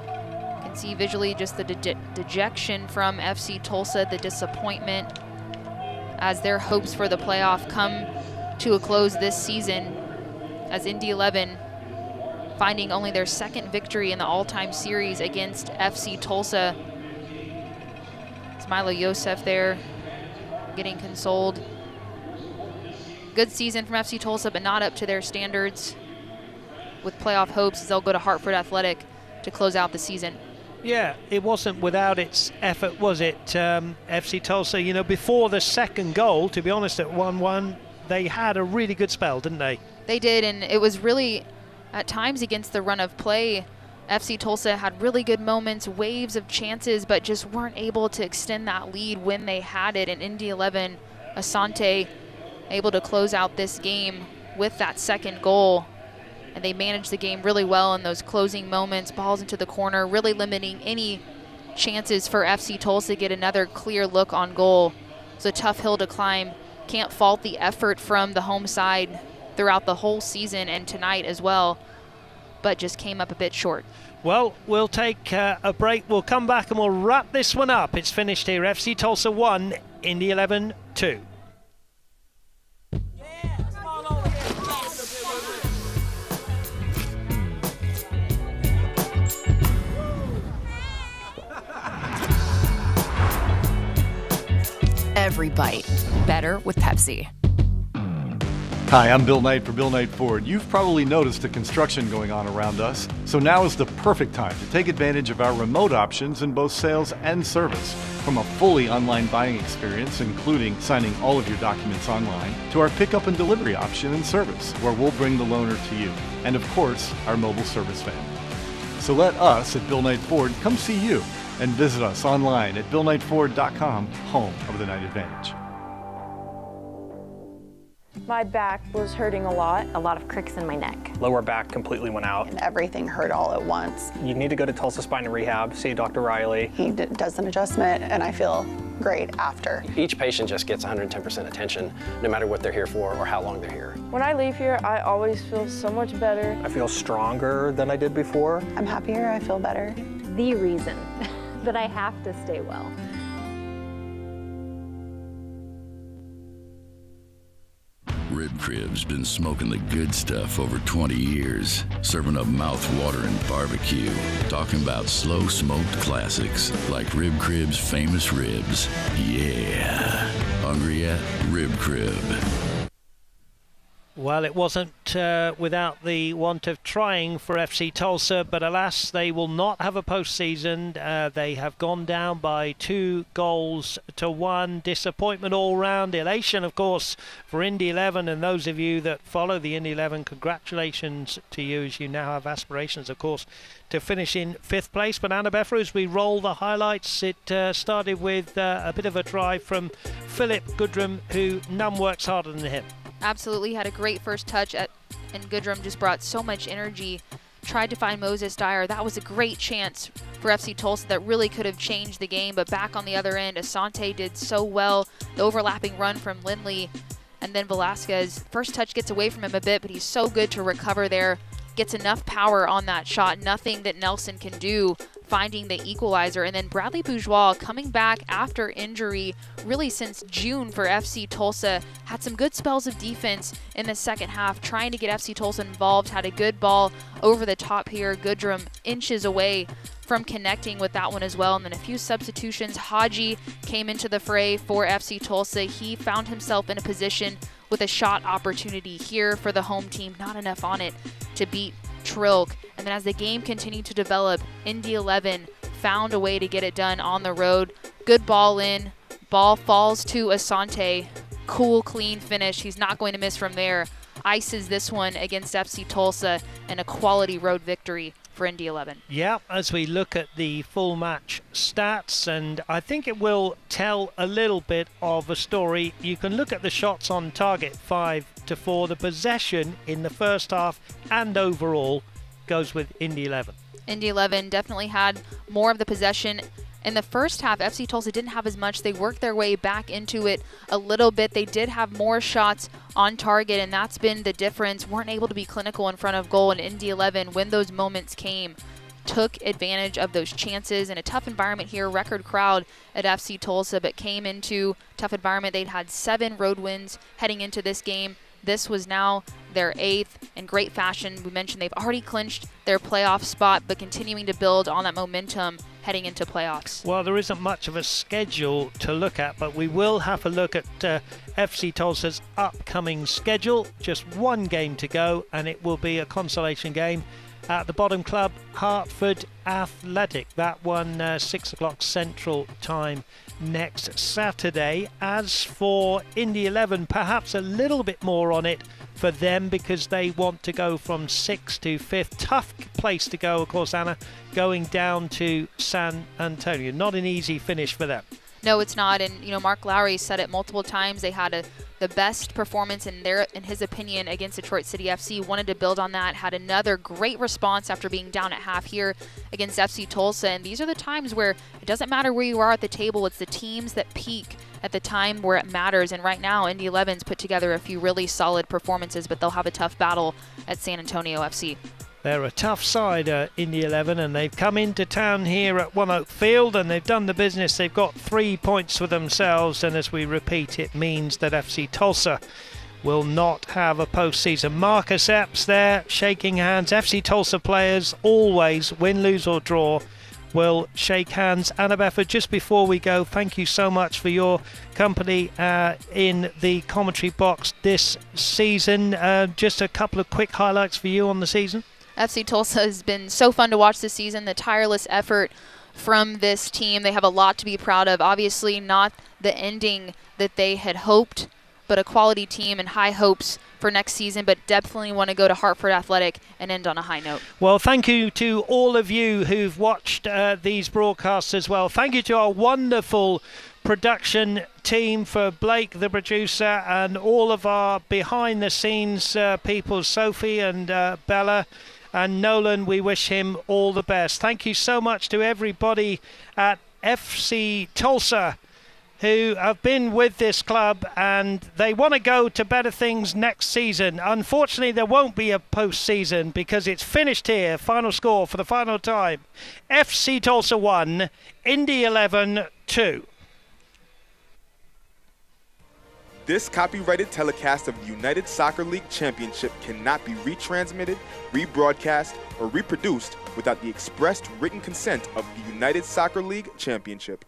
can see visually just the dejection from FC Tulsa, the disappointment as their hopes for the playoff come to a close this season, as Indy 11 finding only their second victory in the all-time series against FC Tulsa. It's Milo Yosef there getting consoled. Good season from FC Tulsa, but not up to their standards. With playoff hopes, they'll go to Hartford Athletic to close out the season. Yeah, it wasn't without its effort, was it? FC Tulsa, you know, before the second goal, to be honest, at 1-1, they had a really good spell, didn't they? They did, and it was really, at times against the run of play, FC Tulsa had really good moments, waves of chances, but just weren't able to extend that lead when they had it. And Indy 11, Asante, able to close out this game with that second goal. And they managed the game really well in those closing moments, balls into the corner, really limiting any chances for FC Tulsa to get another clear look on goal. It's a tough hill to climb. Can't fault the effort from the home side throughout the whole season and tonight as well, but just came up a bit short. Well, we'll take a break. We'll come back and we'll wrap this one up. It's finished here. FC Tulsa 1, Indy 11 2. Every bite better with Pepsi. Hi, I'm Bill Knight for Bill Knight Ford. You've probably noticed the construction going on around us, so now is the perfect time to take advantage of our remote options in both sales and service. From a fully online buying experience, including signing all of your documents online, to our pickup and delivery option and service, where we'll bring the loaner to you, and of course, our mobile service van. So let us at Bill Knight Ford come see you and visit us online at BillKnightFord.com, home of the Knight Advantage. My back was hurting a lot of cricks in my neck. Lower back completely went out. And everything hurt all at once. You need to go to Tulsa Spine and Rehab, see Dr. Riley. He does an adjustment and I feel great after. Each patient just gets 110% attention, no matter what they're here for or how long they're here. When I leave here, I always feel so much better. I feel stronger than I did before. I'm happier, I feel better. The reason that I have to stay well. Rib Crib's been smoking the good stuff over 20 years, serving up mouth-watering barbecue, talking about slow-smoked classics like Rib Crib's famous ribs. Yeah. Hungry yet? Rib Crib. Well, it wasn't without the want of trying for FC Tulsa, but alas, they will not have a postseason. They have gone down by 2-1. Disappointment all round. Elation, of course, for Indy 11, and those of you that follow the Indy 11, congratulations to you, as you now have aspirations, of course, to finish in 5th place. But Anna Beffer, as we roll the highlights, it started with a bit of a drive from Philip Goodrum, who none works harder than him. Absolutely, had a great first touch and Goodrum just brought so much energy, tried to find Moses Dyer. That was a great chance for FC Tulsa that really could have changed the game, but back on the other end, Asante did so well. The overlapping run from Lindley, and then Velasquez, first touch gets away from him a bit, but he's so good to recover there, gets enough power on that shot, nothing that Nelson can do, finding the equalizer. And then Bradley Bourgeois coming back after injury really since June for FC Tulsa, had some good spells of defense in the second half, trying to get FC Tulsa involved, had a good ball over the top here. Goodrum inches away from connecting with that one as well. And then a few substitutions. Haji came into the fray for FC Tulsa. He found himself in a position with a shot opportunity here for the home team, not enough on it to beat Trilk. And then as the game continued to develop, Indy 11 found a way to get it done on the road. Good ball in, ball falls to Asante. Cool, clean finish. He's not going to miss from there. Ices this one against FC Tulsa, and a quality road victory for Indy 11. Yeah, as we look at the full match stats, and I think it will tell a little bit of a story. You can look at the shots on target, 5-4. The possession in the first half and overall goes with Indy 11. Indy 11 definitely had more of the possession. In the first half, FC Tulsa didn't have as much. They worked their way back into it a little bit. They did have more shots on target, and that's been the difference. Weren't able to be clinical in front of goal, and Indy 11, when those moments came, took advantage of those chances. In a tough environment here, record crowd at FC Tulsa, but came into tough environment. They'd had 7 road wins heading into this game. This was now their 8th in great fashion. We mentioned they've already clinched their playoff spot, but continuing to build on that momentum heading into playoffs. Well, there isn't much of a schedule to look at, but we will have a look at FC Tulsa's upcoming schedule. Just one game to go, and it will be a consolation game at the bottom club, Hartford Athletic. That one 6 o'clock Central Time next Saturday. As for Indy 11, perhaps a little bit more on it for them, because they want to go from 6th to 5th. Tough place to go, of course, Anna, going down to San Antonio. Not an easy finish for them. No, it's not. And, you know, Mark Lowry said it multiple times. They had the best performance in his opinion, against Detroit City FC. Wanted to build on that. Had another great response after being down at half here against FC Tulsa. And these are the times where it doesn't matter where you are at the table. It's the teams that peak at the time where it matters. And right now, Indy 11's put together a few really solid performances, but they'll have a tough battle at San Antonio FC. They're a tough side, Indy 11, and they've come into town here at One Oak Field, and they've done the business. They've got 3 points for themselves, and as we repeat, it means that FC Tulsa will not have a postseason. Marcus Epps there, shaking hands. FC Tulsa players always, win, lose or draw, will shake hands. Anna Beffer, just before we go, thank you so much for your company in the commentary box this season. Just a couple of quick highlights for you on the season. FC Tulsa has been so fun to watch this season. The tireless effort from this team. They have a lot to be proud of. Obviously not the ending that they had hoped, but a quality team and high hopes for next season, but definitely want to go to Hartford Athletic and end on a high note. Well, thank you to all of you who've watched these broadcasts as well. Thank you to our wonderful production team, for Blake, the producer, and all of our behind-the-scenes people, Sophie and Bella. And Nolan, we wish him all the best. Thank you so much to everybody at FC Tulsa who have been with this club, and they want to go to better things next season. Unfortunately, there won't be a postseason because it's finished here. Final score for the final time. FC Tulsa 1, Indy 11 2. This copyrighted telecast of the United Soccer League Championship cannot be retransmitted, rebroadcast, or reproduced without the expressed written consent of the United Soccer League Championship.